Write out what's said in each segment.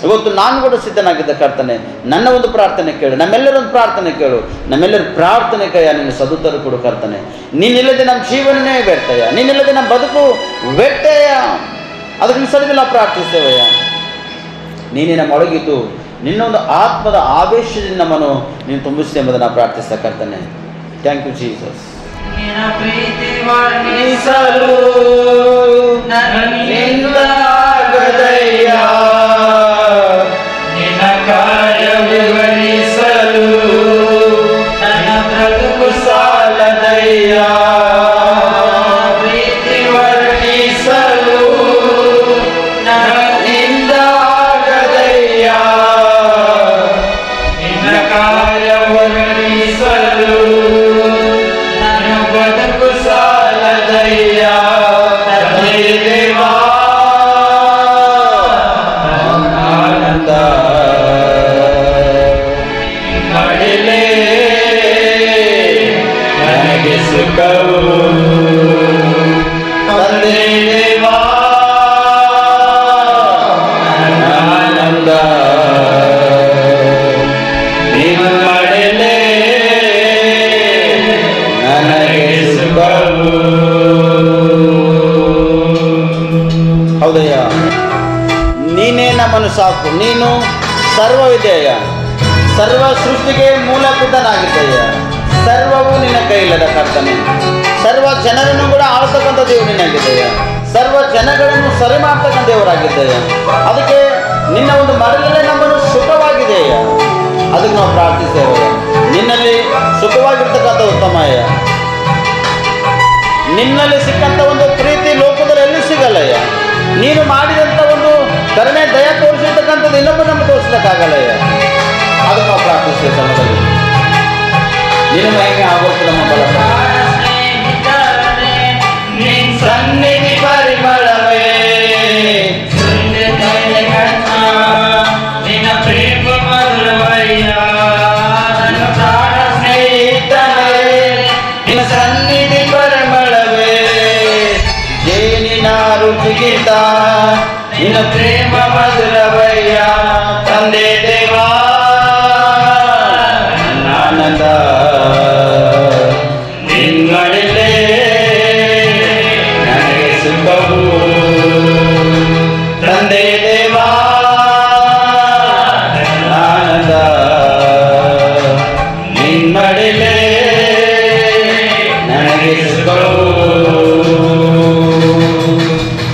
ಇವತ್ತು ನಾನು ಕೂಡ ಸಿದ್ಧನಾಗಿದ್ದ ಕರ್ತನೆ, ನನ್ನ ಒಂದು ಪ್ರಾರ್ಥನೆ ಕೇಳು, ನಮ್ಮೆಲ್ಲರೊಂದು ಪ್ರಾರ್ಥನೆ ಕೇಳು, ನಮ್ಮೆಲ್ಲರ ಪ್ರಾರ್ಥನೆ ಕೈಯ ನಿನ್ನ ಸದುತ್ತರ ಕೊಡು ಕರ್ತನೆ. ನೀನಿಲ್ಲದೆ ನಮ್ಮ ಜೀವನನೇ ವ್ಯರ್ಥಯ, ನೀನಿಲ್ಲದೆ ನಮ್ಮ ಬದುಕು ವ್ಯರ್ಥಯ. ಅದಕ್ಕೆ ಸರಿದ ನಾವು ಪ್ರಾರ್ಥಿಸ್ತೇವಯ್ಯ. ನೀನೇ ನಮ್ಮ ಒಳಗಿದ್ದು ನಿನ್ನ ಒಂದು ಆತ್ಮದ ಆವೇಶದಿಂದ ನಮ್ಮನ್ನು ನೀನು ತುಂಬಿಸ್ತೆ ಎಂಬುದನ್ನು ನಾವು ಪ್ರಾರ್ಥಿಸ್ತಾ ಕರ್ತನೆ. Thank you Jesus. ನಿನ್ನ ಪ್ರೀತಿ ವರ್ಣಿಸಲು ನನ್ನಿಂದ ಆಗದಯ್ಯ, ನಿನ್ನ ಕಾರ್ಯ ವಿವರಿಸಲು ನನ್ನ ಬ್ರದುಕು ಸಾಲದಯ್ಯ. ಪ್ರೀತಿ ವರ್ಣಿಸಲು ನನ್ನಿಂದ ಆಗದಯ್ಯ, ನಿನ್ನ ಕಾರ್ಯ ವಿವರಿಸಲು ನನ್ನ ಬದುಕು ಸಾಲದಯ್ಯ. ತಂದೆ ದೇವಾ ಆನಂದ ಮಡಿಲೇ ನನಗೆ ಸುಖವು. ತಂದೆ ದೇವಾ ಆನಂದ ನಿಮ್ಮ ಮಡಿಲೇ ನನಗೆ ಸುಖವು. ಹೌದಯ್ಯ, ನೀನೇ ನಮ್ಮನ್ನು ಸಾಕು. ನೀನು ಸರ್ವವಿದೆಯ, ಸರ್ವ ಸೃಷ್ಟಿಗೆ ಮೂಲಭೂತನಾಗಿದ್ದಯ್ಯ. ಸರ್ವವು ನಿನ್ನ ಕೈಯಿಲ್ಲದ ಕರ್ತನೆ. ಸರ್ವ ಜನರನ್ನು ಕೂಡ ಆಳ್ತಕ್ಕಂಥ ದೇವರು ನಿನ್ನಾಗಿದ್ದಯ್ಯ. ಸರ್ವ ಜನಗಳನ್ನು ಸರಿ ಮಾಡ್ತಕ್ಕಂಥ ದೇವರಾಗಿದ್ದಯ್ಯ. ಅದಕ್ಕೆ ನಿನ್ನ ಒಂದು ಮರಳಲ್ಲೇ ನಮ್ಮನ್ನು ಸುಖವಾಗಿದೆಯ. ಅದಕ್ಕೆ ನಾವು ಪ್ರಾರ್ಥಿಸ್ತೇವೆ. ನಿನ್ನಲ್ಲಿ ಸುಖವಾಗಿರ್ತಕ್ಕಂಥ ಉತ್ತಮಯ್ಯ. ನಿನ್ನಲ್ಲಿ ಸಿಕ್ಕಂಥ ಒಂದು ಪ್ರೀತಿ ಲೋಕದಲ್ಲಿ ಎಲ್ಲಿ ಸಿಗಲ್ಲಯ್ಯ. ನೀನು ಮಾಡಿದಂಥ ಒಂದು ಕರುಣೆ ದಯ ತೋರಿಸಿರ್ತಕ್ಕಂಥದ್ದು ಇನ್ನೊಬ್ಬ ನಮಗೆ ತೋರಿಸಲಿಕ್ಕಾಗಲ್ಲಯ್ಯ. ಅದಕ್ಕೆ ನಾವು ಪ್ರಾರ್ಥಿಸ್ತೇವೆ. ಸಮಯದಲ್ಲಿ ನಿನ್ನ ಮಹಿಮೆ ಆಗೋದು ನಮ್ಮ ಬಲ. ಸನ್ನಿಧಿ ಪರಿಮಳವೇ ನಿನ್ನ ಪ್ರೇಮ ಮಧುರವಯ್ಯ. ನನ್ನ ಪ್ರಾಣ ಸ್ನೇಹಿತನೇ ನಿನ್ನ ಸನ್ನಿಧಿ ಪರಿಮಳವೇ. ಜೇನಿನ ರುಚಿಗಿಂತ ನಿನ್ನ ಪ್ರೇಮ ಮಧುರವಯ್ಯ. ತಂದೆ ದೇವಾ ಆನಂದ ನಿನ್ನಡಿಲೇ ನನಗೆ ಸುಖವು. ತಂದೆ ದೇವಾ ಆನಂದ ನಿನ್ನಡಿಲೇ ನನಗೆ ಸುಖವು.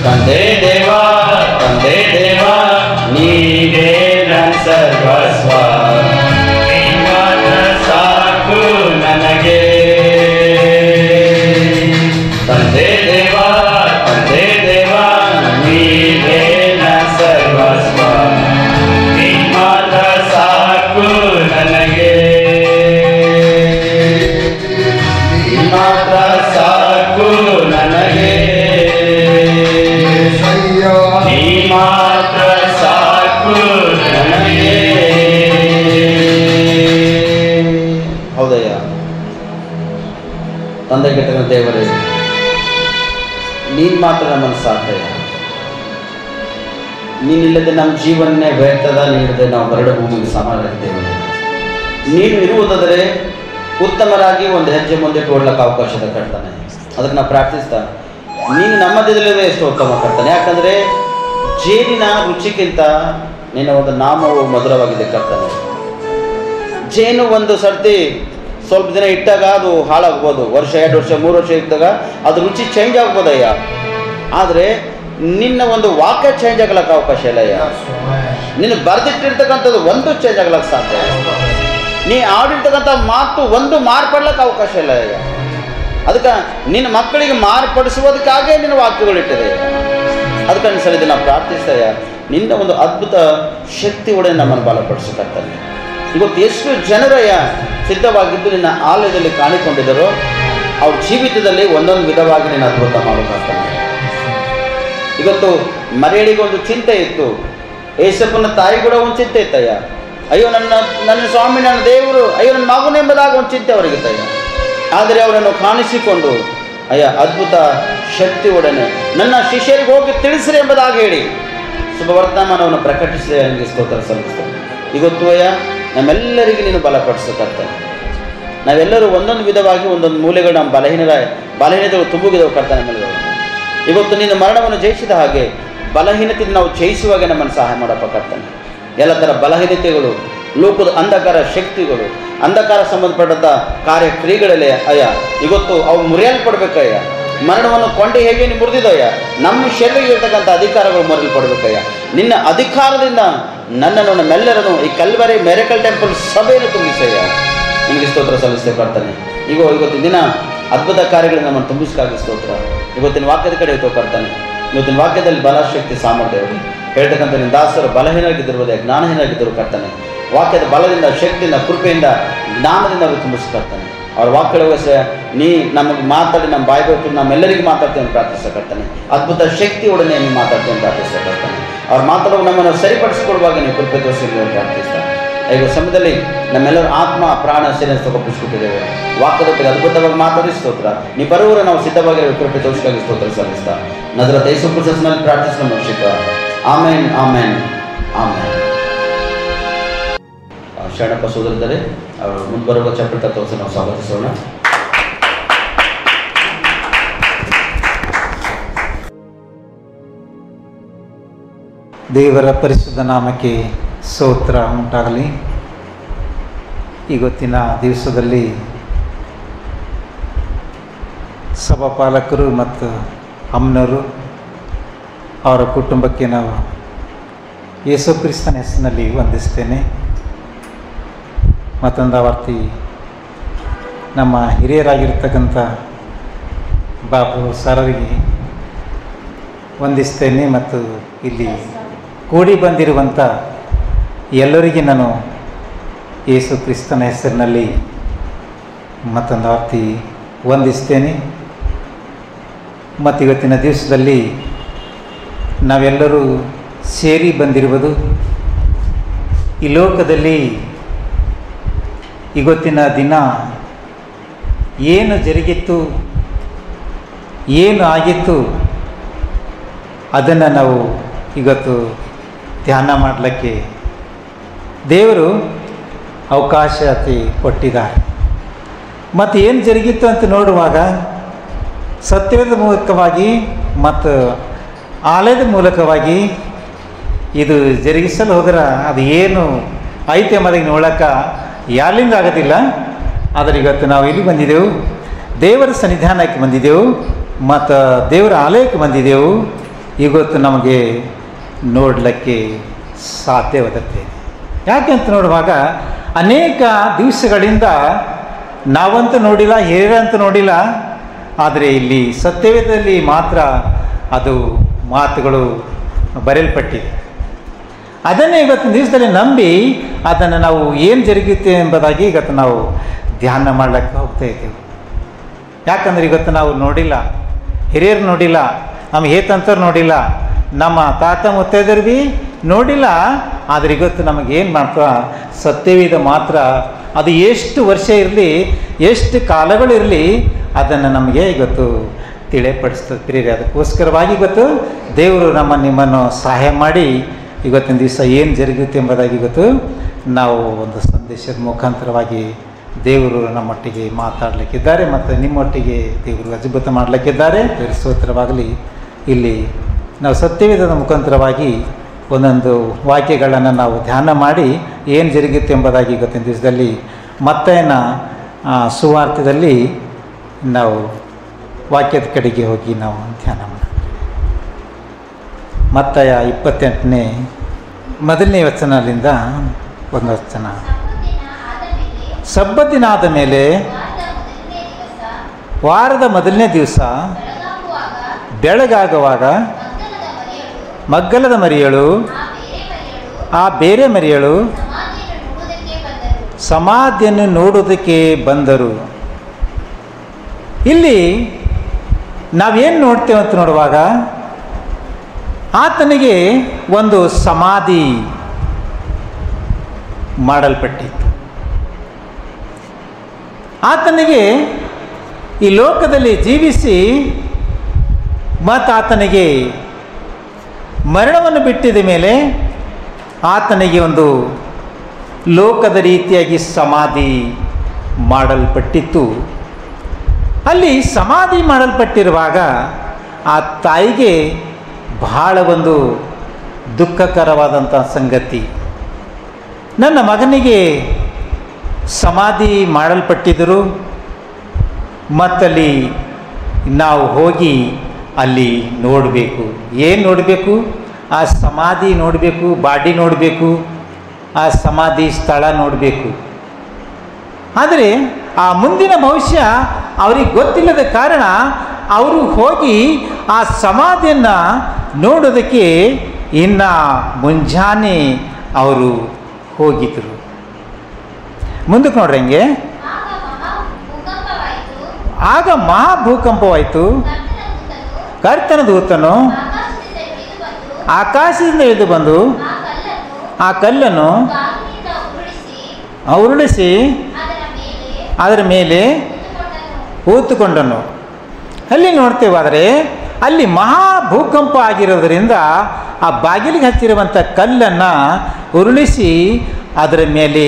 ತಂದೆ ದೇವಾ ತಂದೆ ದೇವಾ ನೀನೇ ನನ್ನ ಸರ್ವಸ್ವ. ಸಾಕು ನನಗೆ. ತಂದೆ ದೇವಾ ನೀನೇ ನನ್ನ ಸರ್ವಸ್ವ. ಮಾತ್ರ ಸಾಕು ನನಗೆ. ಮಾತ್ರ ಸಾಕು ನನಗೆ. ನೀ ಮಾತ್ರ ಸಾಕು ನನಗೆ. ಹೌದಯ್ಯ, ತಂದೆ ಕೆಟ್ಟ ದೇವರೇ, ನೀನು ಮಾತ್ರ ನಮ್ಮನ್ನು ಸಾಕಯ್ಯ. ನೀನಿಲ್ಲದೆ ನಮ್ಮ ಜೀವನನೇ ವ್ಯರ್ಥದ. ನೀಡದೆ ನಾವು ಬರಡು ಭೂಮಿಗೆ ಸಮಾನರಾಗಿದ್ದೇವೆ. ನೀನು ಇರುವುದಾದರೆ ಉತ್ತಮರಾಗಿ ಒಂದು ಹೆಜ್ಜೆ ಮುಂದೆ ಕೊಡ್ಲಿಕ್ಕೆ ಅವಕಾಶದ ಕರ್ತನೆ. ಅದಕ್ಕೆ ನಾವು ಪ್ರಾರ್ಥಿಸ್ತಾ, ನೀನು ನಮ್ಮದಿಲ್ಲದೆ ಎಷ್ಟು ಉತ್ತಮ ಕರ್ತನೆ. ಯಾಕಂದರೆ ಜೇನಿನ ರುಚಿಗಿಂತ ನಿನ್ನ ಒಂದು ನಾಮವು ಮಧುರವಾಗಿದೆ ಕರ್ತನೆ. ಜೇನು ಒಂದು ಸರ್ತಿ ಸ್ವಲ್ಪ ದಿನ ಇಟ್ಟಾಗ ಅದು ಹಾಳಾಗ್ಬೋದು. ವರ್ಷ 2 ವರ್ಷ 3 ವರ್ಷ ಇದ್ದಾಗ ಅದು ರುಚಿ ಚೇಂಜ್ ಆಗ್ಬೋದಯ್ಯ. ಆದರೆ ನಿನ್ನ ಒಂದು ವಾಕ್ಯ ಚೇಂಜ್ ಆಗ್ಲಿಕ್ಕೆ ಅವಕಾಶ ಇಲ್ಲಯ್ಯ. ನೀನು ಬರೆದಿಟ್ಟಿರ್ತಕ್ಕಂಥದ್ದು ಒಂದು ಚೇಂಜ್ ಆಗ್ಲಿಕ್ಕೆ ಸಾಧ್ಯ. ನೀ ಆಡಿರ್ತಕ್ಕಂಥ ಮಾತು ಒಂದು ಮಾರ್ಪಡ್ಲಿಕ್ಕೆ ಅವಕಾಶ ಇಲ್ಲಯ್ಯ. ಅದಕ್ಕೆ ನಿನ್ನ ಮಕ್ಕಳಿಗೆ ಮಾರ್ಪಡಿಸುವುದಕ್ಕಾಗೇ ನಿನ್ನ ವಾಕ್ಯಗಳಿಟ್ಟಿದೆ. ಅದಕ್ಕೆ ಅನುಸರಿಸಿ ನಾವು ಪ್ರಾರ್ಥಿಸ್ತಯ್ಯ, ನಿನ್ನ ಒಂದು ಅದ್ಭುತ ಶಕ್ತಿ ಒಳಗೆ ನಮ್ಮನ್ನು ಬಲಪಡಿಸಕರ್ತಾನೆ. ಇವತ್ತು ಎಷ್ಟು ಜನರಯ್ಯ ಸಿದ್ಧವಾಗಿದ್ದು ನಿನ್ನ ಆಲಯದಲ್ಲಿ ಕಾಣಿಕೊಂಡಿದ್ದರೋ ಅವ್ರ ಜೀವಿತದಲ್ಲಿ ಒಂದೊಂದು ವಿಧವಾಗಿ ನಿನ್ನ ಅದ್ಭುತ ಮಾಡಬೇಕಾಗ್ತಾನೆ. ಇವತ್ತು ಮರಿಯಳಿಗೆ ಒಂದು ಚಿಂತೆ ಇತ್ತು. ಏಸಪ್ಪನ ತಾಯಿ ಕೂಡ ಒಂದು ಚಿಂತೆ ಇತ್ತಯ್ಯ. ಅಯ್ಯೋ ನನ್ನ ಸ್ವಾಮಿ, ನನ್ನ ದೇವರು, ಅಯ್ಯೋ ನನ್ನ ಮಗುನೆಂಬುದಾಗಿ ಒಂದು ಚಿಂತೆ ಅವರಿಗಿತ್ತಯ್ಯ. ಆದರೆ ಅವರನ್ನು ಕಾಣಿಸಿಕೊಂಡು ಅಯ್ಯ ಅದ್ಭುತ ಶಕ್ತಿ ಒಡನೆ ನನ್ನ ಶಿಷ್ಯರಿಗೆ ಹೋಗಿ ತಿಳಿಸ್ರಿ ಎಂಬುದಾಗಿ ಹೇಳಿ ಶುಭವರ್ತಮಾನವನ್ನು ಪ್ರಕಟಿಸಿದೆ. ನನಗೆ ಸ್ತೋತ್ರ ಸಲ್ಲಿಸ್ತೇನೆ. ಇವತ್ತು ಅಯ್ಯ ನಮ್ಮೆಲ್ಲರಿಗೆ ನೀನು ಬಲಪಡಿಸು ಕರ್ತನೆ. ನಾವೆಲ್ಲರೂ ಒಂದೊಂದು ವಿಧವಾಗಿ ಒಂದೊಂದು ಮೂಲೆಗಳು ನಮ್ಮ ಬಲಹೀನತೆಗಳು ತುಂಬುಗಿದವು ಕರ್ತನೆ ಮೇಲೆ. ಇವತ್ತು ನೀನು ಮರಣವನ್ನು ಜಯಿಸಿದ ಹಾಗೆ ಬಲಹೀನತೆಯಿಂದ ನಾವು ಜಯಿಸುವಾಗ ನಮ್ಮನ್ನು ಸಹಾಯ ಮಾಡಪ್ಪ ಕರ್ತನೆ. ಎಲ್ಲ ಥರ ಬಲಹೀನತೆಗಳು, ಲೋಕದ ಅಂಧಕಾರ ಶಕ್ತಿಗಳು, ಅಂಧಕಾರ ಸಂಬಂಧಪಟ್ಟಂಥ ಕಾರ್ಯಕ್ರಿಯೆಗಳಲ್ಲಿ ಅಯ್ಯ ಇವತ್ತು ಅವು ಮುರಿಯಲ್ಪಡ್ಬೇಕಯ್ಯ. ಮರಣವನ್ನು ಕೊಂಡೆ ಹೇಗೆ ನೀನು ಮುರಿದಿದಯ್ಯ, ನಮ್ಮ ಶರೀರದಲ್ಲಿರ್ತಕ್ಕಂಥ ಅಧಿಕಾರಗಳು ಮುರಿಯಲ್ಪಡ್ಬೇಕಯ್ಯ. ನಿನ್ನ ಅಧಿಕಾರದಿಂದ ನನ್ನನ್ನು ನಮ್ಮೆಲ್ಲರನ್ನು ಈ ಕಲ್ವರಿ ಮೆರಕಲ್ ಟೆಂಪಲ್ ಸಭೆಯನ್ನು ತುಂಬಿಸಯ್ಯ. ನಿಮಗೆ ಸ್ತೋತ್ರ ಸಲ್ಲಿಸ್ತೇವೆ ಕರ್ತನೆ. ಇವತ್ತಿನ ದಿನ ಅದ್ಭುತ ಕಾರ್ಯಗಳನ್ನು ನಮ್ಮನ್ನು ತುಂಬಿಸಕ್ಕಾಗಿ ಸ್ತೋತ್ರ. ಇವತ್ತಿನ ವಾಕ್ಯದ ಕಡೆ ಕರ್ತನೆ. ಇವತ್ತಿನ ವಾಕ್ಯದಲ್ಲಿ ಬಲ, ಶಕ್ತಿ, ಸಾಮರ್ಥ್ಯ ಹೇಳ್ತಕ್ಕಂಥ ನಿನ್ನ ದಾಸರು ಬಲಹೀನಾಗಿದ್ದಿರುವುದೇ ಜ್ಞಾನಹೀನಾಗಿದ್ದರು ಕರ್ತನೆ. ವಾಕ್ಯದ ಬಲದಿಂದ, ಶಕ್ತಿಯಿಂದ, ಕೃಪೆಯಿಂದ, ಜ್ಞಾನದಿಂದ ಅವರು ತುಂಬಿಸ್ಕರ್ತನೆ. ಅವ್ರ ವಾಕ್ಯಗಳ ನೀ ನಮಗೆ ಮಾತಾಡಿ ನಮ್ಮ ಬಾಯಿ ಬೇಕು ನಮ್ಮೆಲ್ಲರಿಗೂ ಮಾತಾಡ್ತೇನೆ ಪ್ರಾರ್ಥಿಸಕರ್ತಾನೆ. ಅದ್ಭುತ ಶಕ್ತಿ ಒಡನೆ ನೀವು ಮಾತಾಡ್ತೇನೆ ಪ್ರಾರ್ಥಿಸಕರ್ತಾನೆ. ಅವ್ರು ಮಾತಾಡುವ ನಮ್ಮನ್ನು ಸರಿಪಡಿಸಿಕೊಡುವಾಗ ನೀವು ಕೃಪೆ ತೋರಿಸಿ ಪ್ರಾರ್ಥಿಸ್ತಾನೆ. ಈಗ ಸಮಯದಲ್ಲಿ ನಮ್ಮೆಲ್ಲರೂ ಆತ್ಮ ಪ್ರಾಣ ಸೇನೆ ತಗೊಪ್ಪಿಸ್ಕೊಟ್ಟಿದ್ದೇವೆ. ವಾಕ್ಯದೊಟ್ಟಿಗೆ ಅದ್ಭುತವಾಗಿ ಮಾತಾಡಿ ಸ್ತೋತ್ರ. ನೀ ಬರುವವರು ನಾವು ಸಿದ್ಧವಾಗಿರೋ ಕೃಪೆ ತೋರಿಸಿಗಾಗಿ ಸ್ತೋತ್ರ ಸಲ್ಲಿಸ್ತಾ ನಜರೇತ್ ಯೇಸು ಕ್ರಿಸ್ತನಲ್ಲಿ ಪ್ರಾರ್ಥಿಸಿದ ಮನುಷ್ಯಕ ಆಮೇನ್ ಆಮೇನ್ ಆಮೇನ್. ಶರಣಪ್ಪ ಸೋದರಿದ್ದಾರೆ ಅವರು ಮುಂಬರುವ ಚಪ್ಪಲಿ ತತ್ವವನ್ನು ನಾವು ಸ್ವಾಗತಿಸೋಣ. ದೇವರ ಪರಿಶುದ್ಧ ನಾಮಕ್ಕೆ ಸ್ತೋತ್ರ ಉಂಟಾಗಲಿ. ಇವತ್ತಿನ ದಿವಸದಲ್ಲಿ ಸಭಾಪಾಲಕರು ಮತ್ತು ಅಮ್ಮನವರು ಅವರ ಕುಟುಂಬಕ್ಕೆ ನಾವು ಯೇಸು ಕ್ರಿಸ್ತನ ಹೆಸರಿನಲ್ಲಿ ವಂದಿಸ್ತೇನೆ. ಮತ್ತೊಂದು ಆವರ್ತಿ ನಮ್ಮ ಹಿರಿಯರಾಗಿರ್ತಕ್ಕಂಥ ಬಾಬು ಸರರಿಗೆ ವಂದಿಸ್ತೇನೆ. ಮತ್ತು ಇಲ್ಲಿ ಕೂಡಿ ಬಂದಿರುವಂಥ ಎಲ್ಲರಿಗೆ ನಾನು ಯೇಸು ಕ್ರಿಸ್ತನ ಹೆಸರಿನಲ್ಲಿ ಮತ್ತೊಂದು ಆವರ್ತಿ ವಂದಿಸ್ತೇನೆ. ಮತ್ತು ಇವತ್ತಿನ ದಿವಸದಲ್ಲಿ ನಾವೆಲ್ಲರೂ ಸೇರಿ ಬಂದಿರುವುದು ಈ ಲೋಕದಲ್ಲಿ ಇವತ್ತಿನ ದಿನ ಏನು ಜರುಗಿತ್ತು, ಏನು ಆಗಿತ್ತು ಅದನ್ನು ನಾವು ಇವತ್ತು ಧ್ಯಾನ ಮಾಡಲಿಕ್ಕೆ ದೇವರು ಅವಕಾಶತೆ ಕೊಟ್ಟಿದ್ದಾರೆ. ಮತ್ತು ಏನು ಜರುಗಿತ್ತು ಅಂತ ನೋಡುವಾಗ ಸತ್ಯದ ಮೂಲಕವಾಗಿ ಮತ್ತು ಆಲಯದ ಮೂಲಕವಾಗಿ ಇದು ಜರುಗಿಸಲು ಹೋದ್ರೆ ಅದು ಏನು ಐತೆ ಎಂಬುದಾಗಿ ನೋಡೋಕ್ಕೆ ಯಾರಿಂದ ಆಗೋದಿಲ್ಲ. ಆದರೆ ಇವತ್ತು ನಾವು ಇಲ್ಲಿ ಬಂದಿದ್ದೆವು, ದೇವರ ಸನ್ನಿಧಾನಕ್ಕೆ ಬಂದಿದ್ದೆವು ಮತ್ತು ದೇವರ ಆಲಯಕ್ಕೆ ಬಂದಿದ್ದೆವು. ಇವತ್ತು ನಮಗೆ ನೋಡಲಿಕ್ಕೆ ಸಾಧ್ಯವಾಗುತ್ತೆ. ಯಾಕೆಂತ ನೋಡುವಾಗ ಅನೇಕ ದಿವಸಗಳಿಂದ ನಾವಂತೂ ನೋಡಿಲ್ಲ, ಹಿರಿಯರಂತೂ ನೋಡಿಲ್ಲ. ಆದರೆ ಇಲ್ಲಿ ಸತ್ಯವೇದದಲ್ಲಿ ಮಾತ್ರ ಅದು ಮಾತುಗಳು ಬರೆಯಲ್ಪಟ್ಟಿದೆ. ಅದನ್ನೇ ಇವತ್ತಿನ ದಿವಸದಲ್ಲಿ ನಂಬಿ ಅದನ್ನು ನಾವು ಏನು ಜರುಗುತ್ತೆ ಎಂಬುದಾಗಿ ಇವತ್ತು ನಾವು ಧ್ಯಾನ ಮಾಡಲಿಕ್ಕೆ ಹೋಗ್ತಾ ಇದ್ದೇವೆ. ಯಾಕಂದರೆ ಇವತ್ತು ನಾವು ನೋಡಿಲ್ಲ, ಹಿರಿಯರು ನೋಡಿಲ್ಲ, ನಮ್ಮ ಹೇತಂತರು ನೋಡಿಲ್ಲ, ನಮ್ಮ ತಾತ ಮುತ್ತೈದರು ಭೀ ನೋಡಿಲ್ಲ. ಆದರೆ ಇವತ್ತು ನಮಗೇನು ಮಾಡ್ತಾ ಸತ್ಯವೇದ ಮಾತ್ರ ಅದು ಎಷ್ಟು ವರ್ಷ ಇರಲಿ, ಎಷ್ಟು ಕಾಲಗಳಿರಲಿ ಅದನ್ನು ನಮಗೆ ಇವತ್ತು ತಿಳಿಯಪಡಿಸ್ತದೆ ಪ್ರಿಯರೇ. ಅದಕ್ಕೋಸ್ಕರವಾಗಿ ಇವತ್ತು ದೇವರು ನಿಮ್ಮನ್ನು ಸಹಾಯ ಮಾಡಿ ಇವತ್ತಿನ ದಿವಸ ಏನು ಜರುಗುತ್ತೆ ಎಂಬುದಾಗಿ ಇವತ್ತು ನಾವು ಒಂದು ಸಂದೇಶದ ಮುಖಾಂತರವಾಗಿ ದೇವರು ನಮ್ಮೊಟ್ಟಿಗೆ ಮಾತಾಡಲಿಕ್ಕಿದ್ದಾರೆ ಮತ್ತು ನಿಮ್ಮೊಟ್ಟಿಗೆ ದೇವರು ಅದ್ಭುತ ಮಾಡಲಿಕ್ಕಿದ್ದಾರೆ. ಸ್ತೋತ್ರವಾಗಲಿ. ಇಲ್ಲಿ ನಾವು ಸತ್ಯವೇದದ ಮುಖಾಂತರವಾಗಿ ಒಂದೊಂದು ವಾಕ್ಯಗಳನ್ನು ನಾವು ಧ್ಯಾನ ಮಾಡಿ ಏನು ಜರುಗುತ್ತೆ ಎಂಬುದಾಗಿ ಇವತ್ತಿನ ದಿವಸದಲ್ಲಿ ಮತ್ತೇನ ಸುವಾರ್ತೆಯಲ್ಲಿ ನಾವು ವಾಕ್ಯದ ಕಡೆಗೆ ಹೋಗಿ ನಾವು ಧ್ಯಾನ ಮಾಡೋಣ. ಮತ್ತಾಯ 28ನೇ ಮೊದಲನೇ ವಚನದಿಂದ ಒಂದು ವಚನ. ಸಬ್ಬತ್ ದಿನ ಆದ ಮೇಲೆ ವಾರದ ಮೊದಲನೇ ದಿವಸ ಬೆಳಗಾಗುವಾಗ ಮಗ್ಗಲದ ಮರಿಯಳು ಆ ಬೇರೆ ಮರಿಯಳು ಸಮಾಧಿಯನ್ನು ನೋಡುವುದಕ್ಕೆ ಬಂದರು. ಇಲ್ಲಿ ನಾವೇನು ನೋಡ್ತೇವೆ ಅಂತ ನೋಡುವಾಗ ಆತನಿಗೆ ಒಂದು ಸಮಾಧಿ ಮಾಡಲ್ಪಟ್ಟಿತ್ತು. ಆತನಿಗೆ ಈ ಲೋಕದಲ್ಲಿ ಜೀವಿಸಿ ಮತ್ತು ಆತನಿಗೆ ಮರಣವನ್ನು ಬಿಟ್ಟಿದ ಮೇಲೆ ಆತನಿಗೆ ಒಂದು ಲೋಕದ ರೀತಿಯಾಗಿ ಸಮಾಧಿ ಮಾಡಲ್ಪಟ್ಟಿತ್ತು. ಅಲ್ಲಿ ಸಮಾಧಿ ಮಾಡಲ್ಪಟ್ಟಿರುವಾಗ ಆ ತಾಯಿಗೆ ಬಹಳ ಒಂದು ದುಃಖಕರವಾದಂಥ ಸಂಗತಿ. ನನ್ನ ಮಗನಿಗೆ ಸಮಾಧಿ ಮಾಡಲ್ಪಟ್ಟಿದ್ದರು, ಮತ್ತಲ್ಲಿ ನಾವು ಹೋಗಿ ಅಲ್ಲಿ ನೋಡಬೇಕು. ಏನು ನೋಡಬೇಕು? ಆ ಸಮಾಧಿ ನೋಡಬೇಕು, ಬಾಡಿ ನೋಡಬೇಕು, ಆ ಸಮಾಧಿ ಸ್ಥಳ ನೋಡಬೇಕು. ಆದರೆ ಆ ಮುಂದಿನ ಭವಿಷ್ಯ ಅವ್ರಿಗೆ ಗೊತ್ತಿಲ್ಲದ ಕಾರಣ ಅವರು ಹೋಗಿ ಆ ಸಮಾಧಿಯನ್ನು ನೋಡೋದಕ್ಕೆ ಇನ್ನು ಮುಂಜಾನೆ ಅವರು ಹೋಗಿದ್ರು. ಮುಂದಕ್ಕೆ ನೋಡ್ರಿ ಹಂಗೆ. ಆಗ ಮಹಾಭೂಕಂಪವಾಯಿತು. ಕರ್ತನ ದೂತನು ಆಕಾಶದಿಂದ ಇಳಿದು ಬಂದು ಆ ಕಲ್ಲನ್ನು ಉರುಳಿಸಿ ಅದರ ಮೇಲೆ ಕೂತುಕೊಂಡನು. ಅಲ್ಲಿ ನೋಡ್ತೇವಾದರೆ ಅಲ್ಲಿ ಮಹಾಭೂಕಂಪ ಆಗಿರೋದರಿಂದ ಆ ಬಾಗಿಲಿಗೆ ಹಚ್ಚಿರುವಂಥ ಕಲ್ಲನ್ನು ಉರುಳಿಸಿ ಅದರ ಮೇಲೆ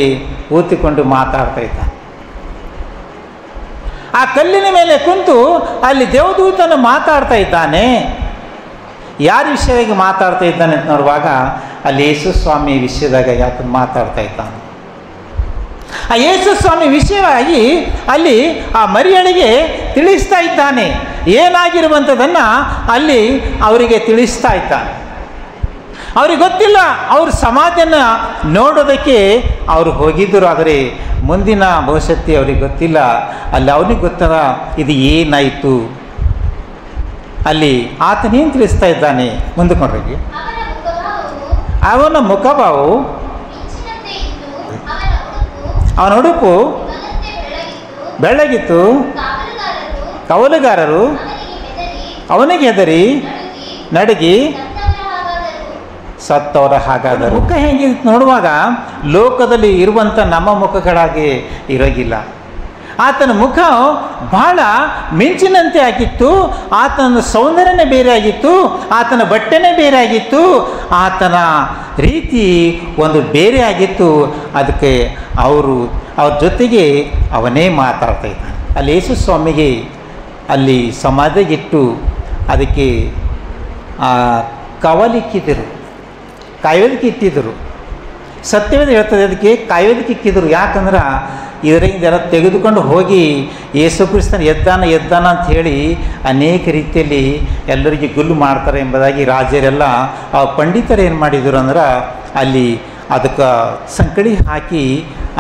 ಕೂತುಕೊಂಡು ಮಾತಾಡ್ತಾ ಇದ್ದ. ಆ ಕಲ್ಲಿನ ಮೇಲೆ ಕುಂತು ಅಲ್ಲಿ ದೇವದೂತನು ಮಾತಾಡ್ತಾ ಇದ್ದಾನೆ. ಯಾರ ವಿಷಯವಾಗಿ ಮಾತಾಡ್ತಾ ಇದ್ದಾನೆ ಅಂತ ನೋಡುವಾಗ ಅಲ್ಲಿ ಯೇಸು ಸ್ವಾಮಿ ವಿಷಯದಾಗ ಯಾತನ್ನು ಮಾತಾಡ್ತಾ ಇದ್ದಾನೆ. ಆ ಯೇಸು ಸ್ವಾಮಿ ವಿಷಯವಾಗಿ ಅಲ್ಲಿ ಆ ಮರಿಯಳಿಗೆ ತಿಳಿಸ್ತಾ ಇದ್ದಾನೆ. ಏನಾಗಿರುವಂಥದ್ದನ್ನು ಅಲ್ಲಿ ಅವರಿಗೆ ತಿಳಿಸ್ತಾ ಇದ್ದಾನೆ. ಅವ್ರಿಗೆ ಗೊತ್ತಿಲ್ಲ, ಅವ್ರ ಸಮಾಧಿಯನ್ನು ನೋಡೋದಕ್ಕೆ ಅವರು ಹೋಗಿದ್ದರು, ಆದರೆ ಮುಂದಿನ ಭವಿಷ್ಯತ್ತಿ ಅವ್ರಿಗೆ ಗೊತ್ತಿಲ್ಲ. ಅಲ್ಲಿ ಅವನಿಗೆ ಗೊತ್ತದ ಇದು ಏನಾಯಿತು. ಅಲ್ಲಿ ಆತನೇನು ತಿಳಿಸ್ತಾ ಇದ್ದಾನೆ ಮುಂದಕ್ಕೆ ನೋಡ್ರಿ. ಅವನ ಮುಖಭಾವವು ಅವನ ಉಡುಪು ಬೆಳ್ಳಗಿತ್ತು. ಕವಲುಗಾರರು ಅವನಿಗೆ ಹೆದರಿ ನಡುಗಿ ಸತ್ತವರ ಹಾಗಾದರು. ಮುಖ ಹೇಗಿತ್ತು ನೋಡುವಾಗ ಲೋಕದಲ್ಲಿ ಇರುವಂಥ ನಮ್ಮ ಮುಖಗಳಾಗಿ ಇರೋಗಿಲ್ಲ. ಆತನ ಮುಖ ಬಹಳ ಮಿಂಚಿನಂತೆ ಆಗಿತ್ತು. ಆತನ ಸೌಂದರ್ಯನೇ ಬೇರೆ ಆಗಿತ್ತು, ಆತನ ಬಟ್ಟೆನೇ ಬೇರೆ ಆಗಿತ್ತು, ಆತನ ರೀತಿ ಒಂದು ಬೇರೆ ಆಗಿತ್ತು. ಅದಕ್ಕೆ ಅವ್ರ ಜೊತೆಗೆ ಅವನೇ ಮಾತಾಡ್ತಾ ಇದ್ದಾನೆ. ಅಲ್ಲಿ ಯೇಸು ಸ್ವಾಮಿಗೆ ಅಲ್ಲಿ ಸಮಾಧಿಗಿಟ್ಟು ಅದಕ್ಕೆ ಕವಲಿಕ್ಕಿದ್ದರು, ಕಾಯೋದಕ್ಕೆ ಇಟ್ಟಿದ್ದರು. ಸತ್ಯವೇದ ಹೇಳ್ತದೆ ಅದಕ್ಕೆ ಕಾಯೋದಕ್ಕೆ ಇಕ್ಕಿದ್ರು. ಯಾಕಂದ್ರೆ ಇದರಿಂದ ಎಲ್ಲ ತೆಗೆದುಕೊಂಡು ಹೋಗಿ ಯೇಸು ಕ್ರಿಸ್ತನ ಎದ್ದಾನ ಅಂತ ಹೇಳಿ ಅನೇಕ ರೀತಿಯಲ್ಲಿ ಎಲ್ಲರಿಗೆ ಗುಲ್ಲು ಮಾಡ್ತಾರೆ ಎಂಬುದಾಗಿ ರಾಜರೆಲ್ಲ ಆ ಪಂಡಿತರು ಏನು ಮಾಡಿದರು ಅಂದ್ರೆ ಅಲ್ಲಿ ಅದಕ್ಕೆ ಸಂಕಳಿ ಹಾಕಿ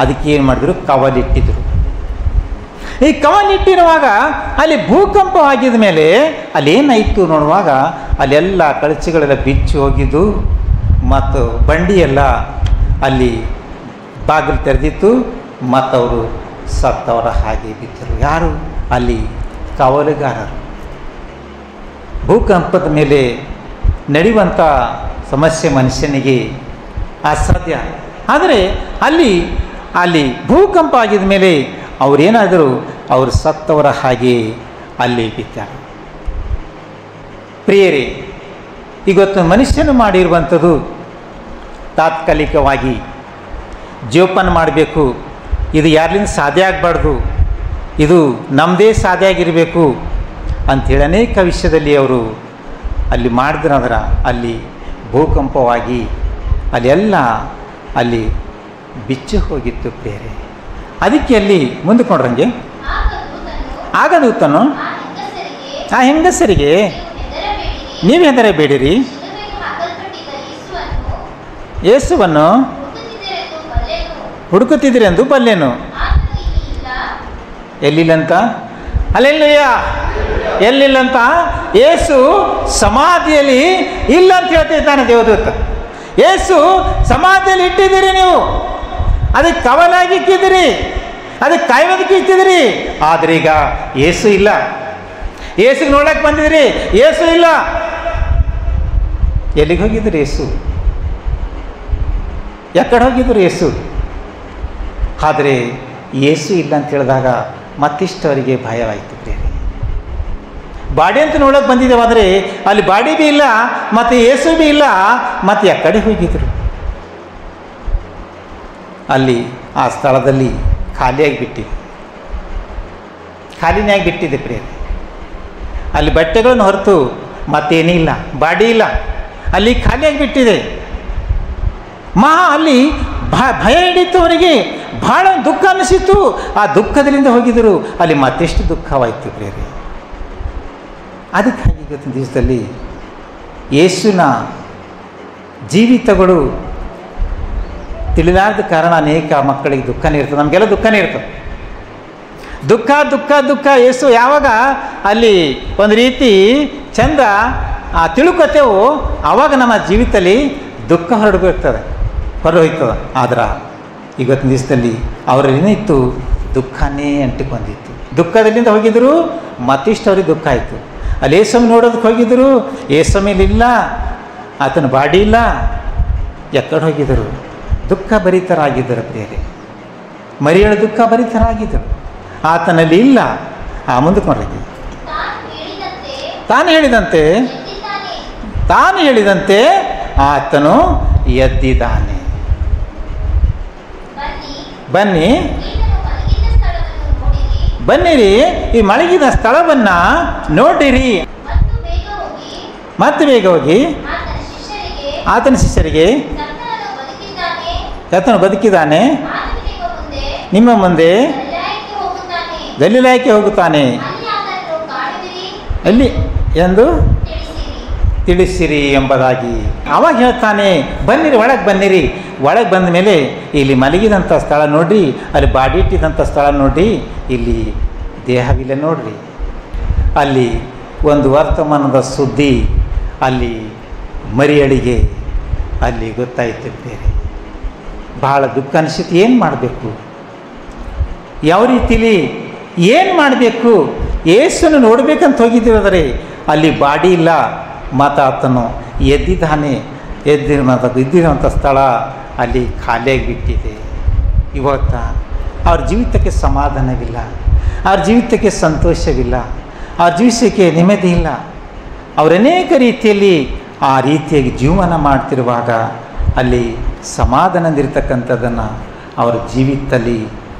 ಅದಕ್ಕೆ ಏನು ಮಾಡಿದ್ರು, ಕವಲಿಟ್ಟಿದ್ರು. ಈ ಕವಲಿಟ್ಟಿರುವಾಗ ಅಲ್ಲಿ ಭೂಕಂಪ ಆಗಿದ ಮೇಲೆ ಅಲ್ಲಿ ಏನಾಯಿತು ನೋಡುವಾಗ ಅಲ್ಲೆಲ್ಲ ಕಳಚಿಗಳೆಲ್ಲ ಬಿಚ್ಚಿ ಹೋಗಿದ್ದು ಮತ್ತು ಬಂಡಿಯೆಲ್ಲ ಅಲ್ಲಿ ಬಾಗಿಲು ತೆರೆದಿತ್ತು ಮತ್ತು ಅವರು ಸತ್ತವರ ಹಾಗೆ ಬಿದ್ದರು. ಯಾರು? ಅಲ್ಲಿ ಕಾವಲುಗಾರರು. ಭೂಕಂಪದ ಮೇಲೆ ನಡೆಯುವಂಥ ಸಮಸ್ಯೆ ಮನುಷ್ಯನಿಗೆ ಅಸಾಧ್ಯ. ಆದರೆ ಅಲ್ಲಿ ಭೂಕಂಪ ಆಗಿದ ಮೇಲೆ ಅವರೇನಾದರೂ ಅವರು ಸತ್ತವರ ಹಾಗೆ ಅಲ್ಲಿ ಬಿದ್ದಾರೆ. ಪ್ರಿಯರೇ, ಇವತ್ತು ಮನುಷ್ಯನು ಮಾಡಿರುವಂಥದ್ದು ತಾತ್ಕಾಲಿಕವಾಗಿ ಜೋಪಾನ ಮಾಡಬೇಕು. ಇದು ಯಾರ್ಲಿಂದ ಸಾಧ್ಯ ಆಗಬಾರ್ದು, ಇದು ನಮ್ಮದೇ ಸಾಧ್ಯ ಆಗಿರಬೇಕು ಅಂಥೇಳಿ ಅನೇಕ ವಿಷಯದಲ್ಲಿ ಅವರು ಅಲ್ಲಿ ಮಾಡಿದ್ರಂದ್ರೆ ಅಲ್ಲಿ ಭೂಕಂಪವಾಗಿ ಅಲ್ಲಿ ಬಿಚ್ಚಿ ಹೋಗಿತ್ತು ಪ್ರಿಯರೇ. ಅದಕ್ಕೆ ಅಲ್ಲಿ ಮುಂದಕ್ಕೆ ನೋಡ್ರಂಗೆ. ಆಗ ದೂತನು ಆ ಹೆಂಗಸರಿಗೆ ನೀವು ಹೆದರಬೇಡಿರಿ, ಯೇಸುವನ್ನು ಹುಡುಕುತ್ತಿದ್ದೀರಿ ಎಂದು ಬಲ್ಲೆನು. ಎಲ್ಲಿಲ್ಲಂತ? ಅಲ್ಲೆಲ್ಲಯ್ಯ ಎಲ್ಲಿಲ್ಲಂತ? ಯೇಸು ಸಮಾಧಿಯಲ್ಲಿ ಇಲ್ಲ ಅಂತ ಹೇಳ್ತಿದ್ದಾನೆ ದೇವದೂತ. ಯೇಸು ಸಮಾಧಿಯಲ್ಲಿ ಇಟ್ಟಿದ್ದೀರಿ, ನೀವು ಅದಕ್ಕೆ ಕವಲಾಗಿ ಇಕ್ಕಿದ್ದೀರಿ, ಅದಕ್ಕೆ ಕಾಯೋದಕ್ಕೆ ಇಟ್ಟಿದ್ದೀರಿ. ಆದರೆ ಈಗ ಯೇಸು ಇಲ್ಲ. ಯೇಸುಗೆ ನೋಡಕ್ಕೆ ಬಂದಿದ್ರಿ, ಯೇಸು ಇಲ್ಲ. ಎಲ್ಲಿಗೆ ಹೋಗಿದ್ರು ಯೇಸು? ಎಕ್ಕಡೆ ಹೋಗಿದ್ರು ಯೇಸು? ಆದರೆ ಯೇಸು ಇಲ್ಲ ಅಂತ ಹೇಳಿದಾಗ ಮತ್ತಿಷ್ಟು ಅವರಿಗೆ ಭಯವಾಯಿತು ಪ್ರಿಯರೇ. ಬಾಡಿ ಅಂತ ನೋಡೋಕೆ ಬಂದಿದ್ದೇವೆ, ಆದರೆ ಅಲ್ಲಿ ಬಾಡಿ ಬಿ ಇಲ್ಲ, ಮತ್ತು ಯೇಸು ಬಿ ಇಲ್ಲ, ಮತ್ತು ಆ ಕಡೆ ಹೋಗಿದ್ರು. ಅಲ್ಲಿ ಆ ಸ್ಥಳದಲ್ಲಿ ಖಾಲಿಯಾಗಿ ಬಿಟ್ಟಿದೆ ಪ್ರಿಯರೇ. ಅಲ್ಲಿ ಬಟ್ಟೆಗಳನ್ನು ಹೊರತು ಮತ್ತೇನಿಲ್ಲ, ಬಾಡಿ ಇಲ್ಲ, ಅಲ್ಲಿ ಖಾಲಿಯಾಗಿ ಬಿಟ್ಟಿದೆ. ಅಲ್ಲಿ ಭಯ ಹಿಡಿತು, ಅವರಿಗೆ ಬಹಳ ದುಃಖ ಅನಿಸಿತು. ಆ ದುಃಖದಿಂದ ಹೋಗಿದ್ದರು. ಅಲ್ಲಿ ಮತ್ತೆಷ್ಟು ದುಃಖವಾಯಿತು ಪ್ರಿಯರೇ. ಅದಕ್ಕಾಗಿ ಇವತ್ತಿನ ದಿವಸದಲ್ಲಿ ಯೇಸುವಿನ ಜೀವಿತಗಳು ತಿಳಿಲಾರದ ಕಾರಣ ಅನೇಕ ಮಕ್ಕಳಿಗೆ ದುಃಖನೇ ಇರ್ತದೆ, ನಮಗೆಲ್ಲ ದುಃಖನೇ ಇರ್ತದೆ. ದುಃಖ ದುಃಖ ದುಃಖ. ಯೇಸು ಯಾವಾಗ ಅಲ್ಲಿ ಒಂದು ರೀತಿ ಚಂದ ತಿಳ್ಕೊತೇವೋ ಆವಾಗ ನಮ್ಮ ಜೀವಿತದಲ್ಲಿ ದುಃಖ ಹೊರಡೋಗ್ತದೆ, ಹೊರಹೋಯ್ತದೆ. ಆದ್ರೆ ಇವತ್ತಿನ ದಿವಸದಲ್ಲಿ ಅವರೇನಿತ್ತು, ದುಃಖನೇ ಅಂಟಿಕೊಂಡಿತ್ತು. ದುಃಖದಲ್ಲಿಂದ ಹೋಗಿದ್ರು, ಮತ್ತಿಷ್ಟು ಅವ್ರಿಗೆ ದುಃಖ ಆಯಿತು. ಅಲ್ಲಿ ಯೇಸಮ್ಮ ನೋಡೋದಕ್ಕೆ ಹೋಗಿದ್ರು, ಯೇಸಮ್ಮಿಲ್ಲ, ಆತನ ಬಾಡಿ ಇಲ್ಲ, ಎಕ್ಕಡೆ ಹೋಗಿದ್ದರು, ದುಃಖ ಭರಿತರಾಗಿದ್ದರು ಪ್ರಿಯರೇ. ಮರಿಯಳ ದುಃಖ ಭರಿತರಾಗಿದ್ದರು, ಆತನಲ್ಲಿ ಇಲ್ಲ. ಮುಂದಕ್ಕೆ ನೋಡ್ರಿ, ತಾನು ಹೇಳಿದಂತೆ ಆತನು ಎದ್ದಿದ್ದಾನೆ. ಬನ್ನಿರಿ, ಈ ಮಲಗಿದ ಸ್ಥಳವನ್ನು ನೋಡಿರಿ. ಮತ್ತೆ ಬೇಗ ಹೋಗಿ ಆತನ ಶಿಷ್ಯರಿಗೆ ಆತನು ಬದುಕಿದ್ದಾನೆ, ನಿಮ್ಮ ಮುಂದೆ ಗಲಿಲಾಯಕ್ಕೆ ಹೋಗುತ್ತಾನೆ ಅಲ್ಲಿ ಎಂದು ತಿಳಿಸಿರಿ ಎಂಬುದಾಗಿ ಅವಾಗ ಹೇಳ್ತಾನೆ. ಬನ್ನಿರಿ, ಒಳಗೆ ಬನ್ನಿರಿ. ಒಳಗೆ ಬಂದ ಮೇಲೆ ಇಲ್ಲಿ ಮಲಗಿದಂಥ ಸ್ಥಳ ನೋಡ್ರಿ, ಅಲ್ಲಿ ಬಾಡಿ ಇಟ್ಟಿದ್ದಂಥ ಸ್ಥಳ ನೋಡ್ರಿ, ಇಲ್ಲಿ ದೇಹವಿಲ್ಲ ನೋಡ್ರಿ. ಅಲ್ಲಿ ಒಂದು ವರ್ತಮಾನದ ಸುದ್ದಿ ಅಲ್ಲಿ ಮರಿಯಳಿಗೆ ಅಲ್ಲಿ ಗೊತ್ತಾಯ್ತು ಬೇರೆ. ಬಹಳ ದುಃಖ ಅನಿಸಿತು. ಏನು ಮಾಡಬೇಕು, ಯಾವ ರೀತಿಲಿ ಏನು ಮಾಡಬೇಕು? ಯೇಸುವನ್ನು ನೋಡಬೇಕಂತ ಹೋಗಿದ್ದೀರಾದರೆ ಅಲ್ಲಿ ಬಾಡಿ ಇಲ್ಲ, ಮತ್ತು ಆತನು ಎದ್ದಿದ್ದಾನೆ. ಇದ್ದಿರುವಂಥ ಸ್ಥಳ ಅಲ್ಲಿ ಖಾಲಿಯಾಗಿ ಬಿಟ್ಟಿದೆ. ಇವತ್ತು ಅವ್ರ ಜೀವಿತಕ್ಕೆ ಸಮಾಧಾನವಿಲ್ಲ, ಅವ್ರ ಜೀವಿತಕ್ಕೆ ಸಂತೋಷವಿಲ್ಲ, ಅವ್ರ ಜೀವಿತಕ್ಕೆ ನೆಮ್ಮದಿ ಇಲ್ಲ. ಅವರನೇಕ ರೀತಿಯಲ್ಲಿ ಆ ರೀತಿಯಾಗಿ ಜೀವನ ಮಾಡ್ತಿರುವಾಗ ಅಲ್ಲಿ ಸಮಾಧಾನದಿರ್ತಕ್ಕಂಥದ್ದನ್ನು ಅವರ ಜೀವಿತದಲ್ಲಿ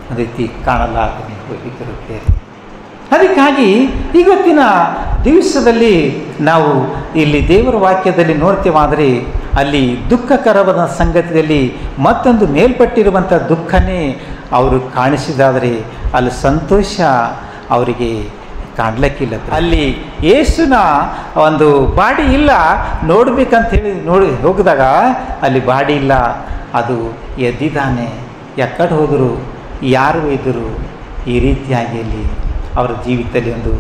ಒಂದು ರೀತಿ ಕಾಣಲಾಗದೆ ಹೋಗಿರುತ್ತೇವೆ. ಅದಕ್ಕಾಗಿ ಇವತ್ತಿನ ದಿವಸದಲ್ಲಿ ನಾವು ಇಲ್ಲಿ ದೇವರ ವಾಕ್ಯದಲ್ಲಿ ನೋಡ್ತೇವಾದರೆ ಅಲ್ಲಿ ದುಃಖಕರವಾದ ಸಂಗತಿಯಲ್ಲಿ ಮತ್ತೊಂದು ಮೇಲ್ಪಟ್ಟಿರುವಂಥ ದುಃಖನೇ ಅವರು ಕಾಣಿಸಿದಾದರೆ ಅಲ್ಲಿ ಸಂತೋಷ ಅವರಿಗೆ ಕಾಣಲಿಕ್ಕಿಲ್ಲ. ಅಲ್ಲಿ ಯೇಸುನ ಒಂದು ಬಾಡಿ ಇಲ್ಲ, ನೋಡ್ಬೇಕಂತ ಹೇಳಿ ಹೋಗಿದಾಗ ಅಲ್ಲಿ ಬಾಡಿ ಇಲ್ಲ, ಅದು ಎದ್ದಿದ್ದಾನೆ. ಎಕ್ಕಡೆ ಹೋದರು, ಯಾರು ಇದ್ದರು, ಈ ರೀತಿಯಾಗಿ ಅಲ್ಲಿ ಅವರ ಜೀವಿತದಲ್ಲಿ ಒಂದು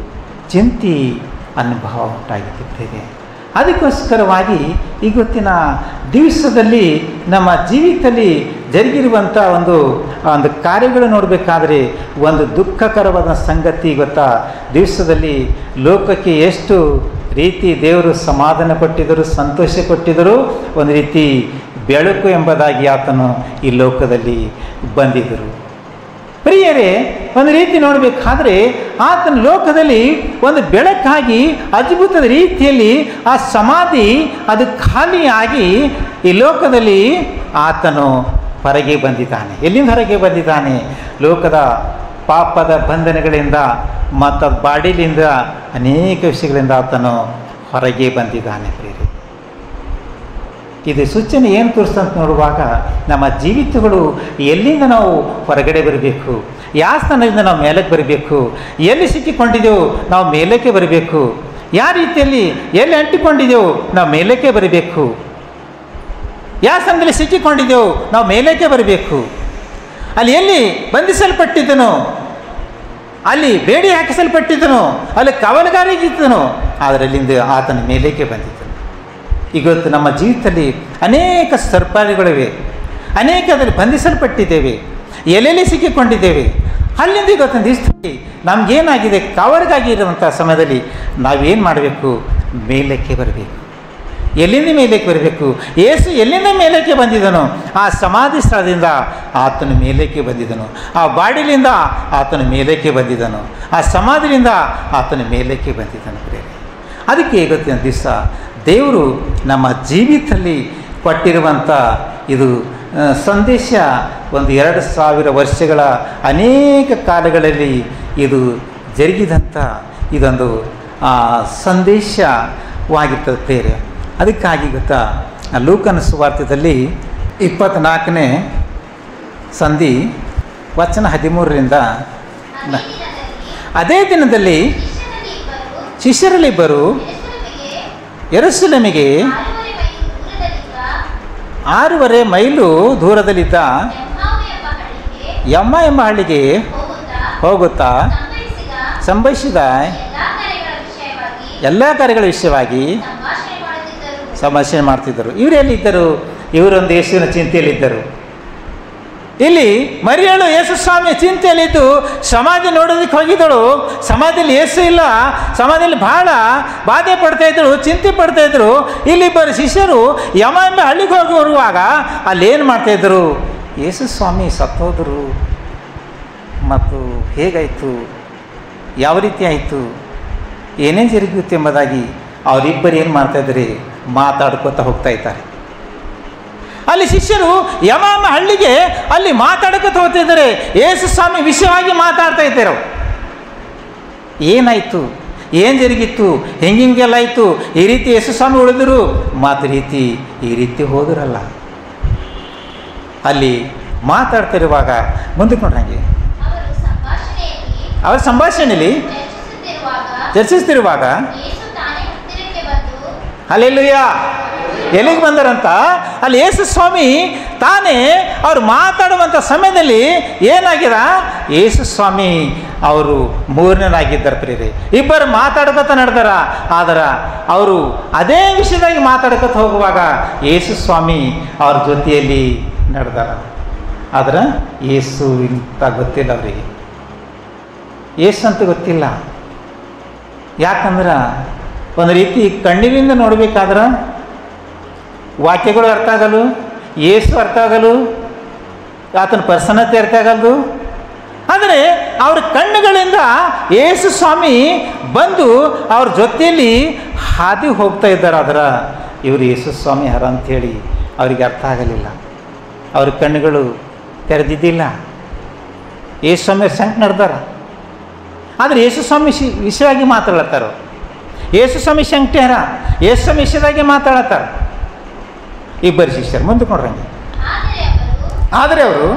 ಚಿಂತೆ ಅನುಭವ ಉಂಟಾಗಿರುತ್ತದೆ. ಅದಕ್ಕೋಸ್ಕರವಾಗಿ ಇವತ್ತಿನ ದಿವಸದಲ್ಲಿ ನಮ್ಮ ಜೀವಿತದಲ್ಲಿ ಜರುಗಿರುವಂಥ ಒಂದು ಕಾರ್ಯಗಳು ನೋಡಬೇಕಾದ್ರೆ ಒಂದು ದುಃಖಕರವಾದ ಸಂಗತಿ ಇವತ್ತ ದಿವಸದಲ್ಲಿ ಲೋಕಕ್ಕೆ ಎಷ್ಟು ರೀತಿ ದೇವರು ಸಮಾಧಾನ ಕೊಟ್ಟಿದ್ದರು, ಸಂತೋಷ ಕೊಟ್ಟಿದ್ದರು, ಒಂದು ರೀತಿ ಬೆಳಕು ಎಂಬುದಾಗಿ ಆತನು ಈ ಲೋಕದಲ್ಲಿ ಬಂದಿದ್ದರು. ಪ್ರಿಯರೇ, ಒಂದು ರೀತಿ ನೋಡಬೇಕಾದ್ರೆ ಆತನ ಲೋಕದಲ್ಲಿ ಒಂದು ಬೆಳಕಾಗಿ ಅದ್ಭುತದ ರೀತಿಯಲ್ಲಿ ಆ ಸಮಾಧಿ ಅದು ಖಾಲಿಯಾಗಿ ಈ ಲೋಕದಲ್ಲಿ ಆತನು ಹೊರಗೆ ಬಂದಿದ್ದಾನೆ. ಎಲ್ಲಿಂದ ಹೊರಗೆ ಬಂದಿದ್ದಾನೆ? ಲೋಕದ ಪಾಪದ ಬಂಧನಗಳಿಂದ ಮತ್ತು ಬಾಡಿಲಿಂದ ಅನೇಕ ವಿಷಯಗಳಿಂದ ಆತನು ಹೊರಗೆ ಬಂದಿದ್ದಾನೆ. ಪ್ರಿಯರೇ, ಇದು ಸೂಚನೆ ಏನು ತೋರಿಸ್ತಂತ ನೋಡುವಾಗ ನಮ್ಮ ಜೀವಿತಗಳು ಎಲ್ಲಿಂದ ನಾವು ಹೊರಗಡೆ ಬರಬೇಕು, ಯಾವ ಸ್ಥಾನದಿಂದ ನಾವು ಮೇಲಕ್ಕೆ ಬರಬೇಕು, ಎಲ್ಲಿ ಸಿಕ್ಕಿಕೊಂಡಿದ್ದೆವು ನಾವು ಮೇಲಕ್ಕೆ ಬರಬೇಕು, ಯಾವ ರೀತಿಯಲ್ಲಿ ಎಲ್ಲಿ ಅಂಟಿಕೊಂಡಿದ್ದೆವು ನಾವು ಮೇಲಕ್ಕೆ ಬರಬೇಕು, ಯಾವ ಸ್ಥಾನದಲ್ಲಿ ಸಿಕ್ಕಿಕೊಂಡಿದ್ದೆವು ನಾವು ಮೇಲಕ್ಕೆ ಬರಬೇಕು, ಅಲ್ಲಿ ಎಲ್ಲಿ ಬಂಧಿಸಲ್ಪಟ್ಟಿದ್ದನೋ, ಅಲ್ಲಿ ಬೇಡಿ ಹಾಕಿಸಲ್ಪಟ್ಟಿದ್ದನೋ, ಅಲ್ಲಿ ಕಾವಲುಗಾರಿಗಿದ್ದನೋ, ಅದರಲ್ಲಿಂದ ಆತನ ಮೇಲಕ್ಕೆ ಬಂದಿದ್ದನು. ಇವತ್ತು ನಮ್ಮ ಜೀವಿತದಲ್ಲಿ ಅನೇಕ ಸರ್ಪಾರಿಗಳಿವೆ, ಅನೇಕ ಅದರಲ್ಲಿ ಬಂಧಿಸಲ್ಪಟ್ಟಿದ್ದೇವೆ, ಎಲ್ಲೆಲ್ಲಿ ಸಿಕ್ಕಿಕೊಂಡಿದ್ದೇವೆ. ಅಲ್ಲಿಂದ ಇವತ್ತಿನ ದಿವಸದಲ್ಲಿ ನಮಗೇನಾಗಿದೆ, ಕಾವಲಿಗಾಗಿ ಇರುವಂಥ ಸಮಯದಲ್ಲಿ ನಾವೇನು ಮಾಡಬೇಕು? ಮೇಲಕ್ಕೆ ಬರಬೇಕು. ಎಲ್ಲಿಂದ ಮೇಲಕ್ಕೆ ಬರಬೇಕು? ಯೇಸು ಎಲ್ಲಿಂದ ಮೇಲಕ್ಕೆ ಬಂದಿದ್ದನು? ಆ ಸಮಾಧಿ ಸ್ಥಳದಿಂದ ಆತನು ಮೇಲಕ್ಕೆ ಬಂದಿದ್ದನು, ಆ ಬಾಡಿಲಿಂದ ಆತನು ಮೇಲಕ್ಕೆ ಬಂದಿದ್ದನು, ಆ ಸಮಾಧಿಯಿಂದ ಆತನು ಮೇಲಕ್ಕೆ ಬಂದಿದ್ದನು. ಅದಕ್ಕೆ ಇವತ್ತಿನ ದಿವಸ ದೇವರು ನಮ್ಮ ಜೀವಿತದಲ್ಲಿ ಕೊಟ್ಟಿರುವಂಥ ಇದು ಸಂದೇಶ ಒಂದು 2000 ವರ್ಷಗಳ ಅನೇಕ ಕಾಲಗಳಲ್ಲಿ ಇದು ಜರುಗಿದಂಥ ಇದೊಂದು ಸಂದೇಶವಾಗಿರ್ತದೆ ಪ್ರೇರೆ. ಅದಕ್ಕಾಗಿ ಗೊತ್ತಾ ಲೂಕನ ಸುವಾರ್ತೆಯಲ್ಲಿ 24ನೇ ಸಂಧಿ ವಚನ 13ರಿಂದ ಅದೇ ದಿನದಲ್ಲಿ ಶಿಷ್ಯರಲ್ಲಿಬ್ಬರು ಯೆರೂಸಲೇಮಿಗೆ 6.5 ಮೈಲು ದೂರದಲ್ಲಿದ್ದ ಎಮ್ಮ ಎಂಬ ಹಳ್ಳಿಗೆ ಹೋಗುತ್ತಾ ಸಂಭವಿಸಿದ ಎಲ್ಲ ಕಾರ್ಯಗಳ ವಿಷಯವಾಗಿ ಸಂಭಾಷಣೆ ಮಾಡ್ತಿದ್ದರು. ಇವರೆಲ್ಲಿದ್ದರು? ಇವರೊಂದು ಯೇಸುವಿನ ಚಿಂತೆಯಲ್ಲಿದ್ದರು. ಇಲ್ಲಿ ಮರಿಯಳು ಯೇಸು ಸ್ವಾಮಿಯ ಚಿಂತೆಯಲ್ಲಿದ್ದು ಸಮಾಧಿ ನೋಡೋದಕ್ಕೆ ಹೋಗಿದ್ದಳು. ಸಮಾಧಿಯಲ್ಲಿ ಯೇಸು ಇಲ್ಲ, ಸಮಾಧಿಯಲ್ಲಿ ಬಹಳ ಬಾಧೆ ಪಡ್ತಾ ಇದ್ದಳು, ಚಿಂತೆ ಪಡ್ತಾ ಇದ್ರು. ಇಲ್ಲಿಬ್ಬರು ಶಿಷ್ಯರು ಯಮ ಎಂಬ ಹಳ್ಳಿಗೆ ಹೋಗಿ ಬರುವಾಗ ಅಲ್ಲೇನು ಮಾಡ್ತಾಯಿದ್ರು? ಯೇಸು ಸ್ವಾಮಿ ಸತ್ತೋದರು ಮತ್ತು ಹೇಗಾಯಿತು, ಯಾವ ರೀತಿ ಆಯಿತು, ಏನೇನು ಜರುಗುತ್ತೆ ಎಂಬುದಾಗಿ ಅವರಿಬ್ಬರು ಏನು ಮಾಡ್ತಾಯಿದ್ದಾರೆ? ಮಾತಾಡ್ಕೋತಾ ಹೋಗ್ತಾ ಇದ್ದಾರೆ. ಅಲ್ಲಿ ಶಿಷ್ಯರು ಯಮ ಎಂಬ ಹಳ್ಳಿಗೆ ಅಲ್ಲಿ ಮಾತಾಡ್ಕೋತಾ ಹೋಗ್ತಿದ್ದಾರೆ. ಯೇಸು ಸ್ವಾಮಿ ವಿಷಯವಾಗಿ ಮಾತಾಡ್ತಾ ಇದ್ದಾರೆ. ಏನಾಯಿತು, ಏನು ಜರುಗಿತ್ತು, ಹೆಂಗೆಲ್ಲ ಆಯಿತು, ಈ ರೀತಿ ಯೇಸು ಸ್ವಾಮಿ ಉಳಿದರು ಮತ್ತು ಈ ರೀತಿ ಹೋದರಲ್ಲ. ಅಲ್ಲಿ ಮಾತಾಡ್ತಿರುವಾಗ ಮುಂದಕ್ಕೆ ನೋಡಿ, ಹಾಗೆ ಅವರ ಸಂಭಾಷಣೆಯಲ್ಲಿ ಚರ್ಚಿಸ್ತಿರುವಾಗ ಹಲ್ಲೆಲೂಯಾ ಎಲ್ಲಿಗೆ ಬಂದರಂತ ಅಲ್ಲಿ ಯೇಸು ಸ್ವಾಮಿ ತಾನೇ ಅವರು ಮಾತಾಡುವಂಥ ಸಮಯದಲ್ಲಿ ಏನಾಗಿದೆ? ಯೇಸು ಸ್ವಾಮಿ ಅವರು ಮೂರನೇನಾಗಿದ್ದಾರೆ ಪ್ರಿಯರೇ. ಇಬ್ಬರು ಮಾತಾಡ್ಕೊತ ನಡೆದಾರ. ಆದರೆ ಅವರು ಅದೇ ವಿಷಯದಾಗಿ ಮಾತಾಡ್ಕೊತ ಹೋಗುವಾಗ ಯೇಸು ಸ್ವಾಮಿ ಅವ್ರ ಜೊತೆಯಲ್ಲಿ ನಡೆದಾರ. ಆದ್ರೆ ಯೇಸು ಇಂತ ಗೊತ್ತಿಲ್ಲ ಅವರಿಗೆ. ಯೇಸು ಅಂತ ಗೊತ್ತಿಲ್ಲ. ಯಾಕಂದ್ರೆ ಒಂದು ರೀತಿ ಕಣ್ಣಿನಿಂದ ನೋಡಬೇಕಾದ್ರೆ ವಾಕ್ಯಗಳು ಅರ್ಥ ಆಗಲು, ಯೇಸು ಅರ್ಥ ಆಗಲು, ಆತನ ಪ್ರಸನ್ನತೆ ಅರ್ಥ ಆಗಲ್ದು. ಆದರೆ ಅವ್ರ ಕಣ್ಣುಗಳಿಂದ ಯೇಸು ಸ್ವಾಮಿ ಬಂದು ಅವ್ರ ಜೊತೆಯಲ್ಲಿ ಹಾದಿ ಹೋಗ್ತಾ ಇದ್ದಾರೆ. ಆದ್ರೆ ಇವರು ಯೇಸು ಸ್ವಾಮಿ ಹರ ಅಂಥೇಳಿ ಅವರಿಗೆ ಅರ್ಥ ಆಗಲಿಲ್ಲ. ಅವ್ರ ಕಣ್ಣುಗಳು ತೆರೆದಿದ್ದಿಲ್ಲ. ಯೇಸು ಸ್ವಾಮಿ ಸಂಕಟ ನಡೆದಾರ. ಆದರೆ ಯೇಸು ಸ್ವಾಮಿ ವಿಷಯವಾಗಿ ಮಾತಾಡ್ಲತ್ತಾರ. ಯೇಸು ಸ್ವಾಮಿ ಸಂಕಟಹರ, ಯೇಸು ಸ್ವಾಮಿ ವಿಷಯದಾಗಿ ಮಾತಾಡತ್ತಾರ. ಇಬ್ಬರು ಶಿಷ್ಯರು ಮುಂದಕ್ಕೆ ನೋಡ್ರಂಗೆ. ಆದರೆ ಅವರು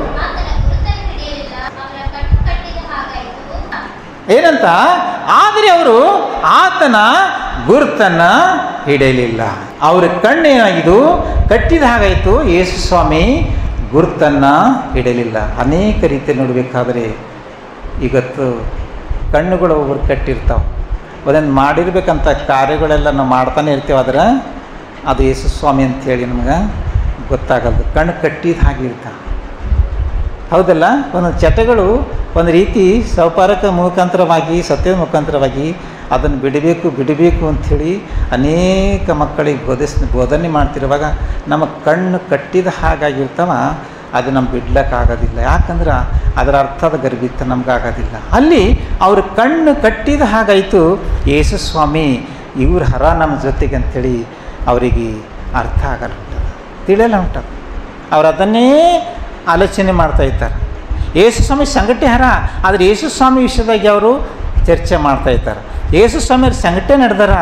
ಏನಂತ? ಆದರೆ ಅವರು ಆತನ ಗುರುತನ್ನು ಹಿಡಿಯಲಿಲ್ಲ. ಅವರ ಕಣ್ಣೇನಾಗಿದ್ದು ಕಟ್ಟಿದ ಹಾಗಾಯಿತು. ಯೇಸು ಸ್ವಾಮಿ ಗುರುತನ್ನು ಹಿಡಿಯಲಿಲ್ಲ. ಅನೇಕ ರೀತಿ ನೋಡಬೇಕಾದ್ರೆ ಇವತ್ತು ಕಣ್ಣುಗಳು ಒಬ್ಬರು ಕಟ್ಟಿರ್ತಾವೆ. ಒಂದೊಂದು ಮಾಡಿರ್ಬೇಕಂತ ಕಾರ್ಯಗಳೆಲ್ಲ ನಾವು ಮಾಡ್ತಾನೆ ಇರ್ತೀವಿ. ಆದ್ರೆ ಅದು ಯೇಸು ಸ್ವಾಮಿ ಅಂಥೇಳಿ ನಮ್ಗೆ ಗೊತ್ತಾಗಲ್ದು. ಕಣ್ಣು ಕಟ್ಟಿದ ಹಾಗಿರ್ತಾವೆ. ಹೌದಲ್ಲ? ಒಂದೊಂದು ಚಟಗಳು ಒಂದು ರೀತಿ ಸೌಪಾರಕ ಮುಖಾಂತರವಾಗಿ, ಸತ್ಯದ ಮುಖಾಂತರವಾಗಿ ಅದನ್ನು ಬಿಡಬೇಕು ಅಂಥೇಳಿ ಅನೇಕ ಮಕ್ಕಳಿಗೆ ಬೋಧನೆ ಮಾಡ್ತಿರುವಾಗ ನಮ್ಮ ಕಣ್ಣು ಕಟ್ಟಿದ ಹಾಗಾಗಿರ್ತಾವ. ಅದು ನಮ್ಗೆ ಬಿಡ್ಲಿಕ್ಕಾಗೋದಿಲ್ಲ. ಯಾಕಂದ್ರೆ ಅದರ ಅರ್ಥದ ಗರ್ಭಿತ ನಮಗಾಗೋದಿಲ್ಲ. ಅಲ್ಲಿ ಅವ್ರ ಕಣ್ಣು ಕಟ್ಟಿದ ಹಾಗಾಯಿತು. ಯೇಸು ಸ್ವಾಮಿ ಇವ್ರ ಹರ ನಮ್ಮ ಜೊತೆಗೆ ಅಂಥೇಳಿ ಅವರಿಗೆ ಅರ್ಥ ಆಗಲ್ಲ ಉಂಟದ, ತಿಳಿಯಲ್ಲ ಉಂಟದ. ಅವ್ರು ಅದನ್ನೇ ಆಲೋಚನೆ ಮಾಡ್ತಾ ಇದ್ದಾರೆ. ಯೇಸು ಸ್ವಾಮಿ ಸಂಗಟೆ ಹರ, ಆದರೆ ಯೇಸು ಸ್ವಾಮಿ ವಿಷಯದಾಗಿ ಅವರು ಚರ್ಚೆ ಮಾಡ್ತಾ ಇದ್ದಾರೆ. ಯೇಸು ಸ್ವಾಮಿ ಅವ್ರ ಸಂಗಟೆ ನಡೆದಾರ,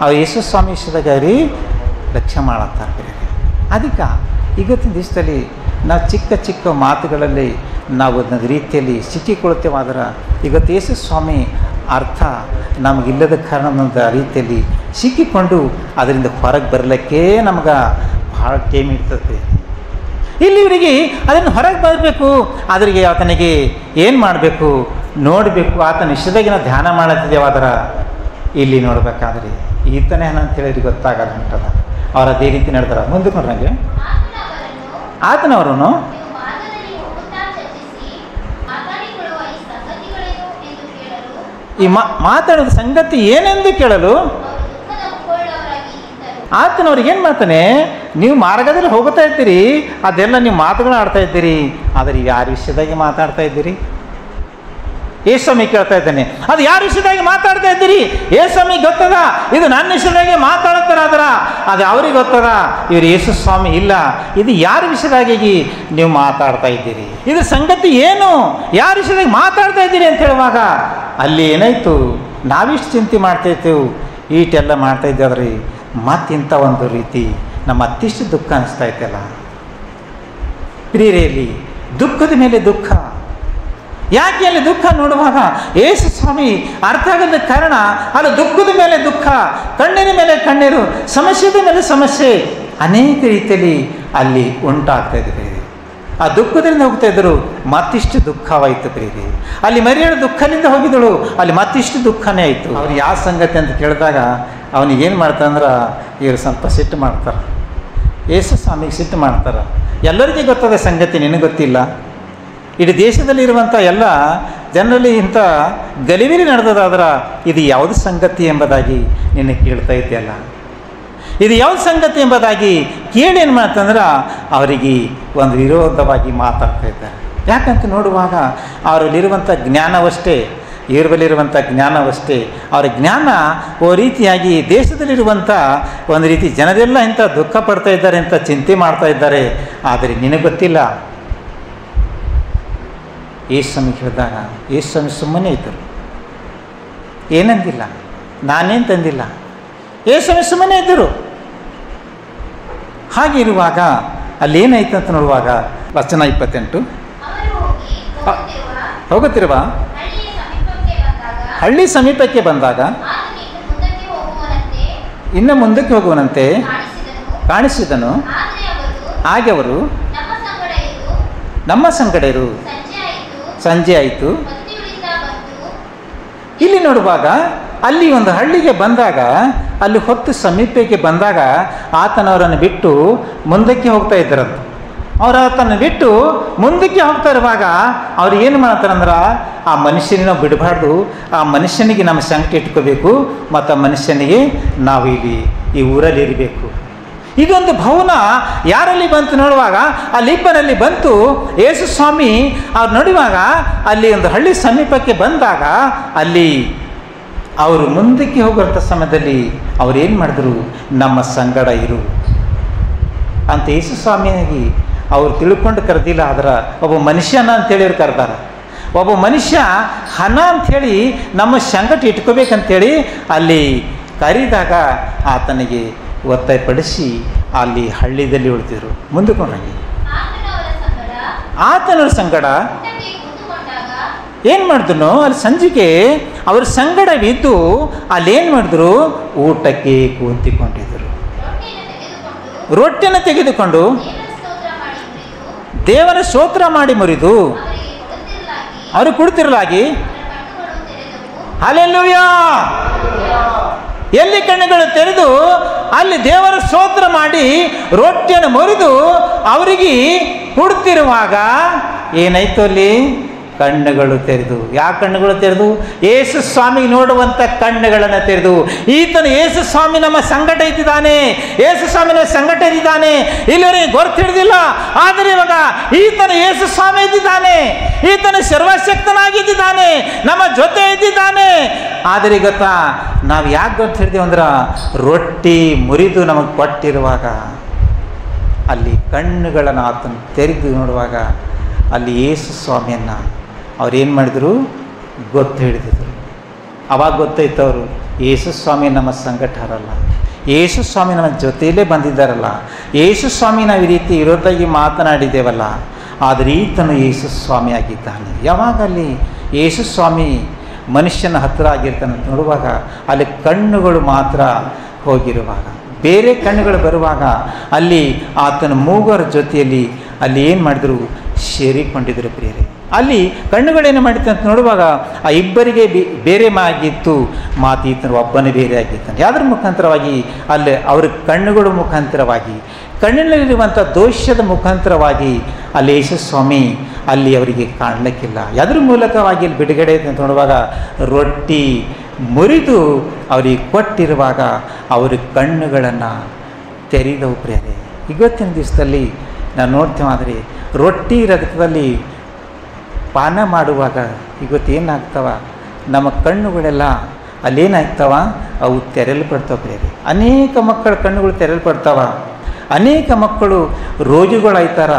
ಅವ್ರು ಯೇಸು ಸ್ವಾಮಿ ವಿಷಯದಾಗ ಅವ್ರಿಗೆ ಲಕ್ಷ್ಯ ಮಾಡತ್ತಾರೆ. ಅದಕ್ಕೆ ಇವತ್ತಿನ ದಿವಸದಲ್ಲಿ ನಾವು ಚಿಕ್ಕ ಚಿಕ್ಕ ಮಾತುಗಳಲ್ಲಿ ನಾವು ಒಂದು ರೀತಿಯಲ್ಲಿ ಸಿಕ್ಕಿಕೊಳ್ತೇವಾದ್ರೆ ಇವತ್ತು ಯೇಸು ಸ್ವಾಮಿ ಅರ್ಥ ನಮಗಿಲ್ಲದ ಕಾರಣದ ರೀತಿಯಲ್ಲಿ ಸಿಕ್ಕಿಕೊಂಡು ಅದರಿಂದ ಹೊರಗೆ ಬರಲಿಕ್ಕೆ ನಮ್ಗೆ ಭಾಳ ಟೈಮ್ ಇರ್ತದೆ. ಇಲ್ಲಿ ಇವರಿಗೆ ಅದನ್ನು ಹೊರಗೆ ಬರಬೇಕು. ಅದರಿಗೆ ಆತನಿಗೆ ಏನು ಮಾಡಬೇಕು ನೋಡಬೇಕು. ಆತನ ಇಷ್ಟದಾಗಿ ನಾವು ಧ್ಯಾನ ಮಾಡತ್ತಿದ್ದೇವಾದ್ರೆ ಇಲ್ಲಿ ನೋಡಬೇಕಾದ್ರೆ ಈತನೇ ಅಂತೇಳಿ ಗೊತ್ತಾಗಲ್ಲ ಉಂಟದ. ಅವ್ರು ಅದೇ ರೀತಿ ನಡೆದಾರ. ಮುಂದಕ್ಕೆ ನೋಡ್ರಂಗೆ ಆತನವರು ಈ ಮಾತಾಡೋದು ಸಂಗತಿ ಏನೆಂದು ಕೇಳಲು ಆತನವ್ರಿಗೆ ಏನು ಮಾಡ್ತಾನೆ? ನೀವು ಮಾರ್ಗದಲ್ಲಿ ಹೋಗ್ತಾ ಇದ್ದೀರಿ, ಅದೆಲ್ಲ ನೀವು ಮಾತುಗಳು ಆಡ್ತಾ ಇದ್ದೀರಿ, ಆದರೆ ಯಾರ ವಿಷಯದಾಗಿ ಮಾತಾಡ್ತಾ ಇದ್ದೀರಿ? ಯೇಸುಸ್ವಾಮಿ ಕೇಳ್ತಾ ಇದ್ದಾನೆ. ಅದು ಯಾರ ವಿಷಯದಾಗಿ ಮಾತಾಡ್ತಾ ಇದ್ದೀರಿ? ಯೇಸುಸ್ವಾಮಿ ಗೊತ್ತದ ಇದು ನನ್ನ ವಿಷಯದಾಗಿ ಮಾತಾಡ್ತಾರಾದ್ರ ಅದು ಅವ್ರಿಗೆ ಗೊತ್ತದ. ಇವರು ಯೇಸುಸ್ವಾಮಿ ಇಲ್ಲ, ಇದು ಯಾರ ವಿಷಯದಾಗಿ ನೀವು ಮಾತಾಡ್ತಾ ಇದ್ದೀರಿ? ಇದು ಸಂಗತಿ ಏನು? ಯಾರ ವಿಷಯದಾಗಿ ಮಾತಾಡ್ತಾ ಇದ್ದೀರಿ ಅಂತ ಹೇಳುವಾಗ ಅಲ್ಲಿ ಏನಾಯ್ತು, ನಾವಿಷ್ಟು ಚಿಂತೆ ಮಾಡ್ತಾ ಇರ್ತೇವೆ, ಈಟೆಲ್ಲ ಮಾಡ್ತಾ ಇದ್ದಾವ್ರಿ, ಮತ್ತಿಂಥ ಒಂದು ರೀತಿ ನಮ್ಮ ಅತ್ತಿಷ್ಟು ದುಃಖ ಅನಿಸ್ತಾ ಇತ್ತಲ್ಲ ಪ್ರಿಯರಲ್ಲಿ. ದುಃಖದ ಮೇಲೆ ದುಃಖ ಯಾಕೆ? ಅಲ್ಲಿ ದುಃಖ ನೋಡುವಾಗ ಯೇಸು ಸ್ವಾಮಿ ಅರ್ಥ ಆಗದ ಕಾರಣ ಅಲ್ಲಿ ದುಃಖದ ಮೇಲೆ ದುಃಖ, ಕಣ್ಣಿನ ಮೇಲೆ ಕಣ್ಣೀರು, ಸಮಸ್ಯೆದ ಮೇಲೆ ಸಮಸ್ಯೆ ಅನೇಕ ರೀತಿಯಲ್ಲಿ ಅಲ್ಲಿ ಉಂಟಾಗ್ತಾ ಇದೆ. ಆ ದುಃಖದಿಂದ ಹೋಗ್ತಾ ಇದ್ದರು, ಮತ್ತಿಷ್ಟು ದುಃಖವಾಯಿತು ಪ್ರೀತಿ. ಅಲ್ಲಿ ಮರಿಯಳ ದುಃಖದಿಂದ ಹೋಗಿದ್ದಳು, ಅಲ್ಲಿ ಮತ್ತಿಷ್ಟು ದುಃಖನೇ ಆಯಿತು. ಅವ್ರು ಯಾವ ಸಂಗತಿ ಅಂತ ಕೇಳಿದಾಗ ಅವನಿಗೇನು ಮಾಡ್ತಾರಂದ್ರೆ ಇವರು ಸ್ವಲ್ಪ ಸಿಟ್ಟು ಮಾಡ್ತಾರೆ, ಯೇಸು ಸ್ವಾಮಿಗೆ ಸಿಟ್ಟು ಮಾಡ್ತಾರೆ. ಎಲ್ಲರಿಗೂ ಗೊತ್ತದ ಸಂಗತಿ, ನಿನಗೆ ಗೊತ್ತಿಲ್ಲ. ಇಡೀ ದೇಶದಲ್ಲಿರುವಂಥ ಎಲ್ಲ ಜನರಲ್ಲಿ ಇಂಥ ಗಲಿಬಿಲಿ ನಡೆದದಾದ್ರೆ ಇದು ಯಾವುದು ಸಂಗತಿ ಎಂಬುದಾಗಿ ನಿನ್ನೆ ಕೇಳ್ತಾ ಇದೆಯಲ್ಲ, ಇದು ಯಾವುದು ಸಂಗತಿ ಎಂಬುದಾಗಿ ಕೇಳಿ ಏನು ಮಾಡ್ತಂದ್ರೆ ಅವರಿಗೆ ಒಂದು ವಿರೋಧವಾಗಿ ಮಾತಾಡ್ತಾ ಇದ್ದಾರೆ. ಯಾಕಂತ ನೋಡುವಾಗ ಅವರಲ್ಲಿರುವಂಥ ಜ್ಞಾನವಷ್ಟೇ, ಇವರಲ್ಲಿರುವಂಥ ಜ್ಞಾನವಷ್ಟೇ, ಅವರ ಜ್ಞಾನ ಓ ರೀತಿಯಾಗಿ ದೇಶದಲ್ಲಿರುವಂಥ ಒಂದು ರೀತಿ ಜನರೆಲ್ಲ ಇಂಥ ದುಃಖ ಪಡ್ತಾ ಇದ್ದಾರೆ ಅಂತ ಚಿಂತೆ ಮಾಡ್ತಾ ಇದ್ದಾರೆ. ಆದರೆ ನಿನಗೆ ಗೊತ್ತಿಲ್ಲ. ಯೇಸುಸ್ವಾಮಿ ಹೇಳಿದಾಗ ಯೇಸುಸ್ವಾಮಿ ಸುಮ್ಮನೆ ಇದ್ದರು, ಏನಂದಿಲ್ಲ, ನಾನೇನು ತಂದಿಲ್ಲ. ಯೇಸುಸ್ವಾಮಿ ಸುಮ್ಮನೆ ಇದ್ದರು. ಹಾಗಿರುವಾಗ ಅಲ್ಲೇನಾಯ್ತು ಅಂತ ನೋಡುವಾಗ ವಚನ 28, ಹೋಗುತ್ತಿರುವ ಹಳ್ಳಿ ಸಮೀಪಕ್ಕೆ ಬಂದಾಗ ಇನ್ನು ಮುಂದಕ್ಕೆ ಹೋಗುವನಂತೆ ಕಾಣಿಸಿದನು. ಹಾಗೆ ಅವರು ನಮ್ಮ ಸಂಗಡ ಇರು, ಸಂಜೆ ಆಯಿತು. ಇಲ್ಲಿ ನೋಡುವಾಗ ಅಲ್ಲಿ ಒಂದು ಹಳ್ಳಿಗೆ ಬಂದಾಗ, ಅಲ್ಲಿ ಹೊತ್ತು ಸಮೀಪಕ್ಕೆ ಬಂದಾಗ ಆತನವರನ್ನು ಬಿಟ್ಟು ಮುಂದಕ್ಕೆ ಹೋಗ್ತಾ ಇದ್ದರಂತ. ಅವರು ಆತನ ಬಿಟ್ಟು ಮುಂದಕ್ಕೆ ಹೋಗ್ತಾ ಇರುವಾಗ ಅವ್ರು ಏನು ಮಾಡ್ತಾರಂದ್ರೆ, ಆ ಮನುಷ್ಯನ ಬಿಡಬಾರ್ದು, ಆ ಮನುಷ್ಯನಿಗೆ ನಮ್ಮ ಸಂಕಟ ಇಟ್ಕೋಬೇಕು, ಮತ್ತು ಆ ಮನುಷ್ಯನಿಗೆ ನಾವು ಇಲ್ಲಿ ಈ ಊರಲ್ಲಿ ಇರಬೇಕು. ಇದೊಂದು ಭವನ ಯಾರಲ್ಲಿ ಬಂತು ನೋಡುವಾಗ ಅಲ್ಲಿಬ್ಬರಲ್ಲಿ ಬಂತು. ಯೇಸುಸ್ವಾಮಿ ಅವ್ರು ನೋಡುವಾಗ ಅಲ್ಲಿ ಒಂದು ಹಳ್ಳಿ ಸಮೀಪಕ್ಕೆ ಬಂದಾಗ ಅಲ್ಲಿ ಅವರು ಮುಂದಕ್ಕೆ ಹೋಗುವಂಥ ಸಮಯದಲ್ಲಿ ಅವ್ರು ಏನು ಮಾಡಿದ್ರು, ನಮ್ಮ ಸಂಗಡ ಇರು ಅಂತ ಯೇಸುಸ್ವಾಮಿಯಾಗಿ ಅವ್ರು ತಿಳ್ಕೊಂಡು ಕರೆದಿಲ್ಲ. ಆದ್ರೆ ಒಬ್ಬ ಮನುಷ್ಯನ ಅಂತೇಳಿ ಅವ್ರು ಕರೆದಾರ. ಒಬ್ಬ ಮನುಷ್ಯ ಹಣ ಅಂಥೇಳಿ ನಮ್ಮ ಸಂಗಟ ಇಟ್ಕೋಬೇಕಂತೇಳಿ ಅಲ್ಲಿ ಕರೆದಾಗ ಆತನಿಗೆ ಒತ್ತಾಯಪಡಿಸಿ ಅಲ್ಲಿ ಹಳ್ಳಿದಲ್ಲಿ ಉಳಿದಿದ್ರು. ಮುಂದಕ್ಕೊಂಡಾಗಿ ಆತನವ್ರ ಸಂಗಡ ಏನು ಮಾಡಿದ್ರು, ಅಲ್ಲಿ ಸಂಜೆಗೆ ಅವ್ರ ಸಂಗಡವಿದ್ದು ಅಲ್ಲೇನು ಮಾಡಿದ್ರು, ಊಟಕ್ಕೆ ಕೂತಿಕೊಂಡಿದ್ದರು. ರೊಟ್ಟಿಯನ್ನು ತೆಗೆದುಕೊಂಡು ದೇವರ ಸ್ತೋತ್ರ ಮಾಡಿ ಮುರಿದು ಅವರು ಕೊಡ್ತಿರಲಾಗಿ, ಹಲ್ಲೆಲೂಯಾ, ಎಲ್ಲಿ ಕಣ್ಣುಗಳು ತೆರೆದು ಅಲ್ಲಿ ದೇವರ ಸ್ತೋತ್ರ ಮಾಡಿ ರೊಟ್ಟಿಯನ್ನು ಮುರಿದು ಅವರಿಗೆ ಕೊಡ್ತಿರುವಾಗ ಏನಾಯ್ತು, ಅಲ್ಲಿ ಕಣ್ಣುಗಳು ತೆರೆದು. ಯಾವ ಕಣ್ಣುಗಳು ತೆರೆದು? ಯೇಸು ಸ್ವಾಮಿ ನೋಡುವಂಥ ಕಣ್ಣುಗಳನ್ನು ತೆರೆದು. ಈತನು ಯೇಸು ಸ್ವಾಮಿ ನಮ್ಮ ಸಂಗಟ ಇದ್ದಿದ್ದಾನೆ, ಯೇಸು ಸ್ವಾಮಿ ನಮ್ಮ ಸಂಗಟ ಇದ್ದಿದ್ದಾನೆ, ಇಲ್ಲಿವರೆಗೆ ಗೊತ್ತು ಹಿಡಿದಿಲ್ಲ. ಆದರೆ ಇವಾಗ ಈತನು ಯೇಸು ಸ್ವಾಮಿ ಇದ್ದಿದ್ದಾನೆ, ಈತನು ಸರ್ವಶಕ್ತನಾಗಿದ್ದಾನೆ, ನಮ್ಮ ಜೊತೆ ಇದ್ದಿದ್ದಾನೆ. ಆದರೆ ಗೊತ್ತಾ, ನಾವು ಯಾಕೆ ಗೊತ್ತು ಹಿಡಿದೀವಿ ಅಂದ್ರೆ ರೊಟ್ಟಿ ಮುರಿದು ನಮಗೆ ಕೊಟ್ಟಿರುವಾಗ ಅಲ್ಲಿ ಕಣ್ಣುಗಳನ್ನು ಆತನು ತೆರೆದು ನೋಡುವಾಗ ಅಲ್ಲಿ ಯೇಸು ಸ್ವಾಮಿಯನ್ನು ಅವ್ರೇನು ಮಾಡಿದರು, ಗೊತ್ತು ಹಿಡಿದಿದ್ರು. ಅವಾಗ ಗೊತ್ತಾಯ್ತು ಅವರು, ಯೇಸು ಸ್ವಾಮಿ ನಮ್ಮ ಸಂಗಟ ಹರಲ್ಲ, ಯೇಸು ಸ್ವಾಮಿ ನಮ್ಮ ಜೊತೆಯಲ್ಲೇ ಬಂದಿದ್ದಾರಲ್ಲ, ಯೇಸು ಸ್ವಾಮಿ ನಾವು ಈ ರೀತಿ ವಿರೋಧಾಗಿ ಮಾತನಾಡಿದ್ದೇವಲ್ಲ, ಆದರೆ ಈತನು ಯೇಸು ಸ್ವಾಮಿ ಆಗಿದ್ದಾನೆ. ಯಾವಾಗ ಅಲ್ಲಿ ಯೇಸು ಸ್ವಾಮಿ ಮನುಷ್ಯನ ಹತ್ತಿರ ಆಗಿರ್ತಾನೆ ಅಂತ ನೋಡುವಾಗ ಅಲ್ಲಿ ಕಣ್ಣುಗಳು ಮಾತ್ರ ಹೋಗಿರುವಾಗ, ಬೇರೆ ಕಣ್ಣುಗಳು ಬರುವಾಗ ಅಲ್ಲಿ ಆತನ ಮೂಗರ ಜೊತೆಯಲ್ಲಿ ಅಲ್ಲಿ ಏನು ಮಾಡಿದ್ರು, ಸೇರಿಕೊಂಡಿದ್ರು ಪ್ರಿಯರೇ. ಅಲ್ಲಿ ಕಣ್ಣುಗಳೇನು ಮಾಡಿತ್ತು ಅಂತ ನೋಡುವಾಗ ಆ ಇಬ್ಬರಿಗೆ ಬೇರೆ ಆಗಿತ್ತು, ಮಾತು ಈತನು ಒಬ್ಬನೇ ಬೇರೆ ಆಗಿದ್ದಾನೆ. ಯಾವುದ್ರ ಮುಖಾಂತರವಾಗಿ? ಅಲ್ಲಿ ಅವ್ರ ಕಣ್ಣುಗಳ ಮುಖಾಂತರವಾಗಿ, ಕಣ್ಣಿನಲ್ಲಿರುವಂಥ ದೋಷದ ಮುಖಾಂತರವಾಗಿ ಅಲ್ಲಿ ಯೇಸು ಸ್ವಾಮಿ ಅಲ್ಲಿ ಅವರಿಗೆ ಕಾಣಲಿಕ್ಕಿಲ್ಲ. ಯಾವುದ್ರ ಮೂಲಕವಾಗಿ ಅಲ್ಲಿ ಬಿಡುಗಡೆ ಅಂತ ನೋಡುವಾಗ ರೊಟ್ಟಿ ಮುರಿದು ಅವರಿಗೆ ಕೊಟ್ಟಿರುವಾಗ ಅವ್ರ ಕಣ್ಣುಗಳನ್ನು ತೆರೆದವು ಪ್ರಿಯರೇ. ಇವತ್ತಿನ ದಿವಸದಲ್ಲಿ ನಾವು ನೋಡ್ತೇವೆ, ಆದರೆ ರೊಟ್ಟಿ ರಕ್ತದಲ್ಲಿ ಪಾನ ಮಾಡುವಾಗ ಇವತ್ತೇನಾಗ್ತವ, ನಮ್ಮ ಕಣ್ಣುಗಳೆಲ್ಲ ಅಲ್ಲೇನಾಗ್ತವ, ಅವು ತೆರೆಯಲ್ಪಡ್ತಾವೆ ಪ್ರಿಯರೇ. ಅನೇಕ ಮಕ್ಕಳ ಕಣ್ಣುಗಳು ತೆರೆಯಲ್ಪಡ್ತಾವ, ಅನೇಕ ಮಕ್ಕಳು ರೋಗಿಗಳಾಯ್ತಾರ,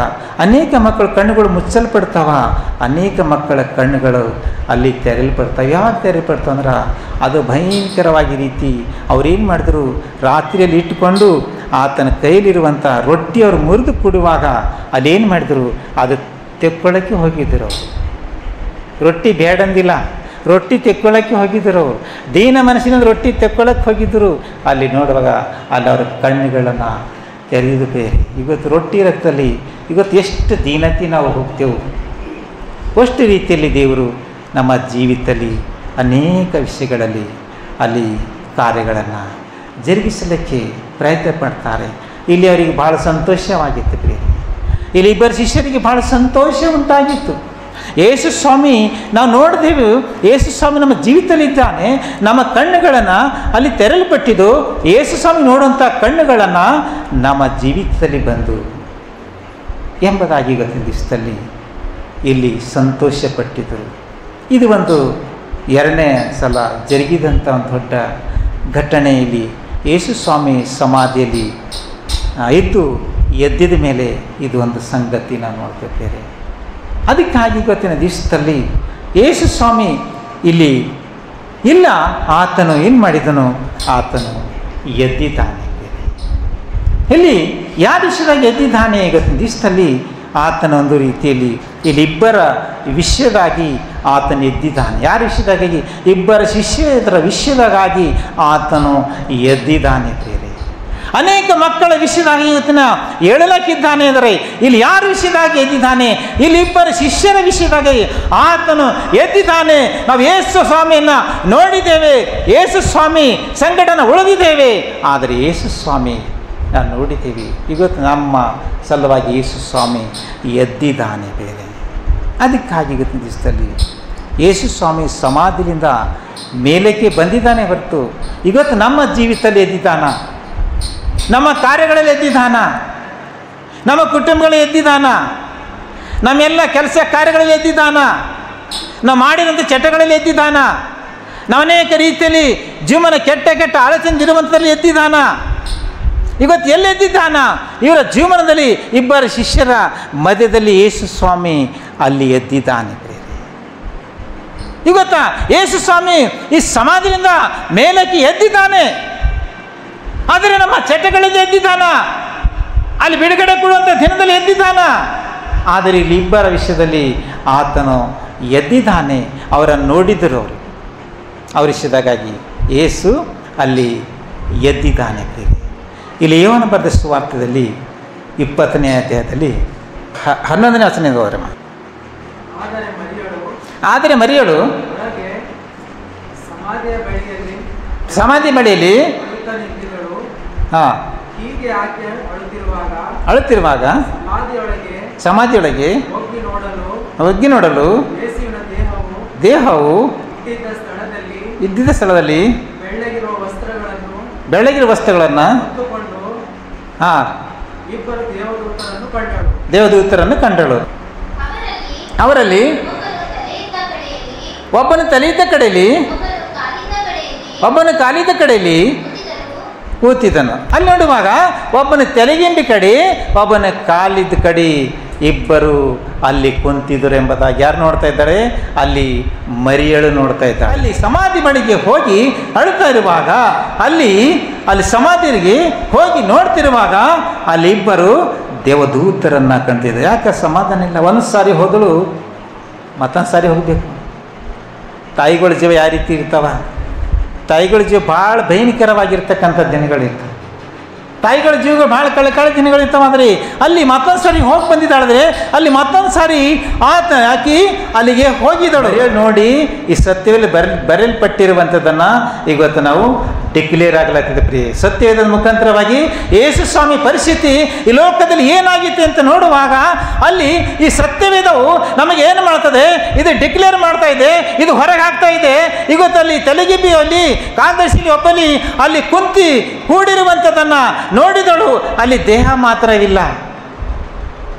ಅನೇಕ ಮಕ್ಕಳ ಕಣ್ಣುಗಳು ಮುಚ್ಚಲ್ಪಡ್ತಾವ, ಅನೇಕ ಮಕ್ಕಳ ಕಣ್ಣುಗಳು ಅಲ್ಲಿ ತೆರೆಯಲ್ಪಡ್ತಾವೆ. ಯಾವಾಗ ತೆರೆಯಲ್ಪಡ್ತಾವೆ ಅಂದ್ರೆ ಅದು ಭಯಂಕರವಾಗಿ ರೀತಿ ಅವ್ರೇನು ಮಾಡಿದ್ರು, ರಾತ್ರಿಯಲ್ಲಿ ಇಟ್ಟುಕೊಂಡು ಆತನ ಕೈಲಿರುವಂಥ ರೊಟ್ಟಿ ಅವರು ಮುರಿದು ಕೊಡುವಾಗ ಅಲ್ಲೇನು ಮಾಡಿದ್ರು, ಅದು ತೆಕ್ಕೊಳ್ಳೋಕ್ಕೆ ಹೋಗಿದ್ದರು ಅವರು. ರೊಟ್ಟಿ ಬೇಡಂದಿಲ್ಲ, ರೊಟ್ಟಿ ತೆಕ್ಕೊಳ್ಳೋಕ್ಕೆ ಹೋಗಿದ್ದರು ಅವರು. ದೀನ ಮನಸ್ಸಿನಿಂದ ರೊಟ್ಟಿ ತೆಕ್ಕೊಳ್ಳೋಕ್ಕೆ ಹೋಗಿದ್ದರು. ಅಲ್ಲಿ ನೋಡುವಾಗ ಅಲ್ಲಿ ಅವರ ಕಣ್ಣುಗಳನ್ನು ತೆರೆಯುವುದು ಬೇರೆ. ಇವತ್ತು ರೊಟ್ಟಿ ರಕ್ತದಲ್ಲಿ ಇವತ್ತು ಎಷ್ಟು ದೀನತೆ ನಾವು ಹೋಗ್ತೇವೆ, ಅಷ್ಟು ರೀತಿಯಲ್ಲಿ ದೇವರು ನಮ್ಮ ಜೀವಿತದಲ್ಲಿ ಅನೇಕ ವಿಷಯಗಳಲ್ಲಿ ಅಲ್ಲಿ ಕಾರ್ಯಗಳನ್ನು ಜರುಗಿಸಲಿಕ್ಕೆ ಪ್ರಯತ್ನ ಪಡ್ತಾರೆ. ಇಲ್ಲಿ ಅವರಿಗೆ ಭಾಳ ಸಂತೋಷವಾಗಿತ್ತು ಪ್ರಿಯರೇ. ಇಲ್ಲಿ ಇಬ್ಬರು ಶಿಷ್ಯರಿಗೆ ಭಾಳ ಸಂತೋಷ ಉಂಟಾಗಿತ್ತು. ಯೇಸು ಸ್ವಾಮಿ ನಾವು ನೋಡಿದೆವು, ಯೇಸು ಸ್ವಾಮಿ ನಮ್ಮ ಜೀವಿತದಲ್ಲಿದ್ದಾನೆ, ನಮ್ಮ ಕಣ್ಣುಗಳನ್ನು ಅಲ್ಲಿ ತೆರಲ್ಪಟ್ಟಿದ್ದು. ಯೇಸು ಸ್ವಾಮಿ ನೋಡುವಂಥ ಕಣ್ಣುಗಳನ್ನು ನಮ್ಮ ಜೀವಿತದಲ್ಲಿ ಬಂದು ಎಂಬುದಾಗಿ ಇವತ್ತಿನ ದಿವಸದಲ್ಲಿ ಇಲ್ಲಿ ಸಂತೋಷಪಟ್ಟಿದ್ದರು. ಇದು ಒಂದು ಎರಡನೇ ಸಲ ಜರುಗಿದಂಥ ಒಂದು ದೊಡ್ಡ ಘಟನೆ. ಇಲ್ಲಿ ಯೇಸು ಸ್ವಾಮಿ ಸಮಾಧಿಯಲ್ಲಿ ಇದ್ದು ಎದ್ದಿದ ಮೇಲೆ ಇದು ಒಂದು ಸಂಗತಿ ನಾವು ನೋಡ್ತಿದ್ದೇವೆ. ಅದಕ್ಕಾಗಿ ಇವತ್ತಿನ ದಿವಸದಲ್ಲಿ ಯೇಸು ಸ್ವಾಮಿ ಇಲ್ಲಿ ಇಲ್ಲ, ಆತನು ಏನು ಮಾಡಿದನು, ಆತನು ಎದ್ದಿದ್ದಾನೆ. ಇಲ್ಲಿ ಯಾವ ವಿಷಯವಾಗಿ ಎದ್ದಿದ್ದಾನೆ ಇವತ್ತಿನ ದಿವಸದಲ್ಲಿ, ಆತನ ಒಂದು ರೀತಿಯಲ್ಲಿ ಇಲ್ಲಿಬ್ಬರ ವಿಷಯದಾಗಿ ಆತನು ಎದ್ದಿದ್ದಾನೆ. ಯಾರ ವಿಷಯದಾಗಿ, ಇಬ್ಬರ ಶಿಷ್ಯರ ವಿಷಯದಾಗಿ ಆತನು ಎದ್ದಿದ್ದಾನೆ ಬೇರೆ. ಅನೇಕ ಮಕ್ಕಳ ವಿಷಯದಾಗಿ ಇವತ್ತಿನ ಹೇಳಲಕ್ಕಿದ್ದಾನೆ ಅಂದರೆ ಇಲ್ಲಿ ಯಾರ ವಿಷಯದಾಗಿ ಎದ್ದಿದ್ದಾನೆ, ಇಲ್ಲಿ ಇಬ್ಬರ ಶಿಷ್ಯರ ವಿಷಯದಾಗಿ ಆತನು ಎದ್ದಿದ್ದಾನೆ. ನಾವು ಯೇಸು ಸ್ವಾಮಿಯನ್ನು ನೋಡಿದ್ದೇವೆ, ಯೇಸು ಸ್ವಾಮಿ ಸಂಘಟನೆ ಉಳಿದಿದ್ದೇವೆ, ಆದರೆ ಯೇಸು ಸ್ವಾಮಿ ನಾವು ನೋಡಿದ್ದೇವೆ. ಇವತ್ತು ನಮ್ಮ ಸಲುವಾಗಿ ಯೇಸು ಸ್ವಾಮಿ ಎದ್ದಿದ್ದಾನೆ ಬೇರೆ. ಅದಕ್ಕಾಗಿ ಇವತ್ತಿನ ದಿವಸದಲ್ಲಿ ಯೇಸು ಸ್ವಾಮಿ ಸಮಾಧಿಯಿಂದ ಮೇಲಕ್ಕೆ ಬಂದಿದ್ದಾನೆ ಹೊರತು ಇವತ್ತು ನಮ್ಮ ಜೀವಿತದಲ್ಲಿ ಎದ್ದಿದ್ದಾನ, ನಮ್ಮ ಕಾರ್ಯಗಳಲ್ಲಿ ಎದ್ದಿದ್ದಾನ, ನಮ್ಮ ಕುಟುಂಬಗಳಲ್ಲಿ ಎದ್ದಿದ್ದಾನ, ನಮ್ಮೆಲ್ಲ ಕೆಲಸ ಕಾರ್ಯಗಳಲ್ಲಿ ಎದ್ದಿದ್ದಾನ, ನಾವು ಮಾಡಿದಂಥ ಚಟಗಳಲ್ಲಿ ಎದ್ದಿದ್ದಾನ, ನಾವು ಅನೇಕ ರೀತಿಯಲ್ಲಿ ಜೀವನ ಕೆಟ್ಟ ಕೆಟ್ಟ ಆಲೋಚನೆ ಎದ್ದಿದ್ದಾನ. ಇವತ್ತು ಎಲ್ಲಿದ್ದಾನ, ಇವರ ಜೀವನದಲ್ಲಿ ಇಬ್ಬರ ಶಿಷ್ಯರ ಮಧ್ಯದಲ್ಲಿ ಯೇಸು ಸ್ವಾಮಿ ಅಲ್ಲಿ ಎದ್ದಿದ್ದಾನೆ. ಇವತ್ತ ಯೇಸು ಸ್ವಾಮಿ ಈ ಸಮಾಧಿಯಿಂದ ಮೇಲಕ್ಕೆ ಎದ್ದಿದ್ದಾನೆ, ಆದರೆ ನಮ್ಮ ಚಟಗಳಲ್ಲಿ ಎದ್ದಿದ್ದಾನ, ಅಲ್ಲಿ ಬಿಡುಗಡೆ ಕೊಡುವಂಥ ದಿನದಲ್ಲಿ ಎದ್ದಿದ್ದಾನ. ಆದರೆ ಇಲ್ಲಿ ಇಬ್ಬರ ವಿಷಯದಲ್ಲಿ ಆತನು ಎದ್ದಿದ್ದಾನೆ. ಅವರನ್ನು ನೋಡಿದರು ಅವರು, ಅವ್ರ ವಿಷಯದಾಗಿ ಯೇಸು ಅಲ್ಲಿ ಎದ್ದಿದ್ದಾನೆ. ಇಲ್ಲಿ ಯೋಹನ ಬರೆದ ಸುವಾರ್ತೆಯಲ್ಲಿ 20ನೇ ಅಧ್ಯಾಯದಲ್ಲಿ 11ನೇ ವಚನದಿಂದ ಹೋದರೆ, ಆದರೆ ಮರಿಯಳು ಸಮಾಧಿ ಬಳಿಯಲ್ಲಿ ಅಳುತ್ತಿರುವಾಗ ಸಮಾಧಿಯೊಳಗೆ ಒಗ್ಗಿ ನೋಡಲು ದೇಹವು ಇದ್ದಿದ್ದ ಸ್ಥಳದಲ್ಲಿ ಬೆಳ್ಳಗಿರುವ ವಸ್ತ್ರಗಳನ್ನು ದೇವದೂತರನ್ನು ಕಂಡಳು. ಅವರಲ್ಲಿ ಒಬ್ಬನ ತಲೆಯಿದ್ದ ಕಡೆಯಲ್ಲಿ ಒಬ್ಬನ ಕಾಲಿದ್ದ ಕಡೆಯಲ್ಲಿ ಕೂತಿದ್ದನು. ಅಲ್ಲಿ ನೋಡುವಾಗ ಒಬ್ಬನ ತಲೆಗಿಂಡಿ ಕಡೆ ಒಬ್ಬನ ಕಾಲಿದ್ದ ಕಡೆ ಇಬ್ಬರು ಅಲ್ಲಿ ಕುಂತಿದ್ದರು ಎಂಬುದಾಗಿ ಯಾರು ನೋಡ್ತಾ ಇದ್ದಾರೆ, ಅಲ್ಲಿ ಮರಿಯಳು ನೋಡ್ತಾ ಇದ್ದಾರೆ. ಅಲ್ಲಿ ಸಮಾಧಿ ಬಳಿಗೆ ಹೋಗಿ ಅಳುತ್ತಾ ಇರುವಾಗ ಅಲ್ಲಿ ಸಮಾಧಿಗೆ ಹೋಗಿ ನೋಡ್ತಿರುವಾಗ ಅಲ್ಲಿ ಇಬ್ಬರು ದೇವದೂತರನ್ನು ಕಂಡಿದ್ದಾರೆ. ಯಾಕೆ ಸಮಾಧಾನ ಇಲ್ಲ, ಒಂದು ಸಾರಿ ಹೋದಳು ಮತ್ತೊಂದು ಸಾರಿ ಹೋಗಬೇಕು. ತಾಯಿಗಳ ಜೀವ ಯಾವ ರೀತಿ ಇರ್ತಾವ, ತಾಯಿಗಳ ಜೀವ ಭಾಳ ಭಯಂಕರವಾಗಿರ್ತಕ್ಕಂಥ ದಿನಗಳಿರ್ತವೆ. ತಾಯಿಗಳ ಜೀವಗಳು ಭಾಳ ಕಳೆ ದಿನಗಳಿರ್ತಾವೆ. ಆದರೆ ಅಲ್ಲಿ ಮತ್ತೊಂದು ಸಾರಿ ಹೋಗಿ ಬಂದಿದ್ದಾಳೆ, ಅಲ್ಲಿ ಮತ್ತೊಂದು ಸಾರಿ ಆಕಿ ಅಲ್ಲಿಗೆ ಹೋಗಿದ್ದಾಳು. ನೋಡಿ, ಈ ಸತ್ಯದಲ್ಲಿ ಬರೆಯಲ್ಪಟ್ಟಿರುವಂಥದ್ದನ್ನು ಇವತ್ತು ನಾವು ಡಿಕ್ಲೇರ್ ಆಗಲಾಗ್ತದೆ ಪ್ರಿಯ. ಸತ್ಯವೇದದ ಮುಖಾಂತರವಾಗಿ ಯೇಸು ಸ್ವಾಮಿ ಪರಿಸ್ಥಿತಿ ಈ ಲೋಕದಲ್ಲಿ ಏನಾಗಿತ್ತು ಅಂತ ನೋಡುವಾಗ ಅಲ್ಲಿ ಈ ಸತ್ಯವೇದವು ನಮಗೆ ಏನು ಮಾಡ್ತದೆ, ಇದು ಡಿಕ್ಲೇರ್ ಮಾಡ್ತಾ ಇದೆ, ಇದು ಹೊರಗೆ ಹಾಕ್ತಾ ಇದೆ. ಇವತ್ತಲ್ಲಿ ತಲೆಗಿಬ್ಬಿಯಲ್ಲಿ ಕಾಂಗ್ರೆಸ್ಸಿಗೆ ಒಬ್ಬಲಿ ಅಲ್ಲಿ ಕುಂತಿ ಕೂಡಿರುವಂಥದ್ದನ್ನು ನೋಡಿದಳು. ಅಲ್ಲಿ ದೇಹ ಮಾತ್ರವಿಲ್ಲ,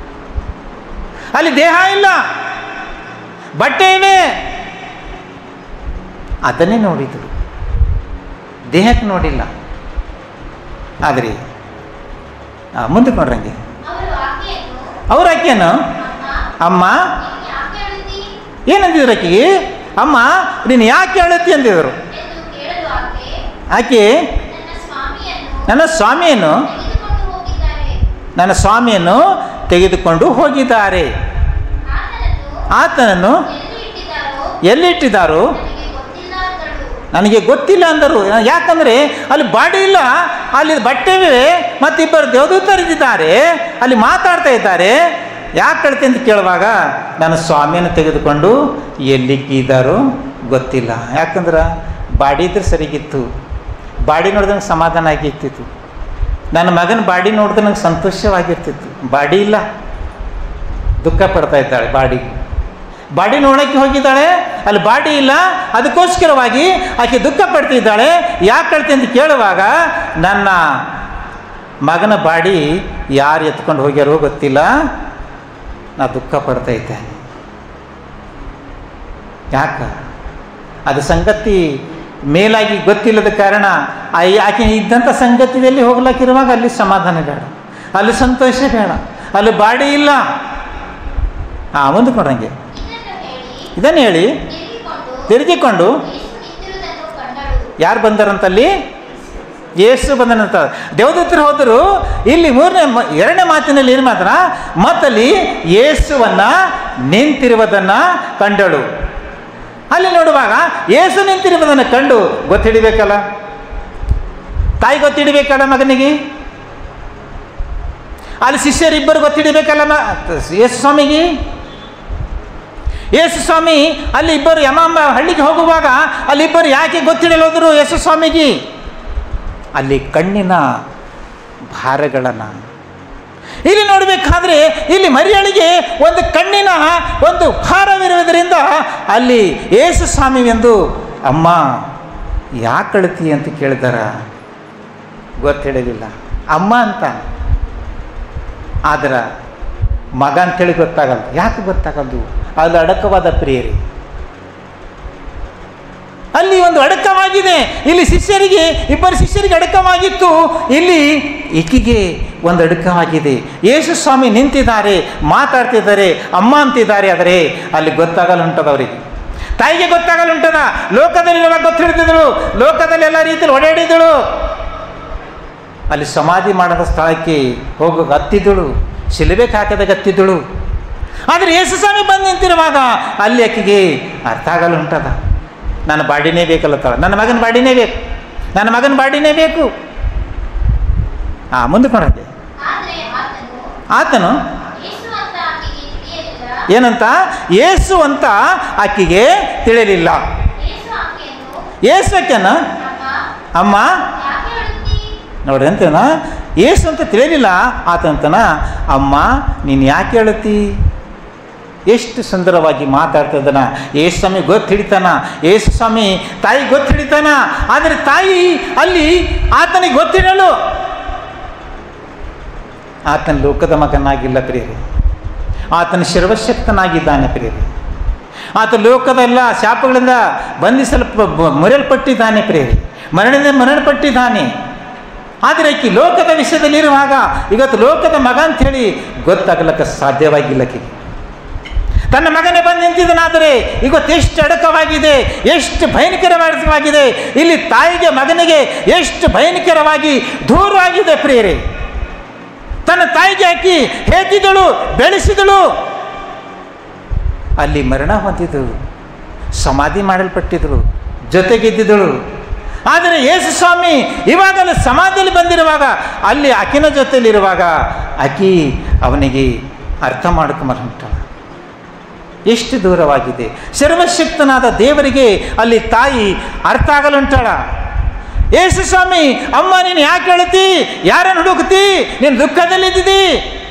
ಅಲ್ಲಿ ದೇಹ ಇಲ್ಲ, ಬಟ್ಟೆ ಇವೆ, ಅದನ್ನೇ ನೋಡಿದರು, ದೇಹಕ್ಕೆ ನೋಡಿಲ್ಲ. ಆದರೆ ಮುಂದಕ್ಕೆ ನೋಡ್ರಂಗೆ ಅವ್ರ ಆಕೆಯನ್ನು ಅಮ್ಮ ಏನಂದಿದ್ರು ಆಕೆಗೆ? ಅಮ್ಮ ನೀನು ಯಾಕೆ ಹೇಳುತ್ತಿ ಅಂದಿದ್ರು. ಆಕೆ ನನ್ನ ಸ್ವಾಮಿಯನ್ನು ತೆಗೆದುಕೊಂಡು ಹೋಗಿದ್ದಾರೆ. ಆತನನ್ನು ಎಲ್ಲಿಟ್ಟಿದ್ದಾರೋ ನನಗೆ ಗೊತ್ತಿಲ್ಲ ಅಂದರು. ಯಾಕಂದರೆ ಅಲ್ಲಿ ಬಾಡಿ ಇಲ್ಲ, ಅಲ್ಲಿ ಬಟ್ಟೆವೇ, ಮತ್ತಿಬ್ಬರು ದೇವದೂತರಿದ್ದಾರೆ, ಅಲ್ಲಿ ಮಾತಾಡ್ತಾ ಇದ್ದಾರೆ. ಯಾಕೆ ಹೇಳ್ತೀನಿ ಅಂತ ಕೇಳುವಾಗ ನನ್ನ ಸ್ವಾಮಿಯನ್ನು ತೆಗೆದುಕೊಂಡು ಎಲ್ಲಿಕ್ಕಿದ್ದಾರೋ ಗೊತ್ತಿಲ್ಲ. ಯಾಕಂದ್ರೆ ಬಾಡಿ ಇದ್ರೆ ಸರಿಗಿತ್ತು, ಬಾಡಿ ನೋಡಿದ್ರೆ ನಂಗೆ ಸಮಾಧಾನ ಆಗಿರ್ತಿತ್ತು. ನನ್ನ ಮಗನ ಬಾಡಿ ನೋಡಿದ್ರೆ ನಂಗೆ ಸಂತೋಷವಾಗಿರ್ತಿತ್ತು. ಬಾಡಿ ಇಲ್ಲ, ದುಃಖ ಪಡ್ತಾ ಇದ್ದಾಳೆ. ಬಾಡಿ ನೋಡೋಕ್ಕೆ ಹೋಗಿದ್ದಾಳೆ, ಅಲ್ಲಿ ಬಾಡಿ ಇಲ್ಲ, ಅದಕ್ಕೋಸ್ಕರವಾಗಿ ಆಕೆ ದುಃಖ ಪಡ್ತಿದ್ದಾಳೆ. ಯಾಕೆ ಹೇಳ್ತೀನಿ ಅಂತ ಕೇಳುವಾಗ ನನ್ನ ಮಗನ ಬಾಡಿ ಯಾರು ಎತ್ಕೊಂಡು ಹೋಗ್ಯಾರೋ ಗೊತ್ತಿಲ್ಲ, ನಾ ದುಃಖ ಪಡ್ತಾ ಇದ್ದೇನೆ. ಯಾಕೆ? ಅದು ಸಂಗತಿ ಮೇಲಾಗಿ ಗೊತ್ತಿಲ್ಲದ ಕಾರಣ ಆಕೆ ಇದ್ದಂಥ ಸಂಗತಿಯಲ್ಲಿ ಹೋಗ್ಲಾಕಿರುವಾಗ ಅಲ್ಲಿ ಸಮಾಧಾನ ಬೇಡ, ಅಲ್ಲಿ ಸಂತೋಷ ಬೇಡ, ಅಲ್ಲಿ ಬಾಡಿ ಇಲ್ಲ. ಮುಂದಕ್ಕೆ ನೋಡಂಗೆ ಇದನ್ನು ಹೇಳಿ ತಿರುಗಿಕೊಂಡು ಯಾರು ಬಂದರಂತಲ್ಲಿ? ಯೇಸು ಬಂದನಂತ. ದೇವದೂತರು ಹೋದರು. ಇಲ್ಲಿ ಎರಡನೇ ಮಾತಿನಲ್ಲಿ ಏನು ಮಾತ್ರ, ಮತ್ತಲ್ಲಿ ಯೇಸುವನ್ನು ನಿಂತಿರುವುದನ್ನು ಕಂಡಳು. ಅಲ್ಲಿ ನೋಡುವಾಗ ಯೇಸು ನಿಂತಿರುವುದನ್ನು ಕಂಡು ಗೊತ್ತಿಡಬೇಕಲ್ಲ, ತಾಯಿ ಗೊತ್ತಿಡಬೇಕಲ್ಲ ಮಗನಿಗೆ. ಅಲ್ಲಿ ಶಿಷ್ಯರಿಬ್ಬರು ಗೊತ್ತಿಡಬೇಕಲ್ಲ ಯೇಸು ಸ್ವಾಮಿಗೆ. ಯೇಸು ಸ್ವಾಮಿ ಅಲ್ಲಿ ಇಬ್ಬರು ಯಮಾಂಬ ಹಳ್ಳಿಗೆ ಹೋಗುವಾಗ ಅಲ್ಲಿಬ್ಬರು ಯಾಕೆ ಗೊತ್ತಿಡಲು ಹೋದರು ಯೇಸು ಸ್ವಾಮಿಗೆ? ಅಲ್ಲಿ ಕಣ್ಣಿನ ಭಾರಗಳನ್ನು ಇಲ್ಲಿ ನೋಡಬೇಕಾದ್ರೆ ಇಲ್ಲಿ ಮರಿಯಳಿಗೆ ಒಂದು ಕಣ್ಣಿನ ಒಂದು ಭಾರವಿರುವುದರಿಂದ ಅಲ್ಲಿ ಯೇಸು ಸ್ವಾಮಿ ಎಂದು ಅಮ್ಮ ಯಾಕೆ ಅಳ್ತಿ ಅಂತ ಕೇಳಿದಾರ, ಗೊತ್ತಿಡಲಿಲ್ಲ. ಅಮ್ಮ ಅಂತ ಆದ್ರೆ ಮಗ ಅಂತೇಳಿ ಗೊತ್ತಾಗಲ್ಲ. ಯಾಕೆ ಗೊತ್ತಾಗಲ್ದು? ಅದು ಅಡಕವಾದ ಪ್ರಿಯರಿ. ಅಲ್ಲಿ ಒಂದು ಅಡಕವಾಗಿದೆ. ಇಲ್ಲಿ ಶಿಷ್ಯರಿಗೆ, ಇಬ್ಬರು ಶಿಷ್ಯರಿಗೆ ಅಡಕವಾಗಿತ್ತು, ಇಲ್ಲಿ ಈಕೆಗೆ ಒಂದು ಅಡಕವಾಗಿದೆ. ಯೇಸು ಸ್ವಾಮಿ ನಿಂತಿದ್ದಾರೆ, ಮಾತಾಡ್ತಿದ್ದಾರೆ, ಅಮ್ಮ ಅಂತಿದ್ದಾರೆ. ಆದರೆ ಅಲ್ಲಿ ಗೊತ್ತಾಗಲ್ಲ ಉಂಟದ ಅವರಿಗೆ, ತಾಯಿಗೆ ಗೊತ್ತಾಗಲ್ಲ ಉಂಟದ. ಲೋಕದಲ್ಲಿರುವ ಗೊತ್ತಿಡ್ತಿದ್ದಳು, ಲೋಕದಲ್ಲಿ ಎಲ್ಲ ರೀತಿಯಲ್ಲಿ ಓಡಾಡಿದಳು. ಅಲ್ಲಿ ಸಮಾಧಿ ಮಾಡದ ಸ್ಥಳಕ್ಕೆ ಹೋಗೋ ಹತ್ತಿದ್ದಳು, ಶಿಲುಬೆಗೆ ಹಾಕದಾಗ ಹತ್ತಿದ್ದಳು. ಆದರೆ ಯೇಸು ಸ್ವಾಮಿ ಬಂದು ನಿಂತಿರುವಾಗ ಅಲ್ಲಿ ಆಕೆಗೆ ಅರ್ಥ ಆಗಲ್ಲ ಉಂಟದ. ನನ್ನ ಬಾಡಿನೇ ಬೇಕಲ್ಲತ್ತಾಳ, ನನ್ನ ಮಗನ ಬಾಡಿನೇ ಬೇಕು, ನನ್ನ ಮಗನ ಬಾಡಿನೇ ಬೇಕು. ಮುಂದಕ್ಕೆ ನೋಡಕ್ಕೆ ಆತನು ಏನಂತ? ಯೇಸು ಅಂತ ಆಕೆಗೆ ತಿಳಿಯಲಿಲ್ಲ. ಯೇಸು ಆಕೆಯನ್ನು ಅಮ್ಮ ನೋಡ್ರಿ ಅಂತನ, ಯೇಸು ಅಂತ ತಿಳಿಯಲಿಲ್ಲ. ಆತಂತನ ಅಮ್ಮ ನೀನು ಯಾಕೆ ಹೇಳುತ್ತಿ? ಎಷ್ಟು ಸುಂದರವಾಗಿ ಮಾತಾಡ್ತಾ ಇದ್ದಾನ. ಯೇಸು ಸ್ವಾಮಿ ಗೊತ್ತು ಹಿಡಿತಾನ, ಯೇಸು ಸ್ವಾಮಿ ತಾಯಿ ಗೊತ್ತು ಹಿಡಿತಾನ. ಆದರೆ ತಾಯಿ ಅಲ್ಲಿ ಆತನಿಗೆ ಗೊತ್ತಿಡಲು, ಆತನ ಲೋಕದ ಮಗನಾಗಿಲ್ಲ ಪ್ರಿಯರೇ, ಆತನ ಸರ್ವಶಕ್ತನಾಗಿದ್ದಾನೆ ಪ್ರಿಯರೇ. ಆತ ಲೋಕದೆಲ್ಲ ಶಾಪಗಳಿಂದ ಮರೆಯಲ್ಪಟ್ಟಿದ್ದಾನೆ ಪ್ರಿಯರೇ, ಮರಣದಿಂದ ಮರಣಪಟ್ಟಿದ್ದಾನೆ. ಆದರೆ ಆಕೆ ಲೋಕದ ವಿಷಯದಲ್ಲಿರುವಾಗ ಇವತ್ತು ಲೋಕದ ಮಗ ಅಂಥೇಳಿ ಗೊತ್ತಾಗಲಿಕ್ಕೆ ಸಾಧ್ಯವಾಗಿಲ್ಲಕ್ಕೆ. ತನ್ನ ಮಗನೇ ಬಂದು ನಿಂತಿದ್ದನಾದರೆ ಇವತ್ತು ಎಷ್ಟು ಅಡಕವಾಗಿದೆ, ಎಷ್ಟು ಭಯಂಕರವಾಗಿದೆ. ಇಲ್ಲಿ ತಾಯಿಗೆ ಮಗನಿಗೆ ಎಷ್ಟು ಭಯಂಕರವಾಗಿ ದೂರವಾಗಿದೆ ಪ್ರಿಯರೇ. ತನ್ನ ತಾಯಿಗೆ ಹಾಕಿ ಹೇಗಿದ್ದಳು, ಬೆಳೆಸಿದಳು, ಅಲ್ಲಿ ಮರಣ ಹೊಂದಿದ್ದಳು, ಸಮಾಧಿ ಮಾಡಲ್ಪಟ್ಟಿದ್ದಳು, ಜೊತೆಗಿದ್ದಿದ್ದಳು. ಆದರೆ ಯೇಸು ಸ್ವಾಮಿ ಇವಾಗಲೂ ಸಮಾಧಿಯಲ್ಲಿ ಬಂದಿರುವಾಗ ಅಲ್ಲಿ ಆಕಿನ ಜೊತೆಯಲ್ಲಿರುವಾಗ ಆಕಿ ಅವನಿಗೆ ಅರ್ಥ ಮಾಡ್ಕೊಂಬಂಟ ಎಷ್ಟು ದೂರವಾಗಿದೆ. ಸರ್ವಶಕ್ತನಾದ ದೇವರಿಗೆ ಅಲ್ಲಿ ತಾಯಿ ಅರ್ಥ ಆಗಲುಂಟಾಳ. ಯೇಸು ಸ್ವಾಮಿ ಅಮ್ಮ ನೀನು ಯಾಕೆ ಹೇಳ್ತಿ, ಯಾರನ್ನು ಹುಡುಕ್ತಿ, ನೀನು ದುಃಖದಲ್ಲಿದ್ದಿ,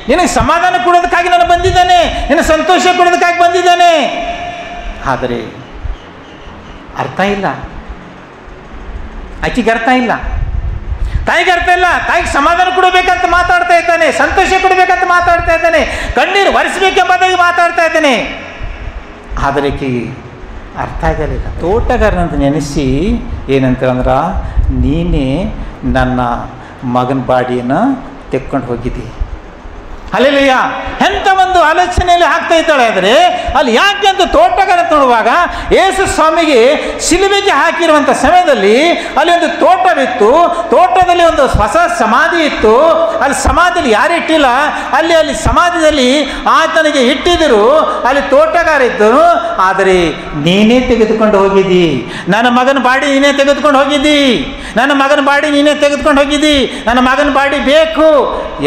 ನಿನಗೆ ಸಮಾಧಾನ ಕೊಡೋದಕ್ಕಾಗಿ ನಾನು ಬಂದಿದ್ದೇನೆ, ನಿನಗೆ ಸಂತೋಷ ಕೊಡೋದಕ್ಕಾಗಿ ಬಂದಿದ್ದೇನೆ. ಆದರೆ ಅರ್ಥ ಇಲ್ಲ, ಆಕೆಗೆ ಅರ್ಥ ಇಲ್ಲ, ತಾಯಿಗೆ ಅರ್ಥ ಇಲ್ಲ. ತಾಯಿಗೆ ಸಮಾಧಾನ ಕೊಡಬೇಕಂತ ಮಾತಾಡ್ತಾ ಇದ್ದಾನೆ, ಸಂತೋಷ ಕೊಡಬೇಕಂತ ಮಾತಾಡ್ತಾ ಇದ್ದಾನೆ, ಕಣ್ಣೀರು ಒರೆಸಬೇಕೆಂಬುದಾಗಿ ಮಾತಾಡ್ತಾ ಇದ್ದಾನೆ. ಆದರೆ ಆಕೆಗೆ ಅರ್ಥ ಆಗಲಿಲ್ಲ. ತೋಟಗಾರನಂತ ನೆನೆಸಿ ಏನಂತಂದ್ರೆ ನೀನೇ ನನ್ನ ಮಗನ ಬಾಡಿಯನ್ನು ತೆಕ್ಕೊಂಡು ಹೋಗಿದ್ದಿ. ಅಲ್ಲೆಲ್ಲಯ್ಯ ಎಂಥ ಒಂದು ಆಲೋಚನೆಯಲ್ಲಿ ಆಗ್ತಾ ಇದ್ದಾಳೆ. ಆದರೆ ಅಲ್ಲಿ ಯಾಕೆ ಅಂತ ತೋಟಗಾರ ನೋಡುವಾಗ ಯೇಸು ಸ್ವಾಮಿಗೆ ಶಿಲುಬೆಗೆ ಹಾಕಿರುವಂಥ ಸಮಯದಲ್ಲಿ ಅಲ್ಲಿ ಒಂದು ತೋಟವಿತ್ತು. ತೋಟದಲ್ಲಿ ಒಂದು ಹೊಸ ಸಮಾಧಿ ಇತ್ತು. ಅಲ್ಲಿ ಸಮಾಧಿಯಲ್ಲಿ ಯಾರು ಇಟ್ಟಿಲ್ಲ, ಅಲ್ಲಿ ಸಮಾಧಿಯಲ್ಲಿ ಆತನಿಗೆ ಇಟ್ಟಿದ್ದರು. ಅಲ್ಲಿ ತೋಟಗಾರ ಇದ್ದರು. ಆದರೆ ನೀನೇ ತೆಗೆದುಕೊಂಡು ಹೋಗಿದ್ದಿ, ನನ್ನ ಮಗನ ಬಾಡಿ ನೀನೇ ತೆಗೆದುಕೊಂಡು ಹೋಗಿದ್ದಿ, ನನ್ನ ಮಗನ ಬಾಡಿ ನೀನೇ ತೆಗೆದುಕೊಂಡು ಹೋಗಿದ್ದಿ, ನನ್ನ ಮಗನ ಬಾಡಿ ಬೇಕು.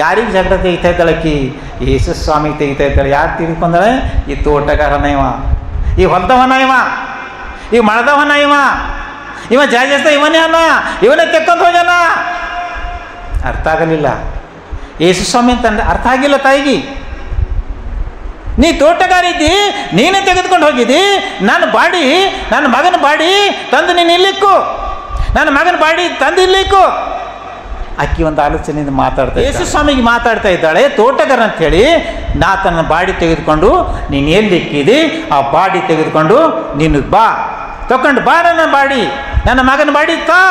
ಯಾರಿಗೆ ಜಗಳ ತೆಗಿತಾ ಇದ್ದಾಳಕ್ಕಿ? ಯೇಸು ಸ್ವಾಮಿಗೆ ತೆಗಿತಾ ಇದ್ದಾಳೆ. ಯಾರು ತೆಗೆದುಕೊಂಡಾಳೆ? ಈ ತೋಟಗಾರನ ಇವ, ಈ ಹೊಲದವನ ಇವ, ಈ ಮಳದವನ ಇವ ಜಾಸ್ತಿ ಇವನೇ ಅನ್ನ, ಇವನೇ ತೆಕ್ಕೊಂಡು ಹೋಗ್ಯಾನ. ಅರ್ಥ ಆಗಲಿಲ್ಲ ಯೇಸು ಸ್ವಾಮಿ ಅಂತಂದ್ರೆ, ಅರ್ಥ ಆಗಿಲ್ಲ ತಾಯಿಗೆ. ನೀ ತೋಟಗಾರ ಇದ್ದಿ, ನೀನೇ ತೆಗೆದುಕೊಂಡು ಹೋಗಿದ್ದಿ, ನನ್ನ ಮಗನ ಬಾಡಿ ತಂದು ನೀನು ಇಲ್ಲಿಕ್ಕು, ನನ್ನ ಮಗನ ಬಾಡಿ ತಂದು ಇಲ್ಲಿಕ್ಕು. ಅಕ್ಕಿ ಒಂದು ಆಲೋಚನೆಯಿಂದ ಮಾತಾಡ್ತಾ ಯೇಸು ಸ್ವಾಮಿಗೆ ಮಾತಾಡ್ತಾ ಇದ್ದಾಳೆ. ತೋಟಗಾರ ಅಂಥೇಳಿ, ನಾ ತನ್ನ ಬಾಡಿ ತೆಗೆದುಕೊಂಡು ನೀನು ಎಲ್ಲಿ ಇಕ್ಕಿದಿ ಆ ಬಾಡಿ ತೆಗೆದುಕೊಂಡು ನೀನು ಬಾ, ತಗೊಂಡು ಬಾ ನನ್ನ ಬಾಡಿ, ನನ್ನ ಮಗನ ಬಾಡಿ ತಾ.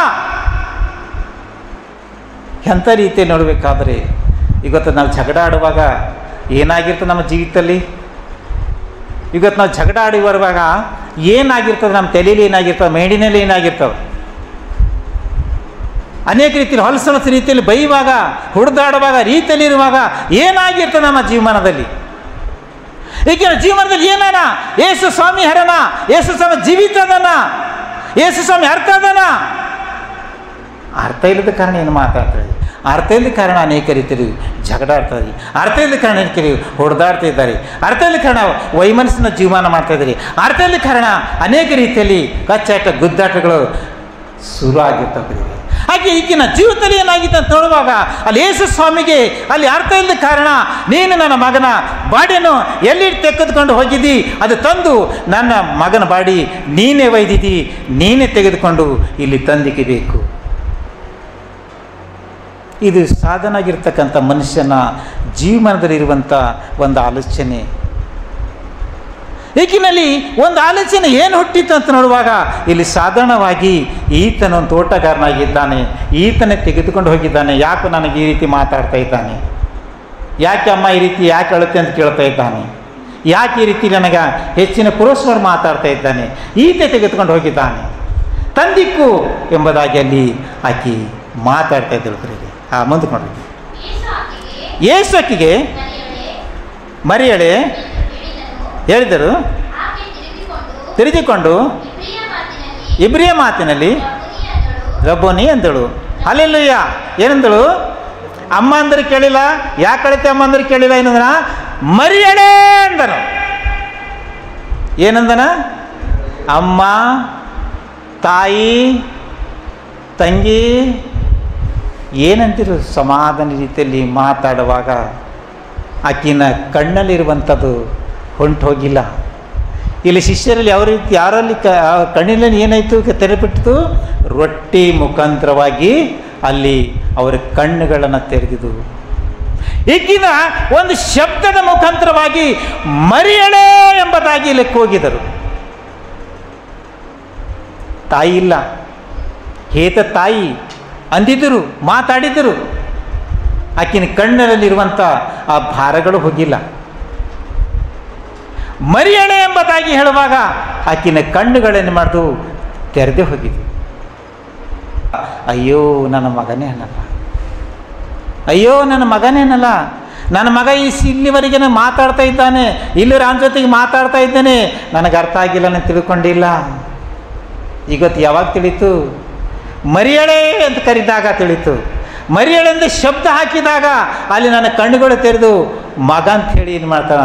ಎಂಥ ರೀತಿಯಲ್ಲಿ ನೋಡಬೇಕಾದ್ರೆ ಇವತ್ತು ನಾವು ಜಗಳ ಆಡುವಾಗ ಏನಾಗಿರ್ತದೆ ನಮ್ಮ ಜೀವಿತದಲ್ಲಿ? ಇವತ್ತು ನಾವು ಜಗಳ ಆಡಿ ಬರುವಾಗ ಏನಾಗಿರ್ತದೆ? ನಮ್ಮ ತಲೆಯಲ್ಲಿ ಏನಾಗಿರ್ತದೆ, ಮೈಂಡಿನಲ್ಲಿ ಏನಾಗಿರ್ತದೆ? ಅನೇಕ ರೀತಿಯಲ್ಲಿ ಹೊಲಸು ರೀತಿಯಲ್ಲಿ ಬೈಯುವಾಗ, ಹುಡ್ದಾಡುವಾಗ, ರೀತಿಯಲ್ಲಿರುವಾಗ ಏನಾಗಿರ್ತದೆ ನಮ್ಮ ಜೀವಮಾನದಲ್ಲಿ? ಈಗ ಜೀವನದಲ್ಲಿ ಏನಾನ? ಯೇಸು ಸ್ವಾಮಿ ಹರನ, ಯೇಸು ಸ್ವಾಮಿ ಜೀವಿತ ಅದನ, ಯೇಸು ಸ್ವಾಮಿ ಅರ್ಥ ಅದನ. ಅರ್ಥ ಇಲ್ಲದ ಕಾರಣ ಏನು ಮಾತಾಡ್ತಾರೆ? ಅರ್ಥ ಇಲ್ಲದ ಕಾರಣ ಅನೇಕ ರೀತಿಯಲ್ಲಿ ಜಗಳ ಆಡ್ತಾರೆ, ಅರ್ಥ ಇಲ್ಲದ ಕಾರಣ ಅನೇಕ ಹೊಡೆದಾಡ್ತಾ ಇದ್ದಾರೆ, ಅರ್ಥ ಇಲ್ಲದ ಕಾರಣ ವೈಮನಸ್ಸಿನ ಜೀವಮಾನ ಮಾಡ್ತಾ ಇದ್ದಾರೆ, ಅರ್ಥ ಇಲ್ಲದ ಕಾರಣ ಅನೇಕ ರೀತಿಯಲ್ಲಿ ಕಚ್ಚಾಟ ಗುದ್ದಾಟಗಳು ಶುರು ಆಗಿರ್ತವೆ. ಹಾಗೆ ಈಗಿನ ಜೀವಿತದಲ್ಲಿ ಏನಾಗಿತ್ತು ಅಂತ ನೋಡುವಾಗ ಅಲ್ಲಿ ಯೇಸು ಸ್ವಾಮಿಗೆ ಅಲ್ಲಿ ಅರ್ಥ ಇಲ್ಲದ ಕಾರಣ ನೀನು ನನ್ನ ಮಗನ ಬಾಡಿಯನ್ನು ಎಲ್ಲಿ ತೆಗೆದುಕೊಂಡು ಹೋಗಿದ್ದಿ, ಅದು ತಂದು ನನ್ನ ಮಗನ ಬಾಡಿ ನೀನೇ ಒಯ್ದಿದ್ದಿ, ನೀನೇ ತೆಗೆದುಕೊಂಡು ಇಲ್ಲಿ ತಂದಿಕ್ಕಬೇಕು. ಇದು ಸಾಧನಾಗಿರ್ತಕ್ಕಂಥ ಮನುಷ್ಯನ ಜೀವನದಲ್ಲಿರುವಂಥ ಒಂದು ಆಲೋಚನೆ. ಈಗಿನಲ್ಲಿ ಒಂದು ಆಲೋಚನೆ ಏನು ಹುಟ್ಟಿತ್ತು ಅಂತ ನೋಡುವಾಗ ಇಲ್ಲಿ ಸಾಧಾರಣವಾಗಿ ಈತನೊಂದು ತೋಟಗಾರನಾಗಿದ್ದಾನೆ, ಈತನೇ ತೆಗೆದುಕೊಂಡು ಹೋಗಿದ್ದಾನೆ. ಯಾಕೆ ನನಗೆ ಈ ರೀತಿ ಮಾತಾಡ್ತಾ ಇದ್ದಾನೆ? ಯಾಕೆ ಅಮ್ಮ ಈ ರೀತಿ ಯಾಕೆ ಅಳುತ್ತೆ ಅಂತ ಕೇಳ್ತಾ ಇದ್ದಾನೆ? ಯಾಕೆ ಈ ರೀತಿ ನನಗೆ ಹೆಚ್ಚಿನ ಪುರಸ್ಕಾರ ಮಾತಾಡ್ತಾ ಇದ್ದಾನೆ? ಈತ ತೆಗೆದುಕೊಂಡು ಹೋಗಿದ್ದಾನೆ, ತಂದಿಕ್ಕು ಎಂಬುದಾಗಿ ಅಲ್ಲಿ ಆಕೆ ಮಾತಾಡ್ತಾ ಇದ್ದಳು. ಮುಂದಕ್ಕೆ ಯೇಸು ಆಕೆಗೆ ಮರಿಯಳೆ ಹೇಳಿದರು. ತಿರುಗಿಕೊಂಡು ಇಬ್ರಿಯ ಮಾತಿನಲ್ಲಿ ರಬ್ಬೋನಿ ಅಂದಳು. ಅಲ್ಲೆಲ್ಲಯ್ಯ ಏನಂದಳು? ಅಮ್ಮ ಅಂದ್ರೆ ಕೇಳಿಲ್ಲ. ಯಾಕೆ ಕಳಿತೆ ಅಮ್ಮ ಅಂದ್ರೆ ಕೇಳಿಲ್ಲ. ಏನಂದ್ರ? ಮರಿಯಳೆ ಅಂದನು. ಏನಂದನ? ಅಮ್ಮ, ತಾಯಿ, ತಂಗಿ ಏನಂತಿರು ಸಮಾಧಾನ ರೀತಿಯಲ್ಲಿ ಮಾತಾಡುವಾಗ ಆಕಿನ ಕಣ್ಣಲ್ಲಿರುವಂಥದ್ದು ಹೊಂಟು ಹೋಗಿಲ್ಲ. ಇಲ್ಲಿ ಶಿಷ್ಯರಲ್ಲಿ ಯಾವ ರೀತಿ ಯಾರಲ್ಲಿ ಕಣ್ಣಿನಲ್ಲಿ ಏನಾಯಿತು ತೆರೆಬಿಟ್ಟಿತು? ರೊಟ್ಟಿ ಮುಖಾಂತರವಾಗಿ ಅಲ್ಲಿ ಅವರ ಕಣ್ಣುಗಳನ್ನು ತೆರೆದಿದ್ದು. ಈಗಿನ ಒಂದು ಶಬ್ದದ ಮುಖಾಂತರವಾಗಿ ಮರಿಯಳೆ ಎಂಬುದಾಗಿ ಇಲ್ಲಕ್ಕೆ ಹೋಗಿದರು. ತಾಯಿ ಇಲ್ಲ, ಹೇತ ತಾಯಿ ಅಂದಿದ್ದರು, ಮಾತಾಡಿದರು. ಆಕಿನ ಕಣ್ಣಿನಲ್ಲಿರುವಂಥ ಆ ಭಾರಗಳು ಹೋಗಿಲ್ಲ. ಮರಿಯಳೆ ಎಂಬುದಾಗಿ ಹೇಳುವಾಗ ಆಕಿನ ಕಣ್ಣುಗಳೇನು ಮಾಡಿದು? ತೆರೆದೇ ಹೋಗಿದ್ದು. ಅಯ್ಯೋ ನನ್ನ ಮಗನೇ ಅನ್ನಲ್ಲ, ಅಯ್ಯೋ ನನ್ನ ಮಗನೇನಲ್ಲ, ನನ್ನ ಮಗ ಇಲ್ಲಿವರೆಗೆ ಮಾತಾಡ್ತಾ ಇದ್ದಾನೆ, ಇಲ್ಲಿ ರಾಮ ಜೊತೆಗೆ ಮಾತಾಡ್ತಾ ಇದ್ದಾನೆ, ನನಗೆ ಅರ್ಥ ಆಗಿಲ್ಲ, ನಾನು ತಿಳ್ಕೊಂಡಿಲ್ಲ. ಇವತ್ತು ಯಾವಾಗ ತಿಳಿತು? ಮರಿಯಳೆ ಅಂತ ಕರೆದಾಗ ತಿಳಿತು. ಮರಿಯಳೆಂದು ಶಬ್ದ ಹಾಕಿದಾಗ ಅಲ್ಲಿ ನನ್ನ ಕಣ್ಣುಗಳು ತೆರೆದು ಮಗ ಅಂಥೇಳಿ ಏನು ಮಾಡ್ತಾಳ?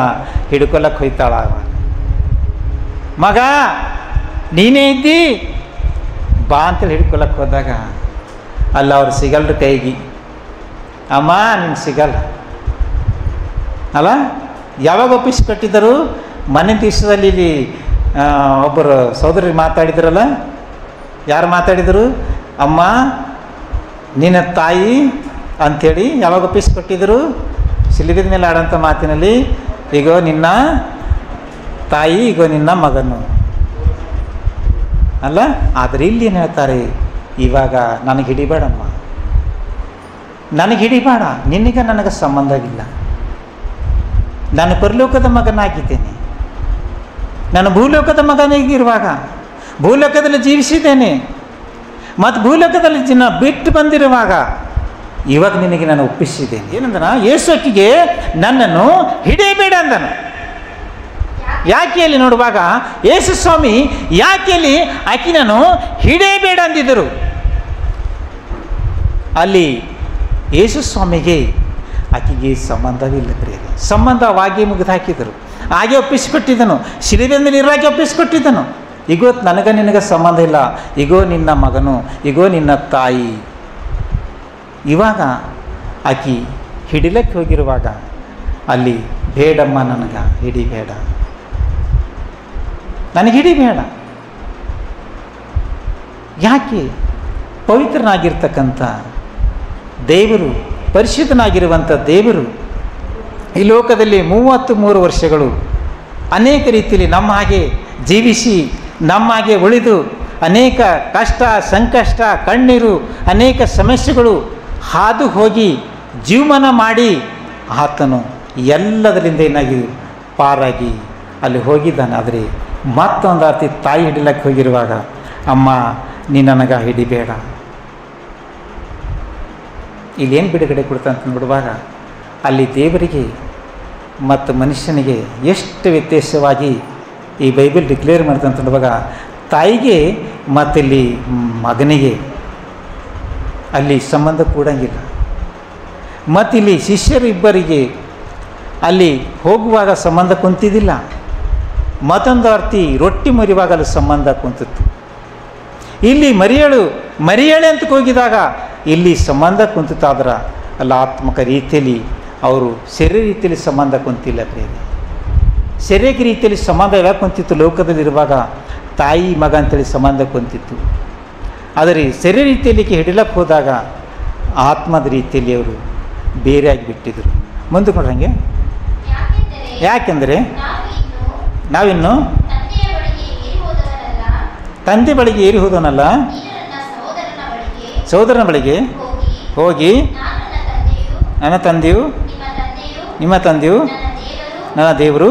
ಹಿಡ್ಕೊಳಕ್ಕೆ ಹೋಯ್ತಾಳ. ಮಗ ನೀನೇ ಇದ್ದಿ ಬಾ ಅಂತೇಳಿ ಹಿಡ್ಕೊಳಕ್ಕೆ ಹೋದಾಗ ಅಲ್ಲ ಅವ್ರು ಸಿಗಲ್ರು ಕೈಗೆ. ಅಮ್ಮ ನೀನು ಸಿಗಲ್ಲ ಅಲ್ಲ. ಯಾವಾಗ ಒಪ್ಪಿಸಿ ಕಟ್ಟಿದ್ದರು? ಮನೆ ದಿವಸದಲ್ಲಿ ಇಲ್ಲಿ ಒಬ್ಬರು ಸಹೋದರಿ ಮಾತಾಡಿದ್ರಲ್ಲ. ಯಾರು ಮಾತಾಡಿದರು? ಅಮ್ಮ ನಿನ್ನ ತಾಯಿ ಅಂಥೇಳಿ ಯಾವಾಗ ಒಪ್ಪಿಸಿ ಕೊಟ್ಟಿದ್ದರು? ಶಿಲುಬೆ ಮೇಲೆ ಆಡೋಂಥ ಮಾತಿನಲ್ಲಿ, ಈಗ ನಿನ್ನ ತಾಯಿ ಈಗ ನಿನ್ನ ಮಗನು ಅಲ್ಲ. ಆದರೆ ಇಲ್ಲಿ ಏನು ಹೇಳ್ತಾರೆ, ಇವಾಗ ನನಗೆ ಹಿಡಿಬೇಡಮ್ಮ, ನನಗೆ ಹಿಡಿಬೇಡ, ನಿನಗೆ ನನಗೆ ಸಂಬಂಧವಿಲ್ಲ. ನಾನು ಪರಲೋಕದ ಮಗನಾಗಿದ್ದೇನೆ. ನಾನು ಭೂಲೋಕದ ಮಗನಾಗಿರುವಾಗ ಭೂಲೋಕದಲ್ಲಿ ಜೀವಿಸಿದ್ದೇನೆ, ಮತ್ತು ಭೂಲೋಕದಲ್ಲಿ ಬಿಟ್ಟು ಬಂದಿರುವಾಗ ಇವಾಗ ನಿನಗೆ ನಾನು ಒಪ್ಪಿಸಿದ್ದೇನೆ. ಏನಂದನ, ಯೇಸುಕಿಗೆ ನನ್ನನ್ನು ಹಿಡಿಯಬೇಡ ಅಂದನು. ಯಾಕೆ ಅಲ್ಲಿ ನೋಡುವಾಗ ಯೇಸು ಸ್ವಾಮಿ ಯಾಕೆ ಅಲ್ಲಿ ಆಕಿನನ್ನು ಹಿಡಿಯಬೇಡ ಅಂದಿದ್ದರು? ಅಲ್ಲಿ ಯೇಸು ಸ್ವಾಮಿಗೆ ಆಕೆಗೆ ಸಂಬಂಧವಿಲ್ಲ ಪ್ರಿಯರೇ. ಸಂಬಂಧವಾಗಿ ಮುಗಿದು ಹಾಕಿದರು, ಹಾಗೆ ಒಪ್ಪಿಸಿಕೊಟ್ಟಿದ್ದನು, ಶಿಲುಬೆ ಮೇಲೆ ಇರಾಗಿ ಒಪ್ಪಿಸಿಕೊಟ್ಟಿದ್ದನು. ಈಗೋ ನನಗೆ ನಿನಗೆ ಸಂಬಂಧ ಇಲ್ಲ, ಈಗೋ ನಿನ್ನ ಮಗನು, ಈಗೋ ನಿನ್ನ ತಾಯಿ. ಇವಾಗ ಆಕೆ ಹಿಡಿಲಕ್ಕೆ ಹೋಗಿರುವಾಗ ಅಲ್ಲಿ ಬೇಡಮ್ಮ, ನನಗೆ ಹಿಡಿಬೇಡ, ನನಗೆ ಹಿಡಿಬೇಡ. ಯಾಕೆ? ಪವಿತ್ರನಾಗಿರ್ತಕ್ಕಂಥ ದೇವರು, ಪರಿಶುದ್ಧನಾಗಿರುವಂಥ ದೇವರು ಈ ಲೋಕದಲ್ಲಿ 33 ವರ್ಷಗಳು ಅನೇಕ ರೀತಿಯಲ್ಲಿ ನಮ್ಮ ಹಾಗೆ ಜೀವಿಸಿ, ನಮ್ಮ ಹಾಗೆ ಉಳಿದು, ಅನೇಕ ಕಷ್ಟ ಸಂಕಷ್ಟ ಕಣ್ಣೀರು ಅನೇಕ ಸಮಸ್ಯೆಗಳು ಹಾದು ಹೋಗಿ ಜೀವಮಾನ ಮಾಡಿ ಆತನು ಎಲ್ಲದರಿಂದ ಏನಾಗಿ ಪಾರಾಗಿ ಅಲ್ಲಿ ಹೋಗಿದ್ದಾನೆ. ಆದರೆ ಮತ್ತೊಂದು ಅತಿ ತಾಯಿ ಹಿಡಿಲಕ್ಕೆ ಹೋಗಿರುವಾಗ, ಅಮ್ಮ ನೀ ನನಗೆ ಹಿಡಿಬೇಡ. ಇಲ್ಲೇನು ಬಿಡುಗಡೆ ಕೊಡ್ತಂತ ನೋಡುವಾಗ ಅಲ್ಲಿ ದೇವರಿಗೆ ಮತ್ತು ಮನುಷ್ಯನಿಗೆ ಎಷ್ಟು ವ್ಯತ್ಯಾಸವಾಗಿ ಈ ಬೈಬಲ್ ಡಿಕ್ಲೇರ್ ಮಾಡ್ತಂತ ನೋಡುವಾಗ, ತಾಯಿಗೆ ಮತ್ತಿಲ್ಲಿ ಮಗನಿಗೆ ಅಲ್ಲಿ ಸಂಬಂಧ ಕೂಡಂಗಿಲ್ಲ. ಮತ್ತಿಲ್ಲಿ ಶಿಷ್ಯರು ಇಬ್ಬರಿಗೆ ಅಲ್ಲಿ ಹೋಗುವಾಗ ಸಂಬಂಧ ಕುಂತಿದ್ದಿಲ್ಲ. ಮತ್ತೊಂದು ಅರ್ಥಿ ರೊಟ್ಟಿ ಮುರಿಯುವಾಗ ಅಲ್ಲಿ ಸಂಬಂಧ ಕುಂತಿತ್ತು. ಇಲ್ಲಿ ಮರಿಯಳೆ ಅಂತ ಹೋಗಿದಾಗ ಇಲ್ಲಿ ಸಂಬಂಧ ಕುಂತಿತ್ತು. ಆದ್ರೆ ಅಲ್ಲ ಆತ್ಮಕ ರೀತಿಯಲ್ಲಿ ಅವರು ಶರೀರ ರೀತಿಯಲ್ಲಿ ಸಂಬಂಧ ಕುಂತಿಲ್ಲ ಬೇರೆ. ಶರೀರಿಕ ರೀತಿಯಲ್ಲಿ ಸಂಬಂಧ ಎಲ್ಲ ಕುಂತಿತ್ತು. ಲೋಕದಲ್ಲಿರುವಾಗ ತಾಯಿ ಮಗ ಅಂತೇಳಿ ಸಂಬಂಧ ಕುಂತಿತ್ತು. ಆದರೆ ಶರೀರ ರೀತಿಯಲ್ಲಿ ಹಿಡಿಲಕ್ಕೆ ಹೋದಾಗ ಆತ್ಮದ ರೀತಿಯಲ್ಲಿ ಅವರು ಬೇರೆ ಆಗಿಬಿಟ್ಟಿದ್ರು. ಮುಂದೆ ಕೊಡ್ರಂಗೆ, ಯಾಕೆಂದರೆ ನಾವಿನ್ನು ತಂದೆ ಬಳಿಗೆ ಏರಿ ಹೋದನಲ್ಲ, ಸಹೋದರನ ಬಳಿಗೆ ಹೋಗಿ ನನ್ನ ತಂದೆಯು ನಿಮ್ಮ ತಂದೆಯು ನನ್ನ ದೇವರು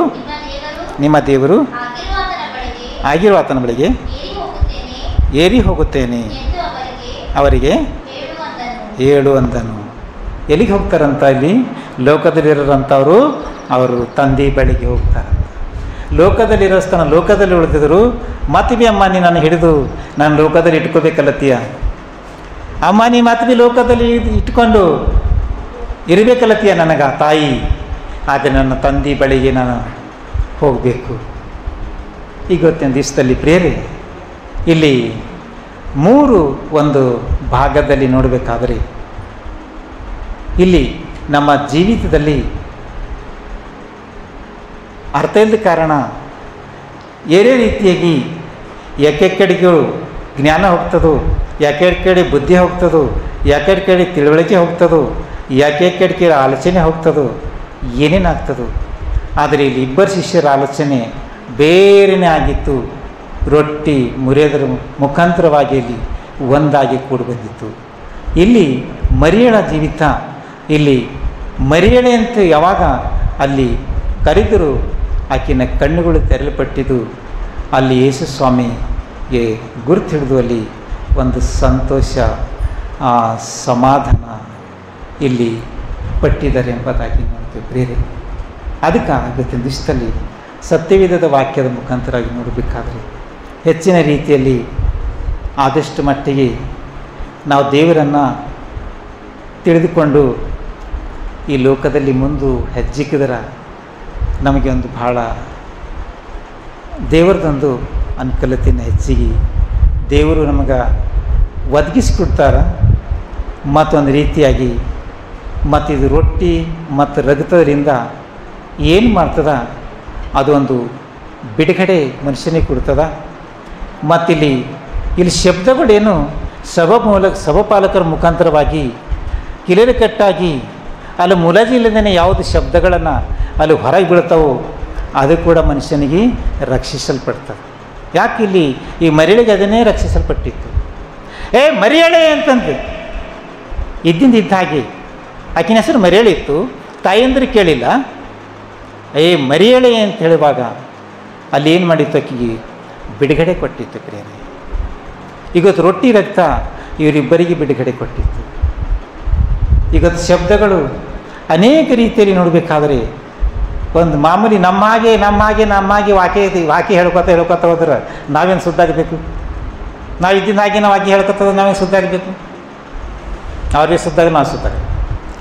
ನಿಮ್ಮ ದೇವರು ಆಗಿರುವ ಆತನ ಬಳಿಗೆ ಏರಿ ಹೋಗುತ್ತೇನೆ ಅವರಿಗೆ ಹೇಳು ಅಂದನು. ಎಲ್ಲಿಗೆ ಹೋಗ್ತಾರಂತ? ಇಲ್ಲಿ ಲೋಕದಲ್ಲಿರೋರಂಥವರು ಅವರು ತಂದೆ ಬಳಿಗೆ ಹೋಗ್ತಾರಂತ. ಲೋಕದಲ್ಲಿರೋ ಸ್ಥಾನ ಲೋಕದಲ್ಲಿ ಉಳಿದಿದ್ರು. ಮತ್ತೆ ಅಮ್ಮ ನೀ ನಾನು ಹಿಡಿದು ನಾನು ಲೋಕದಲ್ಲಿ ಇಟ್ಕೋಬೇಕಲ್ಲತ್ತೀಯ, ಅಮ್ಮ ನೀ ಮತ್ತೆ ಲೋಕದಲ್ಲಿ ಇಟ್ಕೊಂಡು ಇರಬೇಕಲ್ಲತ್ತೀಯ ನನಗ ತಾಯಿ. ಆದರೆ ನನ್ನ ತಂದೆ ಬಳಿಗೆ ನಾನು ಹೋಗಬೇಕು. ಈಗ ಗೊತ್ತಿನ ದಿವಸದಲ್ಲಿ ಪ್ರೇರೆ ಇಲ್ಲಿ 3 ಭಾಗದಲ್ಲಿ ನೋಡಬೇಕಾದರೆ ಇಲ್ಲಿ ನಮ್ಮ ಜೀವಿತದಲ್ಲಿ ಅರ್ಥ ಇಲ್ಲದ ಕಾರಣ ಏನೇ ರೀತಿಯಾಗಿ ಯಾಕೆಕಡೆಗಳು ಜ್ಞಾನ ಹೋಗ್ತದೋ, ಯಾಕೆಕಡೆ ಬುದ್ಧಿ ಹೋಗ್ತದೋ, ಯಾಕೆಕಡೆ ತಿಳುವಳಿಕೆ ಹೋಗ್ತದೋ, ಯಾಕೆಕಡೆ ಆಲೋಚನೆ ಹೋಗ್ತದೋ, ಏನೇನಾಗ್ತದೋ. ಆದರೆ ಇಲ್ಲಿ ಇಬ್ಬರು ಶಿಷ್ಯರ ಆಲೋಚನೆ ಬೇರೆಯೇ ಆಗಿತ್ತು. ರೊಟ್ಟಿ ಮುರಿಯೋದರ ಮುಖಾಂತರವಾಗಿ ಇಲ್ಲಿ ಒಂದಾಗಿ ಕೂಡಿ ಬಂದಿತ್ತು. ಇಲ್ಲಿ ಮರಿಯಳ ಜೀವಿತ, ಇಲ್ಲಿ ಮರಿಯಳೆ ಅಂತ ಯಾವಾಗ ಅಲ್ಲಿ ಕರೆದರೂ ಆಕಿನ ಕಣ್ಣುಗಳು ತೆರಳಲ್ಪಟ್ಟಿದ್ದು. ಅಲ್ಲಿ ಯೇಸು ಸ್ವಾಮಿಗೆ ಗುರುತು ಹಿಡಿದು ಅಲ್ಲಿ ಒಂದು ಸಂತೋಷ, ಸಮಾಧಾನ ಇಲ್ಲಿ ಪಟ್ಟಿದ್ದಾರೆ ಎಂಬುದಾಗಿ ನೋಡ್ತೀವಿ ಬೇರೆ. ಅದಕ್ಕೆ ಇವತ್ತಿನ ದಿವಸದಲ್ಲಿ ಸತ್ಯವೇದದ ವಾಕ್ಯದ ಮುಖಾಂತರವಾಗಿ ನೋಡಬೇಕಾದ್ರೆ ಹೆಚ್ಚಿನ ರೀತಿಯಲ್ಲಿ ಆದಷ್ಟು ಮಟ್ಟಿಗೆ ನಾವು ದೇವರನ್ನು ತಿಳಿದುಕೊಂಡು ಈ ಲೋಕದಲ್ಲಿ ಮುಂದೆ ಹೆಜ್ಜಿಕ್ಕಿದ್ರೆ ನಮಗೆ ಒಂದು ಭಾಳ ದೇವರದೊಂದು ಅನುಕೂಲತೆಯನ್ನು ಹೆಚ್ಚಿಗೆ ದೇವರು ನಮಗೆ ಒದಗಿಸಿಕೊಡ್ತಾರೆ. ಮತ್ತೊಂದು ರೀತಿಯಾಗಿ ಮತ್ತಿದು ರೊಟ್ಟಿ ಮತ್ತು ರಗತದಿಂದ ಏನು ಮಾಡ್ತದ ಅದು ಒಂದು ಬಿಡುಗಡೆ ಮನುಷ್ಯನಿಗೆ ಕೊಡ್ತದ. ಮತ್ತಿಲ್ಲಿ ಶಬ್ದಗಳೇನು ಸಭಾಪಾಲಕರ ಮುಖಾಂತರವಾಗಿ ಕಿಲೇರು ಕಟ್ಟಾಗಿ ಅಲ್ಲಿ ಮುಲಾಜಿ ಇಲ್ಲದೇ ಯಾವುದು ಶಬ್ದಗಳನ್ನು ಅಲ್ಲಿ ಹೊರಗೆ ಬೀಳ್ತಾವೋ ಅದು ಕೂಡ ಮನುಷ್ಯನಿಗೆ ರಕ್ಷಿಸಲ್ಪಡ್ತದೆ. ಯಾಕೆ ಇಲ್ಲಿ ಈ ಮರಿಯಳಿಗೆ ಅದನ್ನೇ ರಕ್ಷಿಸಲ್ಪಟ್ಟಿತ್ತು. ಮರಿಯಳೆ ಅಂತಂದು ಇದ್ದ ಹಾಗೆ ಆಕಿನ ಹೆಸರು ಮರಿಯಳೆ ಇತ್ತು. ತಾಯಿಯಂದ್ರೆ ಕೇಳಿಲ್ಲ, ಮರಿಯಳೆ ಅಂತ ಹೇಳುವಾಗ ಅಲ್ಲಿ ಏನು ಮಾಡಿತ್ತು, ಆಕೆಗೆ ಬಿಡುಗಡೆ ಕೊಟ್ಟಿತ್ತು. ಪ್ರೇರೆ ಇವತ್ತು ರೊಟ್ಟಿ ರಕ್ತ ಇವರಿಬ್ಬರಿಗೆ ಬಿಡುಗಡೆ ಕೊಟ್ಟಿತ್ತು. ಇವತ್ತು ಶಬ್ದಗಳು ಅನೇಕ ರೀತಿಯಲ್ಲಿ ನೋಡಬೇಕಾದ್ರೆ ಒಂದು ಮಾಮೂಲಿ ನಮ್ಮಾಗೆ ವಾಕ್ಯ ಹೇಳ್ಕೊತ ಹೋದ್ರೆ ನಾವೇನು ಸುದ್ದಾಗಬೇಕು? ನಾವು ಇದ್ದಿನ ಹಾಗೆ ನಾವು ವಾಕ್ಯ ಹೇಳ್ಕೊತ ನಾವೇನು ಸುದ್ದಾಗಬೇಕು? ಅವ್ರಿಗೆ ಸುದ್ದಾಗ ನಾವು ಸುದ್ದಾಗ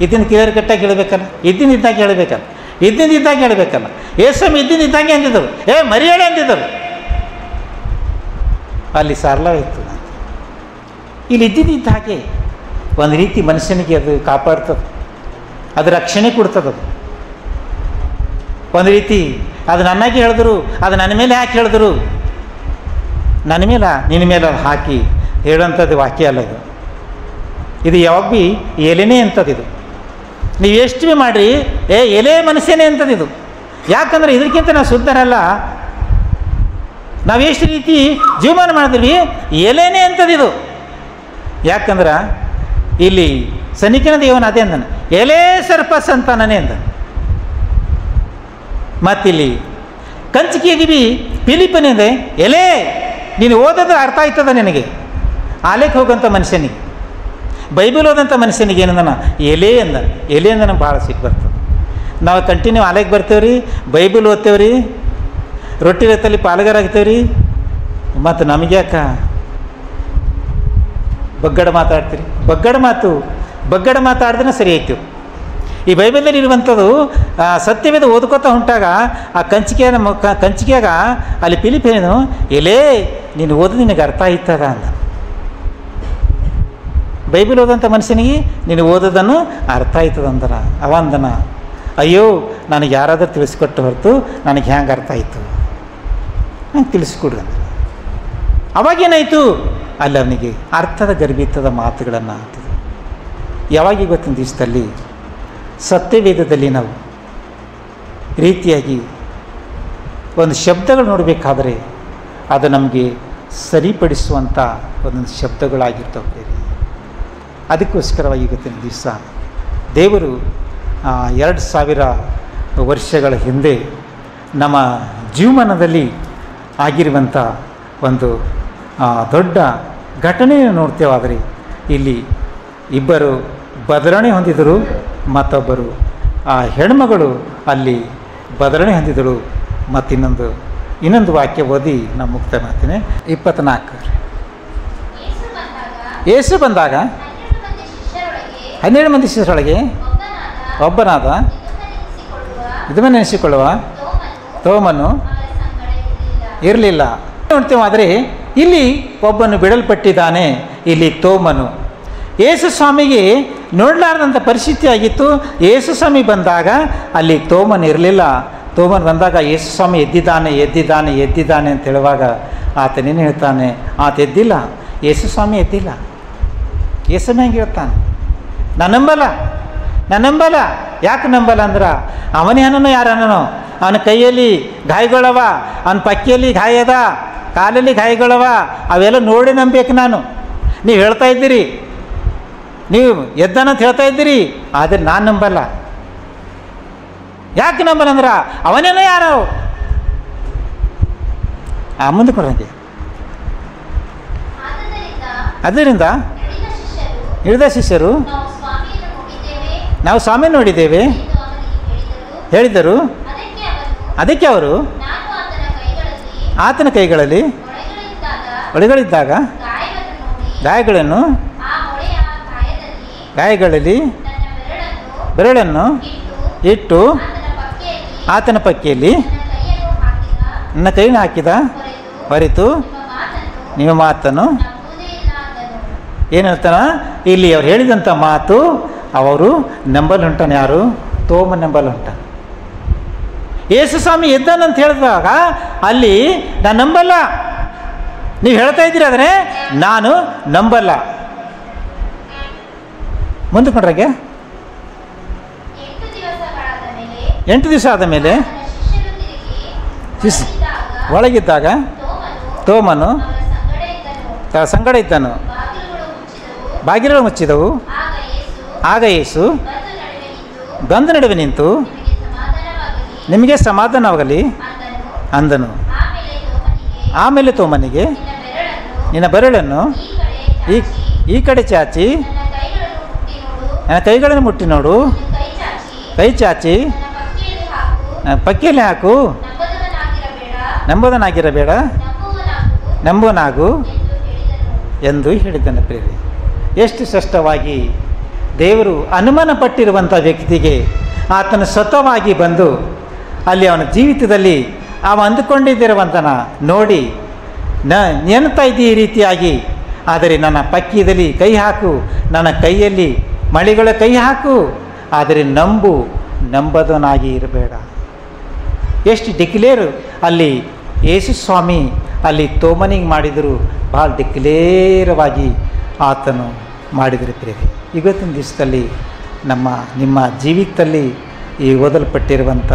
ಇದನ್ನು ಕ್ಲಿಯರ್ ಕಟ್ಟಾಗಿ ಹೇಳಬೇಕಲ್ಲ, ಇದ್ದಾಗ ಹೇಳಬೇಕಲ್ಲ. ಏಸಮ್ ಇದ್ದಂಗೆ ಅಂದಿದ್ದರು, ಮರಿಯಳೆ ಅಂದಿದ್ದರು. ಅಲ್ಲಿ ಸಾರಲವಿತ್ತು. ಇಲ್ಲಿ ಇದ್ದ ಹಾಗೆ ಒಂದು ರೀತಿ ಮನುಷ್ಯನಿಗೆ ಅದು ಕಾಪಾಡ್ತದೆ, ಅದು ರಕ್ಷಣೆ ಕೊಡ್ತದೆ. ಅದು ಒಂದು ರೀತಿ ಅದು ನನ್ನಾಗೆ ಹೇಳಿದ್ರು, ಅದು ನನ್ನ ಮೇಲೆ ಹಾಕಿ ಹೇಳಿದ್ರು, ನನ್ನ ಮೇಲೆ ನಿನ್ನ ಮೇಲೆ ಅದು ಹಾಕಿ ಹೇಳೋಂಥದ್ದು ವಾಕ್ಯ ಅಲ್ಲ ಇದು. ಇದು ಯಾವಾಗ ಭೀ ಎಲೆನೇ ಅಂತದ್ದು. ಇದು ನೀವು ಎಷ್ಟು ಭೀ ಮಾಡಿರಿ ಎಲೆ ಮನುಷ್ಯನೇ ಅಂತದ್ದು ಇದು. ಯಾಕಂದರೆ ಇದಕ್ಕಿಂತ ನಾವು ಶುದ್ಧರಲ್ಲ. ನಾವು ಎಷ್ಟು ರೀತಿ ಜೀವಮಾನ ಮಾಡಿದ್ವಿ, ಎಲೆನೇ ಅಂತದ್ದು ಇದು. ಯಾಕಂದ್ರೆ ಇಲ್ಲಿ ಸನಿಕಿನ ದೇವನ ಅದೇ ಅಂದನು, ಎಲೆ ಸರ್ಪಸ್ ಅಂತಾನೇ ಅಂದ. ಮತ್ತಿಲ್ಲಿ ಕಂಚಿಕೆಗೆ ಭೀ ಫಿಲಿಪನಿಂದೆ ಎಲೆ ನೀನು ಓದೋದು ಅರ್ಥ ಆಯ್ತದ ನಿನಗೆ. ಆಲೆಗೆ ಹೋಗೋಂಥ ಮನುಷ್ಯನಿಗೆ, ಬೈಬಲ್ ಓದಂಥ ಮನುಷ್ಯನಿಗೆ ಏನಂದನ ಎಲೆ ಅಂದ. ಎಲೆ ಅಂದ ನಮ್ಗೆ ಭಾಳ ಸಿಟ್ಟು ಬರ್ತದೆ. ನಾವು ಕಂಟಿನ್ಯೂ ಆಲೆಗೆ ಬರ್ತೇವೆ ರೀ, ಬೈಬಲ್ ಓದ್ತೇವೆ ರೀ, ರೊಟ್ಟಿ ರತ್ತಲ್ಲಿ ಪಾಲುಗಾರ ಆಗ್ತೇವೆ ರೀ, ಮತ್ತು ನಮಗೆ ಯಾಕ ಬಗ್ಗಡ ಮಾತಾಡ್ತೀರಿ? ಬಗ್ಗಡ ಮಾತಾಡಿದ್ರೆ ಸರಿ ಆಯ್ತು. ಈ ಬೈಬಲಲ್ಲಿ ಇರುವಂಥದ್ದು ಸತ್ಯವೇದ ಓದ್ಕೋತಾ ಹೊಂಟಾಗ ಆ ಕಂಚಿಕೆಯಾಗ ಅಲ್ಲಿ ಫಿಲಿಪೇನು ಎಲೇ ನೀನು ಓದು ನಿನಗೆ ಅರ್ಥ ಆಯ್ತದ ಅಂದ. ಬೈಬಲ್ ಓದಂಥ ಮನುಷ್ಯನಿಗೆ ನೀನು ಓದೋದನ್ನು ಅರ್ಥ ಆಯ್ತದ ಅಂದರ. ಅವ ಅಂದನ, ಅಯ್ಯೋ ನನಗೆ ಯಾರಾದರೂ ತಿಳಿಸ್ಕೊಟ್ಟು ಹೊರತು ನನಗೆ ಹ್ಯಾಂಗೆ ಅರ್ಥ ಆಯಿತು, ನಂಗೆ ತಿಳಿಸ್ಕೊಡ್ರಿ ಅಂದ. ಅವಾಗೇನಾಯಿತು, ಅಲ್ಲಿ ಅವನಿಗೆ ಅರ್ಥದ ಗರ್ಭಿತದ ಮಾತುಗಳನ್ನು ಆಗ್ತದೆ. ಯಾವಾಗ ಇವತ್ತಿನ ದಿವಸದಲ್ಲಿ ಸತ್ಯವೇದದಲ್ಲಿ ನಾವು ರೀತಿಯಾಗಿ ಒಂದು ಶಬ್ದಗಳು ನೋಡಬೇಕಾದ್ರೆ ಅದು ನಮಗೆ ಸರಿಪಡಿಸುವಂಥ ಒಂದೊಂದು ಶಬ್ದಗಳಾಗಿರ್ತವೆ. ಅದಕ್ಕೋಸ್ಕರವಾಗಿ ಇವತ್ತಿನ ದಿವಸ ದೇವರು 2000 ವರ್ಷಗಳ ಹಿಂದೆ ನಮ್ಮ ಜೀವಮಾನದಲ್ಲಿ ಆಗಿರುವಂಥ ಒಂದು ದೊಡ್ಡ ಘಟನೆಯನ್ನು ನೋಡ್ತೇವಾದರೆ ಇಲ್ಲಿ ಇಬ್ಬರು ಬದಲಾವಣೆ ಹೊಂದಿದರು, ಮತ್ತೊಬ್ಬರು ಹೆಣ್ಮಗಳು ಅಲ್ಲಿ ಬದಲಾವಣೆ ಹೊಂದಿದಳು. ಮತ್ತು ಇನ್ನೊಂದು ವಾಕ್ಯ ಓದಿ ನಾನು ಮುಕ್ತ ಮಾಡ್ತೀನಿ. 24 ಯೇಸು ಬಂದಾಗ 12 ಮಂದಿ ಶಿಷ್ಯರೊಳಗೆ ಒಬ್ಬನಾದ ಇದನ್ನು ನೆನೆಸಿಕೊಳ್ಳುವ ತೋಮನು ಇರಲಿಲ್ಲ ನೋಡ್ತೇವೆ. ಆದರೆ ಇಲ್ಲಿ ಒಬ್ಬನು ಬಿಡಲ್ಪಟ್ಟಿದ್ದಾನೆ, ಇಲ್ಲಿ ತೋಮನು. ಯೇಸು ಸ್ವಾಮಿಗೆ ನೋಡಲಾರ್ದಂಥ ಪರಿಸ್ಥಿತಿ ಆಗಿತ್ತು. ಯೇಸು ಸ್ವಾಮಿ ಬಂದಾಗ ಅಲ್ಲಿ ತೋಮನ್ ಇರಲಿಲ್ಲ. ತೋಮನ್ ಬಂದಾಗ ಯೇಸು ಸ್ವಾಮಿ ಎದ್ದಿದ್ದಾನೆ ಅಂತ ಹೇಳುವಾಗ ಆತನೇನು ಹೇಳ್ತಾನೆ, ಆತ ಎದ್ದಿಲ್ಲ, ಯೇಸು ಸ್ವಾಮಿ ಎದ್ದಿಲ್ಲ. ಯೇಸು ಹೆಂಗೆ ಹೇಳ್ತಾನೆ, ನಾನು ನಂಬಲ್ಲ. ಯಾಕೆ ನಂಬಲ್ಲ ಅಂದ್ರೆ ಅವನೇ ಅನ್ನೋ ಯಾರನ್ನೋ, ಅವನ ಕೈಯಲ್ಲಿ ಗಾಯಗಳವ, ಅವನ ಪಕ್ಕಿಯಲ್ಲಿ ಗಾಯ ಅದ, ಕಾಲಲ್ಲಿ ಗಾಯಗಳವ, ಅವೆಲ್ಲ ನೋಡಿ ನಂಬೇಕು ನಾನು. ನೀವು ಹೇಳ್ತಾ ಇದ್ದೀರಿ, ನೀವು ಎದ್ದಾನಂತ ಹೇಳ್ತಾ ಇದ್ದೀರಿ, ಆದರೆ ನಾನು ನಂಬಲ್ಲ. ಯಾಕೆ ನಂಬಲ್ಲ ಅಂದ್ರೆ ಅವನೇನೋ ಯಾರೋ ಮುಂದೆ ಕೊಡಂಗೆ. ಅದರಿಂದ ಹಿಡಿದ ಶಿಷ್ಯರು ನಾವು ಸ್ವಾಮಿ ನೋಡಿದ್ದೇವೆ ಹೇಳಿದರು. ಅದಕ್ಕೆ ಅವರು ಆತನ ಕೈಗಳಲ್ಲಿ ಒಳೆಗಳಿದ್ದಾಗ ಗಾಯಗಳಲ್ಲಿ ಬೆರಳನ್ನು ಇಟ್ಟು ಆತನ ಪಕ್ಕಿಯಲ್ಲಿ ನನ್ನ ಕೈಯನ್ನು ಹಾಕಿದ ಹೊರತು ನಿಮ್ಮ ಮಾತನ್ನು ಏನು ಹೇಳ್ತಾನ ಇಲ್ಲಿ ಅವ್ರು ಹೇಳಿದಂಥ ಮಾತು ಅವರು ನಂಬಲ್ ಹೊಂಟಾನೆ. ಯಾರು? ತೋಮ ನಂಬಲ್ ಹೊಂಟಾನೆ. ಯೇಸು ಸ್ವಾಮಿ ಎದ್ದಾನಂತ ಹೇಳಿದಾಗ ಅಲ್ಲಿ ನಾನು ನಂಬಲ್ಲ, ನೀವು ಹೇಳ್ತಾ ಇದ್ದೀರಿ ಆದರೆ ನಾನು ನಂಬಲ್ಲ. ಮುಂದೆ ಕೊಂಡ್ರಾಗೆ 8 ದಿವಸ ಆದ ಮೇಲೆ ಒಳಗಿದ್ದಾಗ ತೋಮನು ತನ್ನ ಸಂಗಡ ಇದ್ದನು. ಬಾಗಿಲುಗಳು ಮುಚ್ಚಿದವು. ಆಗ ಯೇಸು ಬಂದ ನಡುವೆ ನಿಂತು ನಿಮಗೆ ಸಮಾಧಾನವಾಗಲಿ ಅಂದನು. ಆಮೇಲೆ ತೋಮನಿಗೆ ನಿನ್ನ ಬೆರಳನ್ನು ಈ ಕಡೆ ಚಾಚಿ ನನ್ನ ಕೈಗಳನ್ನು ಮುಟ್ಟಿ ನೋಡು. ಕೈ ಚಾಚಿ ಪಕ್ಕಿಯಲ್ಲಿ ಹಾಕು. ನಂಬೋದನಾಗಿರಬೇಡ, ನಂಬೋನಾಗು ಎಂದು ಹೇಳಿದ್ದನು. ಪ್ರೇರೆ, ಎಷ್ಟು ಸ್ಪಷ್ಟವಾಗಿ ದೇವರು ಅನುಮಾನ ಪಟ್ಟಿರುವಂಥ ವ್ಯಕ್ತಿಗೆ ಆತನು ಸ್ವತಃವಾಗಿ ಬಂದು ಅಲ್ಲಿ ಅವನ ಜೀವಿತದಲ್ಲಿ ಅವ ಅಂದುಕೊಂಡಿದ್ದಿರುವಂತನ ನೋಡಿ ನೆನ್ತಾ ಇದ್ದೀ ಈ ರೀತಿಯಾಗಿ, ಆದರೆ ನನ್ನ ಪಕ್ಕಿಯಲ್ಲಿ ಕೈ ಹಾಕು, ನನ್ನ ಕೈಯಲ್ಲಿ ಮಳೆಗಳ ಕೈ ಹಾಕು, ಆದರೆ ನಂಬದನಾಗಿ ಇರಬೇಡ. ಎಷ್ಟು ಡಿಕ್ಲೇರು ಅಲ್ಲಿ ಯೇಸು ಸ್ವಾಮಿ ಅಲ್ಲಿ ತೋಮನಿಗೆ ಮಾಡಿದರು, ಭಾಳ ಡಿಕ್ಲೇರವಾಗಿ ಆತನು ಮಾಡಿದರೆ ಪ್ರೇರೆ. ಇವತ್ತಿನ ದಿವಸದಲ್ಲಿ ನಿಮ್ಮ ಜೀವಿತದಲ್ಲಿ ಈ ಓದಲ್ಪಟ್ಟಿರುವಂಥ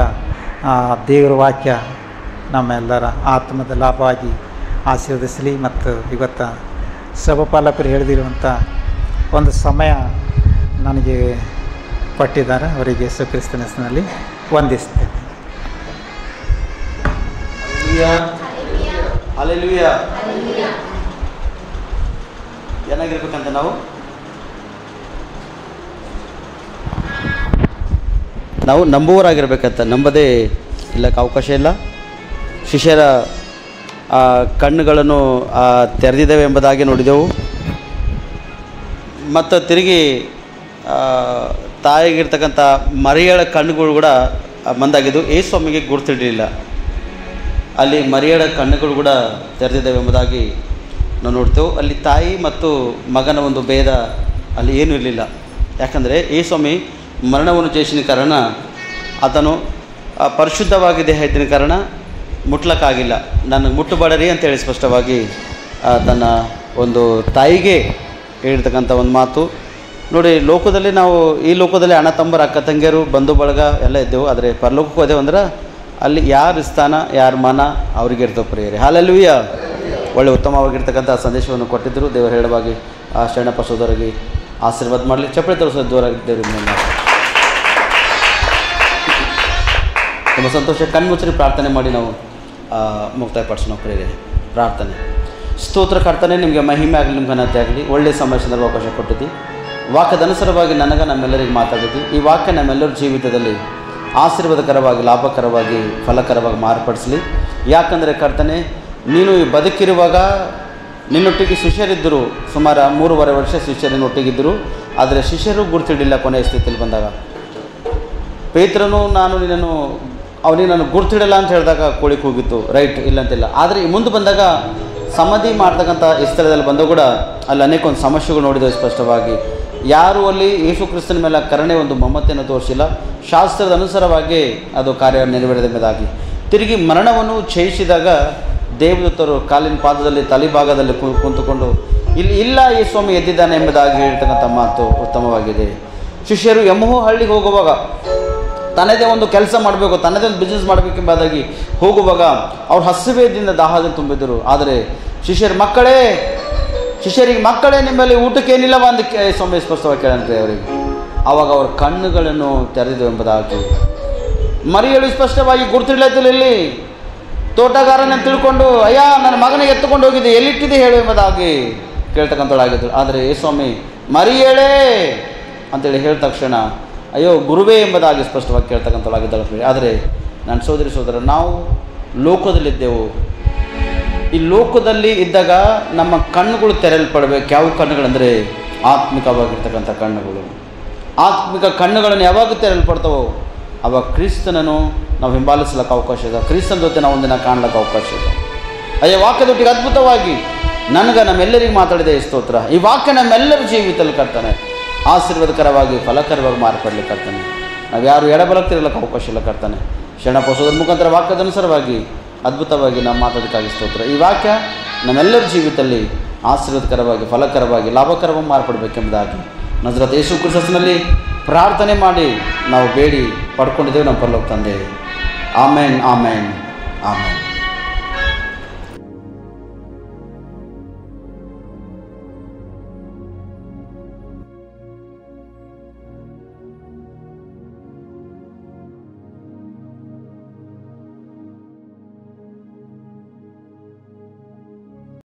ದೇವರ ವಾಕ್ಯ ನಮ್ಮೆಲ್ಲರ ಆತ್ಮದ ಲಾಭವಾಗಿ ಆಶೀರ್ವದಿಸಲಿ. ಮತ್ತು ಇವತ್ತು ಸಭಾಪಾಲಕರು ಹೇಳಿದಿರುವಂಥ ಒಂದು ಸಮಯ ನನಗೆ ಕೊಟ್ಟಿದ್ದಾರೆ, ಅವರಿಗೆ ಯೇಸು ಕ್ರಿಸ್ತನ ಹೆಸರಿನಲ್ಲಿ ವಂದಿಸ್ತೇನೆ. ಹಲ್ಲೆಲೂಯಾ. ಏನಾಗಿರ್ಬೇಕಂತ ನಾವು ನಂಬುವರಾಗಿರ್ಬೇಕಂತ, ನಂಬದೇ ಇಲ್ಲಕ್ಕೆ ಅವಕಾಶ ಇಲ್ಲ. ಶಿಷ್ಯರ ಕಣ್ಣುಗಳನ್ನು ತೆರೆದಿದ್ದೇವೆ ಎಂಬುದಾಗಿ ನೋಡಿದೆವು. ಮತ್ತು ತಿರುಗಿ ತಾಯಿಗಿರ್ತಕ್ಕಂಥ ಮರಿಯಳ ಕಣ್ಣುಗಳು ಕೂಡ ಮಂದಾಗಿದ್ದು ಯೇಸು ಸ್ವಾಮಿಗೆ ಗುರುತಿಡಲಿಲ್ಲ. ಅಲ್ಲಿ ಮರಿಯಳ ಕಣ್ಣುಗಳು ಕೂಡ ತೆರೆದಿದ್ದೇವೆ ಎಂಬುದಾಗಿ ನಾವು ನೋಡ್ತೇವೆ. ಅಲ್ಲಿ ತಾಯಿ ಮತ್ತು ಮಗನ ಒಂದು ಭೇದ ಅಲ್ಲಿ ಏನೂ ಇರಲಿಲ್ಲ. ಯಾಕಂದರೆ ಯೇಸು ಸ್ವಾಮಿ ಮರಣವನ್ನು ಜಯಿಸಿದ ಕಾರಣ ಆತನು ಪರಿಶುದ್ಧವಾಗಿ ದೇಹ ಇದ್ದಿನ ಕಾರಣ ಮುಟ್ಲಕ್ಕಾಗಿಲ್ಲ. ನನಗೆ ಮುಟ್ಟಬೇಡರಿ ಅಂತೇಳಿ ಸ್ಪಷ್ಟವಾಗಿ ತನ್ನ ಒಂದು ತಾಯಿಗೆ ಹೇಳಿರ್ತಕ್ಕಂಥ ಒಂದು ಮಾತು ನೋಡಿ. ಲೋಕದಲ್ಲಿ ನಾವು ಈ ಲೋಕದಲ್ಲಿ ಅಣ್ಣ ತಮ್ಮರು ಅಕ್ಕ ತಂಗಿಯರು ಬಂಧು ಬಳಗ ಎಲ್ಲ ಇದ್ದೆವು, ಆದರೆ ಪರಲೋಕಕ್ಕೆ ಹೋದೆವು ಅಂದ್ರೆ ಅಲ್ಲಿ ಯಾರ ಸ್ಥಾನ ಯಾರ ಮನ ಅವ್ರಿಗೆ ಇರ್ತವೆ ಪ್ರಿಯರೇ. ಹಲ್ಲೆಲೂಯಾ. ಒಳ್ಳೆ ಉತ್ತಮವಾಗಿರ್ತಕ್ಕಂಥ ಸಂದೇಶವನ್ನು ಕೊಟ್ಟಿದ್ದರು. ದೇವರು ಹೇಳುವಾಗಿ ಆ ಶರಣಪ್ಪ ಸೋದರಿಗೆ ಆಶೀರ್ವಾದ ಮಾಡಲಿ. ಚಪ್ಪಲಿ ತೋರಿಸೋದು ದೂರಾಗಿದ್ದೇವೆ. ತುಂಬ ಸಂತೋಷ. ಕಣ್ಮುಚ್ಚರಿ ಪ್ರಾರ್ಥನೆ ಮಾಡಿ ನಾವು ಮುಕ್ತಾಯಪಡಿಸೋಣ ಪ್ರಿಯರೇ. ಪ್ರಾರ್ಥನೆ. ಸ್ತೋತ್ರ ಕರ್ತನೆ, ನಿಮಗೆ ಮಹಿಮೆ ಆಗಲಿ, ನಿಮ್ಗೆ ಘನತೆ ಆಗಲಿ. ಒಳ್ಳೆಯ ಸಮಯ ಸಂದರ್ಭ ಅವಕಾಶ ಕೊಟ್ಟಿದ್ದಿ. ವಾಕ್ಯದ ಅನುಸಾರವಾಗಿ ನಮ್ಮೆಲ್ಲರಿಗೆ ಮಾತಾಡಿದ್ದಿ. ಈ ವಾಕ್ಯ ನಮ್ಮೆಲ್ಲರ ಜೀವಿತದಲ್ಲಿ ಆಶೀರ್ವಾದಕರವಾಗಿ, ಲಾಭಕರವಾಗಿ, ಫಲಕರವಾಗಿ ಮಾರ್ಪಡಿಸಲಿ. ಯಾಕಂದರೆ ಕರ್ತನೆ, ನೀನು ಈ ಬದುಕಿರುವಾಗ ನಿನ್ನೊಟ್ಟಿಗೆ ಶಿಷ್ಯರಿದ್ದರು. ಸುಮಾರು 3.5 ವರ್ಷ ಶಿಷ್ಯರನ್ನೊಟ್ಟಿಗಿದ್ದರು. ಆದರೆ ಶಿಷ್ಯರು ಗುರುತಿಡಲಿಲ್ಲ. ಕೊನೆಯ ಸ್ಥಿತಿಯಲ್ಲಿ ಬಂದಾಗ ಪೇತ್ರನು ಅವನಿಗೆ ನಾನು ಗುರುತಿಡಲ್ಲ ಅಂತ ಹೇಳಿದಾಗ ಕೋಳಿಗೆ ಹೋಗಿತ್ತು, ರೈಟ್, ಇಲ್ಲಂತಿಲ್ಲ. ಆದರೆ ಮುಂದೆ ಬಂದಾಗ ಸಮಾಧಿ ಮಾಡ್ತಕ್ಕಂಥ ಈ ಸ್ಥಳದಲ್ಲಿ ಬಂದಾಗ ಕೂಡ ಅಲ್ಲಿ ಅನೇಕ ಒಂದು ಸಮಸ್ಯೆಗಳು ನೋಡಿದ್ದೇವೆ ಸ್ಪಷ್ಟವಾಗಿ. ಯಾರು ಅಲ್ಲಿ ಯೇಸು ಕ್ರಿಸ್ತನ ಮೇಲೆ ಕರುಣೆ ಒಂದು ಮಮತೆಯನ್ನು ತೋರಿಸಿಲ್ಲ. ಶಾಸ್ತ್ರದ ಅನುಸಾರವಾಗಿ ಅದು ಕಾರ್ಯ ನೆರವೇರಿದೆಂಬುದಾಗಿ ತಿರುಗಿ ಮರಣವನ್ನು ಜಯಿಸಿದಾಗ ದೇವದೂತರು ಕಾಲಿನ ಪಾದದಲ್ಲಿ ತಲೆಭಾಗದಲ್ಲಿ ಕುಂತುಕೊಂಡು ಇಲ್ಲ ಈ ಸ್ವಾಮಿ ಎದ್ದಿದ್ದಾನೆ ಎಂಬುದಾಗಿ ಹೇಳ್ತಕ್ಕಂಥ ಮಾತು ಉತ್ತಮವಾಗಿದೆ. ಶಿಷ್ಯರು ಎಮ್ಮಹೋ ಹಳ್ಳಿಗೆ ಹೋಗುವಾಗ ತನ್ನದೇ ಒಂದು ಕೆಲಸ ಮಾಡಬೇಕು, ತನ್ನದೇ ಒಂದು ಬಿಸ್ನೆಸ್ ಮಾಡಬೇಕೆಂಬುದಾಗಿ ಹೋಗುವಾಗ ಅವ್ರು ಹಸಿವೆಯಿಂದ ದಾಹದಿಂದ ತುಂಬಿದ್ದರು. ಆದರೆ ಶಿಷ್ಯರಿಗೆ ಮಕ್ಕಳೇ ನಿಮ್ಮಲ್ಲಿ ಊಟಕ್ಕೇನಿಲ್ಲವ ಅಂತ ಸ್ವಾಮಿ ಸ್ಪಷ್ಟವಾಗಿ ಕೇಳಂತೆ ಅವರಿಗೆ. ಆವಾಗ ಅವ್ರ ಕಣ್ಣುಗಳನ್ನು ತೆರೆದಿದ್ದು ಎಂಬುದಾಗಿ ಮರಿಯಳು ಸ್ಪಷ್ಟವಾಗಿ ಗುರುತಿಡ್ಲತ್ತಿಲ್ಲ. ಇಲ್ಲಿ ತೋಟಗಾರನ ತಿಳ್ಕೊಂಡು ಅಯ್ಯ ನನ್ನ ಮಗನಿಗೆ ಎತ್ತುಕೊಂಡು ಹೋಗಿದ್ದೆ, ಎಲ್ಲಿಟ್ಟಿದೆ ಹೇಳು ಎಂಬುದಾಗಿ ಕೇಳ್ತಕ್ಕಂಥಳಾಗಿದ್ದಳು. ಆದರೆ ಏ ಸ್ವಾಮಿ ಮರಿಯಳೇ ಅಂತೇಳಿ ಹೇಳಿದ ತಕ್ಷಣ ಅಯ್ಯೋ ಗುರುವೇ ಎಂಬುದಾಗಿ ಸ್ಪಷ್ಟವಾಗಿ ಕೇಳ್ತಕ್ಕಂಥಳಾಗಿದ್ದಳು. ಆದರೆ ನನ್ನ ಸೋದರ ನಾವು ಲೋಕದಲ್ಲಿದ್ದೆವು. ಈ ಲೋಕದಲ್ಲಿ ಇದ್ದಾಗ ನಮ್ಮ ಕಣ್ಣುಗಳು ತೆರೆಯಲ್ಪಡಬೇಕು. ಯಾವ ಕಣ್ಣುಗಳಂದರೆ ಆತ್ಮಿಕವಾಗಿರ್ತಕ್ಕಂಥ ಕಣ್ಣುಗಳು. ಆತ್ಮಿಕ ಕಣ್ಣುಗಳನ್ನು ಯಾವಾಗ ತೆರೆಯಲ್ಪಡ್ತವೋ ಆವಾಗ ಕ್ರಿಸ್ತನನ್ನು ನಾವು ಹಿಂಬಾಲಿಸ್ಲಿಕ್ಕೆ ಅವಕಾಶ ಇದೆ. ಕ್ರಿಸ್ತನ ಜೊತೆ ನಾವು ಒಂದಿನ ಕಾಣ್ಲಿಕ್ಕೆ ಅವಕಾಶ ಇದೆ. ಅಯ್ಯ ವಾಕ್ಯದೊಟ್ಟಿಗೆ ಅದ್ಭುತವಾಗಿ ನಮ್ಮೆಲ್ಲರಿಗೆ ಮಾತಾಡಿದೆ ಸ್ತೋತ್ರ. ಈ ವಾಕ್ಯ ನಮ್ಮೆಲ್ಲರ ಜೀವಿತದಲ್ಲಿ ಕರ್ತಾನೆ ಆಶೀರ್ವಾದಕರವಾಗಿ ಫಲಕರವಾಗಿ ಮಾರ್ಪಡ್ಲಿಕ್ಕೆ ಕರ್ತಾನೆ. ನಾವು ಯಾರು ಎಡಬಲಕ್ತಿರಲಿಕ್ಕೆ ಅವಕಾಶ ಇಲ್ಲ ಕರ್ತಾನೆ. ಶರಣಪಡಿಸೋದ್ರ ಮುಖಾಂತರ ವಾಕ್ಯದ ಅನುಸಾರವಾಗಿ ಅದ್ಭುತವಾಗಿ ನಾವು ಮಾತಾಡೋದಕ್ಕಾಗಿ ಸ್ತೋತ್ರ. ಈ ವಾಕ್ಯ ನಮ್ಮೆಲ್ಲರ ಜೀವಿತದಲ್ಲಿ ಆಶೀರ್ವಾದಕರವಾಗಿ ಫಲಕರವಾಗಿ ಲಾಭಕರವಾಗಿ ಮಾರ್ಪಡಬೇಕೆಂಬುದಾಗಿ ನಜರೇತ್ ಯೇಸು ಕ್ರಿಸ್ತನಲ್ಲಿ ಪ್ರಾರ್ಥನೆ ಮಾಡಿ ನಾವು ಬೇಡಿ ಪಡ್ಕೊಂಡಿದ್ದೇವೆ ನಮ್ಮ ಪರಲೋಕ ತಂದೆ. ಆಮೇನ್ ಆಮೇನ್. ಆಮೇಲೆ